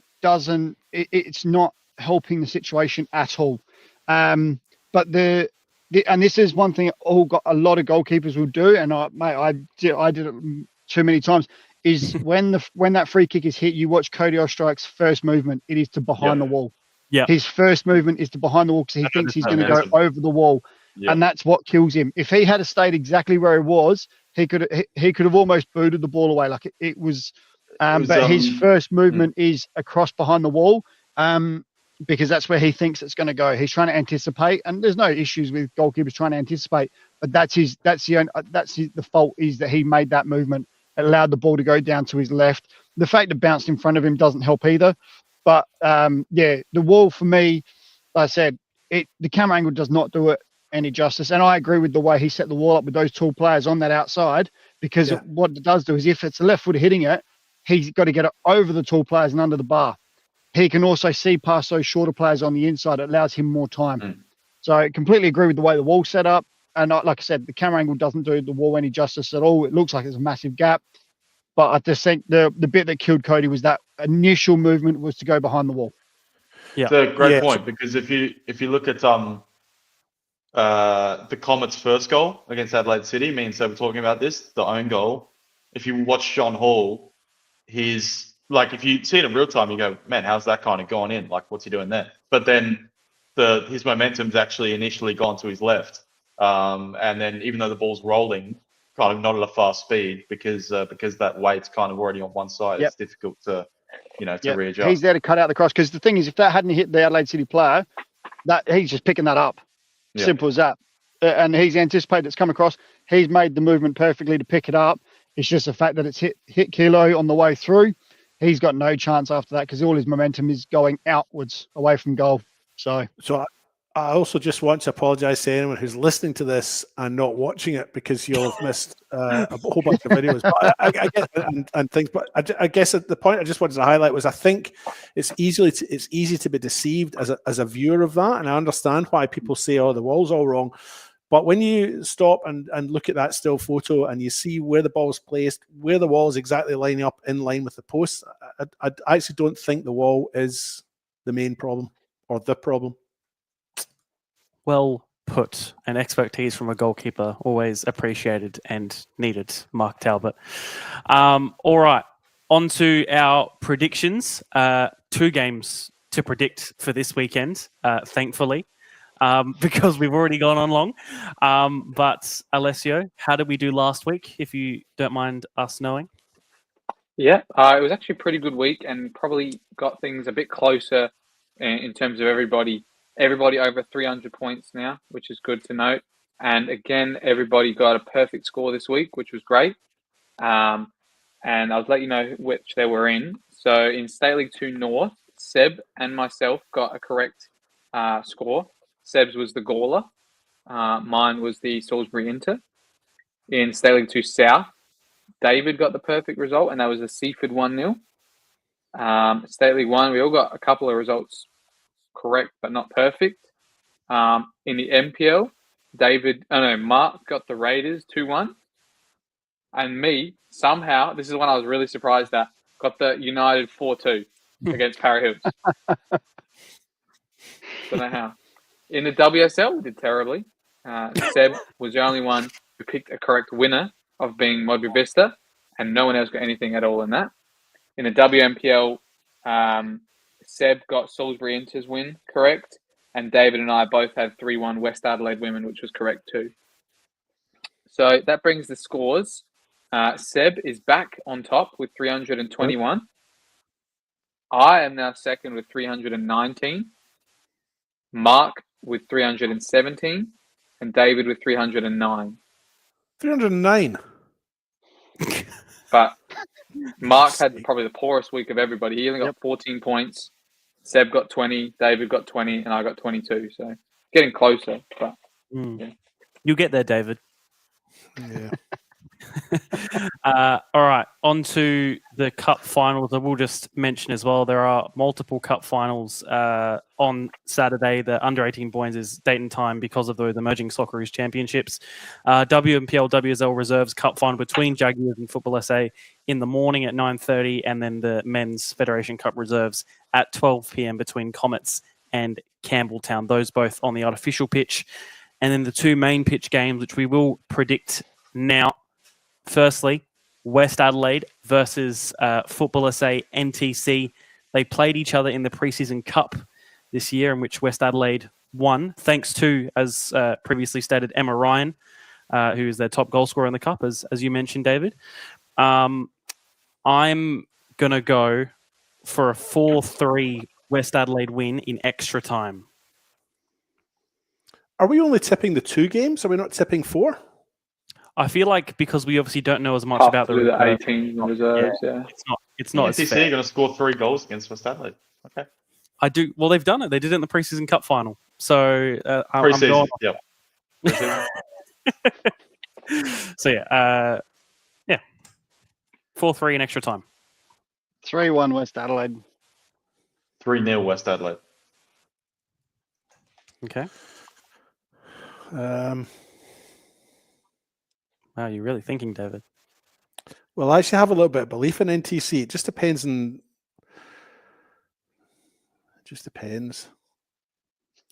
it's not helping the situation at all. But and this is one thing a lot of goalkeepers will do, and I did it too many times. Is when that free kick is hit, you watch Cody Ostrike's first movement. It is to behind the wall. Yeah, his first movement is to behind the wall because he thinks he's going to go over the wall, and that's what kills him. If he had stayed exactly where he was, he could have almost booted the ball away. Like it was. But his first movement is across behind the wall, because that's where he thinks it's going to go. He's trying to anticipate, and there's no issues with goalkeepers trying to anticipate. But the fault is that he made that movement. It allowed the ball to go down to his left. The fact it bounced in front of him doesn't help either. But the wall for me, like I said, the camera angle does not do it any justice. And I agree with the way he set the wall up with those tall players on that outside, because what it does do is if it's a left footer hitting it, he's got to get it over the tall players and under the bar. He can also see past those shorter players on the inside. It allows him more time. So I completely agree with the way the wall's set up. And like I said, the camera angle doesn't do the wall any justice at all. It looks like there's a massive gap. But I just think the bit that killed Cody was that initial movement was to go behind the wall. Yeah, it's a great point, because if you look at the Comets' first goal against Adelaide City, me and Seb were talking about this, the own goal. If you watch John Hall, he's like, if you see it in real time, you go, man, how's that kind of gone in? Like, what's he doing there? But then his momentum's actually initially gone to his left, and then even though the ball's rolling, kind of not at a fast speed because that weight's kind of already on one side. It's difficult to readjust. He's there to cut out the cross, because the thing is, if that hadn't hit the Adelaide City player, that he's just picking that up. Simple as that. And he's anticipated it's come across. He's made the movement perfectly to pick it up. It's just the fact that it's hit Kilo on the way through. He's got no chance after that because all his momentum is going outwards away from goal. So I also just want to apologise to anyone who's listening to this and not watching it, because you'll have missed a whole bunch of videos. But I get and things. But I guess the point I just wanted to highlight was I think it's easy to be deceived as a viewer of that, and I understand why people say, "Oh, the wall's all wrong." But when you stop and look at that still photo and you see where the ball's placed, where the wall is exactly lining up in line with the post, I actually don't think the wall is the main problem or the problem. Well put, and expertise from a goalkeeper always appreciated and needed, Mark Talbot. All right, on to our predictions. 2 games to predict for this weekend, thankfully. because we've already gone on long. But Alessio, how did we do last week, if you don't mind us knowing? Yeah, it was actually a pretty good week and probably got things a bit closer in terms of everybody. Everybody over 300 points now, which is good to note. And again, everybody got a perfect score this week, which was great. And I'll let you know which they were in. So in State League 2 North, Seb and myself got a correct score. Seb's was the Gawler. Mine was the Salisbury Inter. In State League 2 South, David got the perfect result, and that was the Seaford 1-0. State League 1, we all got a couple of results correct, but not perfect. In the MPL, Mark got the Raiders 2-1. And me, somehow, this is one I was really surprised at, got the United 4-2 against Para Hills. Don't know how. In the WSL, we did terribly. Seb was the only one who picked a correct winner of being Modbury Vista, and no one else got anything at all in that. In the WMPL, Seb got Salisbury Inter's win correct, and David and I both had 3-1 West Adelaide Women, which was correct too. So that brings the scores. Seb is back on top with 321. I am now second with 319. Mark with 317, and David with 309. 309. But Mark had probably the poorest week of everybody. He only got 14 points. Seb got 20, David got 20, and I got 22. So getting closer. But yeah. You'll get there, David. Yeah. All right, on to the cup finals. I will just mention as well, there are multiple cup finals on Saturday. The under-18 boys is date and time because of the Emerging Socceroos Championships. WMPL WSL Reserves Cup final between Jaguars and Football SA in the morning at 9:30, and then the Men's Federation Cup Reserves at 12 p.m. between Comets and Campbelltown. Those both on the artificial pitch. And then the two main pitch games, which we will predict now. Firstly, West Adelaide versus Football SA NTC. They played each other in the preseason cup this year, in which West Adelaide won, thanks to, as previously stated, Emma Ryan, who is their top goal scorer in the cup, as you mentioned, David. I'm going to go for a 4-3 West Adelaide win in extra time. Are we only tipping the 2 games? Are we not tipping 4? I feel like because we obviously don't know as much about the 18 reserves, yeah. It's not as NTC fair. are going to score 3 goals against West Adelaide. Okay. I do. Well, they've done it. They did it in the preseason cup final. So I'm Preseason, going. yep. So yeah, 4-3 in extra time. 3-1 West Adelaide. 3-0 West Adelaide. Okay. Wow, you're really thinking, David. Well, I actually have a little bit of belief in NTC. It just depends on. It just depends.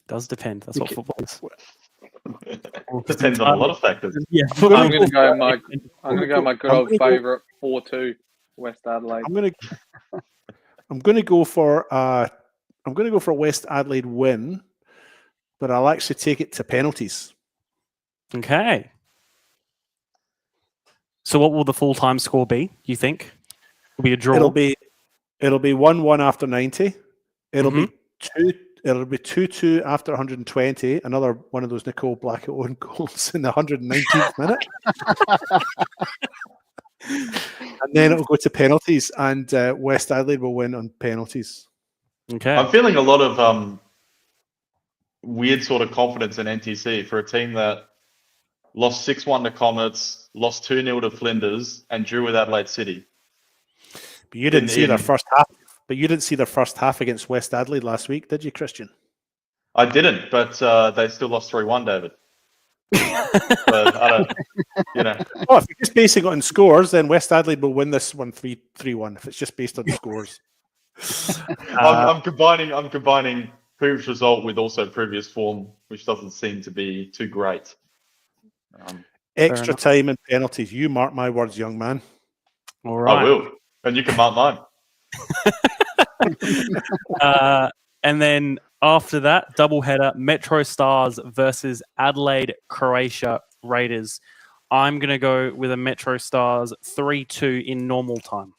Does depend. That's what football is. Depends on a lot of factors. Yeah, I'm going to go my good old favourite 4-2 West Adelaide. I'm going to go for a West Adelaide win, but I'll actually take it to penalties. Okay. So what will the full-time score be, you think? Will be a draw? It'll be 1-1 after 90. It'll be 2-2 after 120. Another one of those Nicole Blackett own goals in the 119th minute. And then it'll go to penalties, and West Adelaide will win on penalties. Okay. I'm feeling a lot of weird sort of confidence in NTC for a team that lost 6-1 to Comets, lost 2-0 to Flinders, and drew with Adelaide City. But you didn't see their first half. But you didn't see their first half against West Adelaide last week, did you, Christian? I didn't, but they still lost 3-1, David. But I don't, Oh, if you're just basing it on scores, then West Adelaide will win this one 3-1. If it's just based on scores, I'm combining previous result with also previous form, which doesn't seem to be too great. Extra time and penalties. You mark my words, young man. All right. I will, and you can mark mine. And then After that, doubleheader, Metro Stars versus Adelaide Croatia Raiders. I'm going to go with a Metro Stars 3-2 in normal time.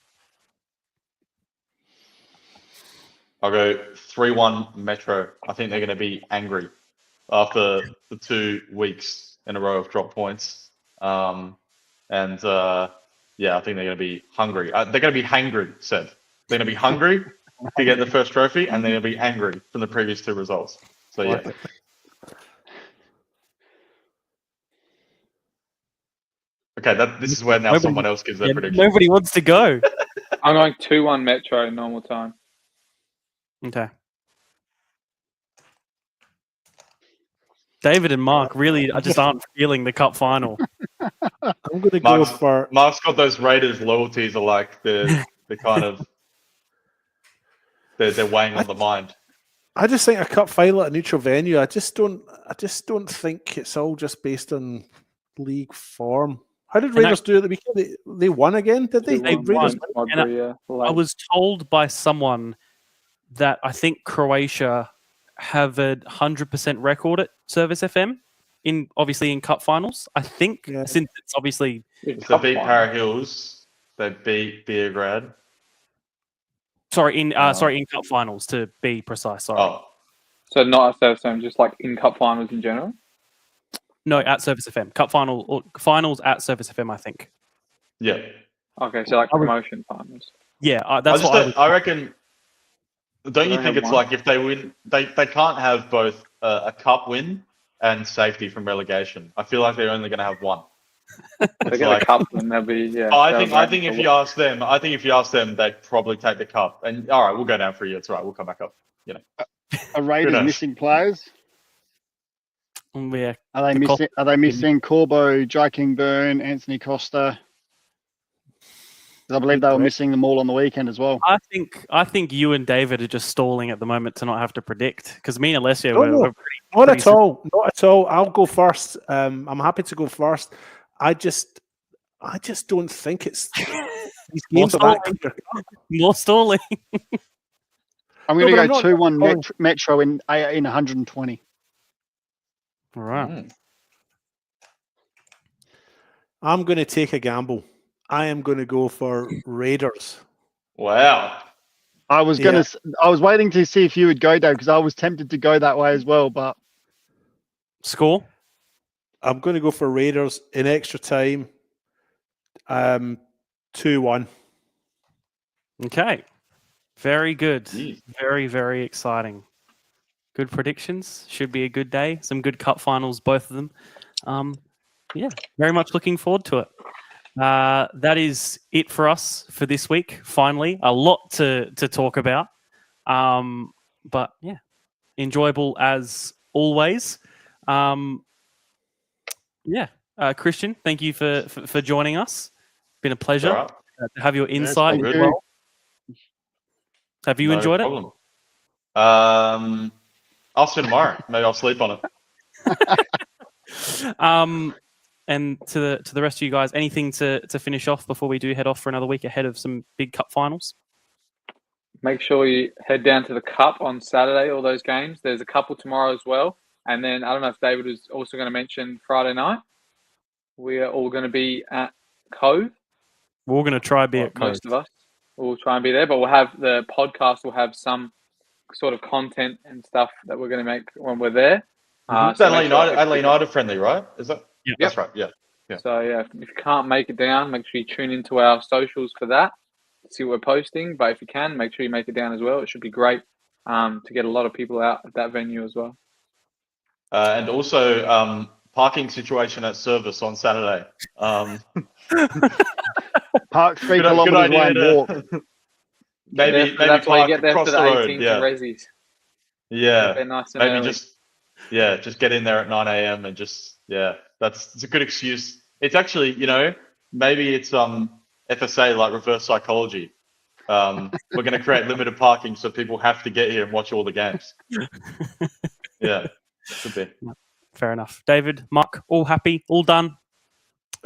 I'll go 3-1 Metro. I think they're going to be angry after the 2 weeks in a row of drop points. Yeah, I think they're going to be hungry. They're going to be hangry, Seb. They're going to be hungry to get the first trophy, and they're going to be angry from the previous 2 results. So, yeah. Okay, this is where now someone else gives their prediction. Nobody wants to go. I'm going 2-1 Metro normal time. Okay. David and Mark really just aren't feeling the cup final. I'm going to go for... Mark's got those Raiders loyalties are like the kind of... They're weighing on the mind. I just think a cup final at a neutral venue, I just don't think it's all just based on league form. How did Raiders do at the weekend? They won again, did they? They won. I was told by someone that I think Croatia have a 100% record at Service FM obviously in cup finals. I think since it's obviously they beat Para Hills, they beat Beograd. Sorry, in cup finals to be precise. Sorry. Oh. So not at Service FM, just like in cup finals in general. No, at Service FM. Cup final or finals at Service FM, I think. Yeah. Okay, so like promotion finals. Yeah, that's what I reckon. Don't you think it's like if they win, they can't have both a cup win and safety from relegation? I feel like they're only going to have one. They get a cup win, they'll be I think if you ask them, they'd probably take the cup. And all right, we'll go down for a year. It's all right. We'll come back up. You know. Are Raiders missing players? Yeah. Are they missing Corbo, Jai King-Byrne, Anthony Costa? I believe they were missing them all on the weekend as well. I think you and David are just stalling at the moment to not have to predict because me and Alessio we're pretty not at all. I'll go first. I'm happy to go first. I just don't think it's these games are that clear. More stalling. I'm going to go 2-1 Metro in 120. All right. I'm going to take a gamble. I am going to go for Raiders. Wow. I was waiting to see if you would go, Dave, because I was tempted to go that way as well. But score? I'm going to go for Raiders in extra time. 2-1. Okay. Very good. Very, very exciting. Good predictions. Should be a good day. Some good cup finals, both of them. Yeah, very much looking forward to it. That is it for us for this week. Finally, a lot to talk about. But yeah, enjoyable as always. Christian, thank you for joining us. Been a pleasure to have your insight as well. Have you enjoyed it? I'll see you tomorrow. Maybe I'll sleep on it. And to the rest of you guys, anything to finish off before we do head off for another week ahead of some big cup finals? Make sure you head down to the cup on Saturday, all those games. There's a couple tomorrow as well. And then I don't know if David was also going to mention Friday night. We are all going to be at Cove. We're all going to try to be at Cove. Most of us will try and be there, but we'll have the podcast will have some sort of content and stuff that we're going to make when we're there. It's Adelaide United friendly, right? Is that? Yeah, that's right. Yeah. So yeah, if you can't make it down, make sure you tune into our socials for that. See what we're posting, but if you can, make sure you make it down as well. It should be great to get a lot of people out at that venue as well. And also parking situation at service on Saturday. Park 3 kilometers one walk. maybe that's why you get there across for the 18th Rezzies. Yeah, nice and maybe early. just get in there at 9 a.m. and it's a good excuse. It's actually, maybe it's FSA like reverse psychology. We're going to create limited parking so people have to get here and watch all the games. Yeah, could be. Fair enough. David, Mark, all happy, all done?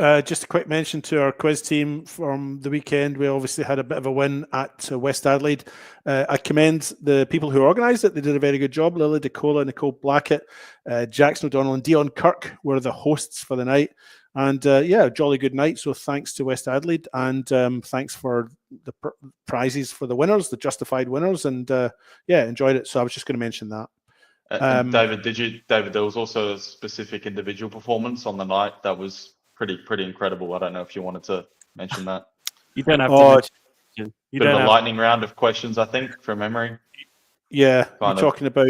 Just a quick mention to our quiz team from the weekend. We obviously had a bit of a win at West Adelaide. I commend the people who organised it. They did a very good job. Lily DeCola, Nicole Blackett, Jackson O'Donnell and Dion Kirk were the hosts for the night. And a jolly good night. So thanks to West Adelaide, and thanks for the prizes for the winners, the justified winners. And enjoyed it. So I was just going to mention that. David, there was also a specific individual performance on the night that was pretty incredible. I don't know if you wanted to mention that. You don't have to mention. Bit of a lightning round of questions, I think, from memory. Yeah, you're talking about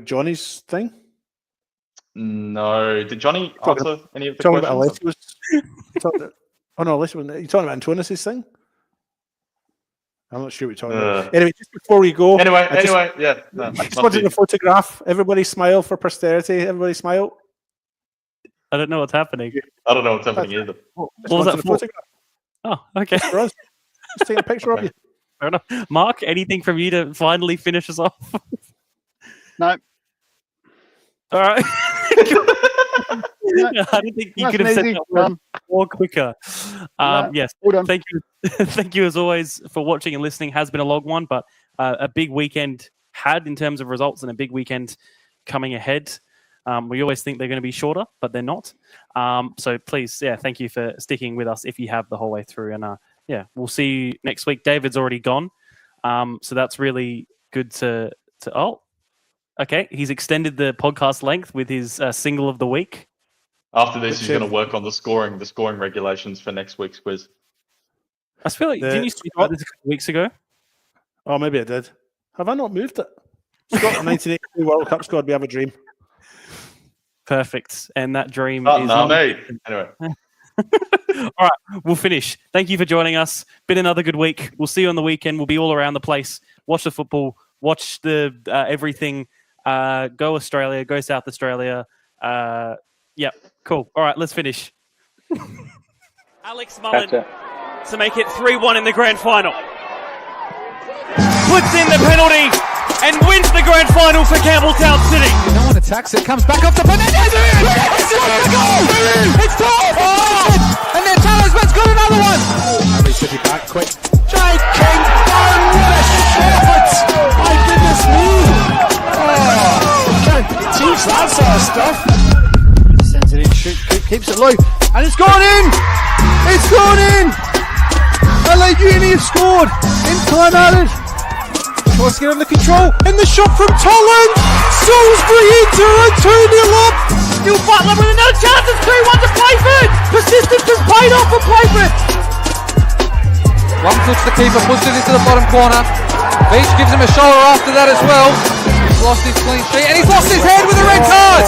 Johnny's thing. No, did Johnny answer any of the questions? Alessia, you're talking about Antonis's thing. I'm not sure what you're talking about. Anyway, just before we go, I just wanted to photograph. Everybody smile for posterity. Everybody smile. I don't know what's happening. I don't know what's happening either. What was that for? Oh, okay. For us. Just take a picture of you. Fair enough. Mark, anything from you to finally finish us off? No. All right. I don't think you could have said that more quicker. Yes. Thank you. Thank you as always for watching and listening. Has been a long one, but a big weekend had in terms of results and a big weekend coming ahead. We always think they're going to be shorter, but they're not. So please, thank you for sticking with us if you have the whole way through. And we'll see you next week. David's already gone. So that's really good to okay. He's extended the podcast length with his single of the week. After this, he's going to work on the scoring regulations for next week's quiz. I feel like didn't you speak about this a couple of weeks ago? Oh, maybe I did. Have I not moved it? Scotland 1982 World Cup squad. We have a dream. Perfect. And that dream is... No, mate. Anyway. All right, we'll finish. Thank you for joining us. Been another good week. We'll see you on the weekend. We'll be all around the place. Watch the football. Watch the everything. Go Australia. Go South Australia. Cool. All right, let's finish. Alex Mullen to make it 3-1 in the grand final. Puts in the penalty and wins the grand final for Campbelltown City. No one attacks it. Comes back up to Fernandez. It's a goal. It's goal. And then Talisman's got another one. Harry City back quick. Jake King. What a shot. My goodness me. Can't teach that sort of stuff. Sends it in. Keeps it low. And it's gone in. It's gone in. LA Uni have scored in time added. Tries to get under control, and the shot from Tolland! Salisbury into it, 2-0 up! Still Butler with another chance, it's 3-1 to Playford! Persistence has paid off for Playford! One touch the keeper, puts it into the bottom corner. Beach gives him a shoulder after that as well. He's lost his clean sheet, and he's lost his head with a red card!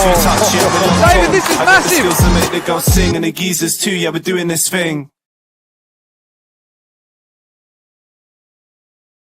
David, this is massive! Skills to make the girls sing, and the geezers too, yeah, we're doing this thing.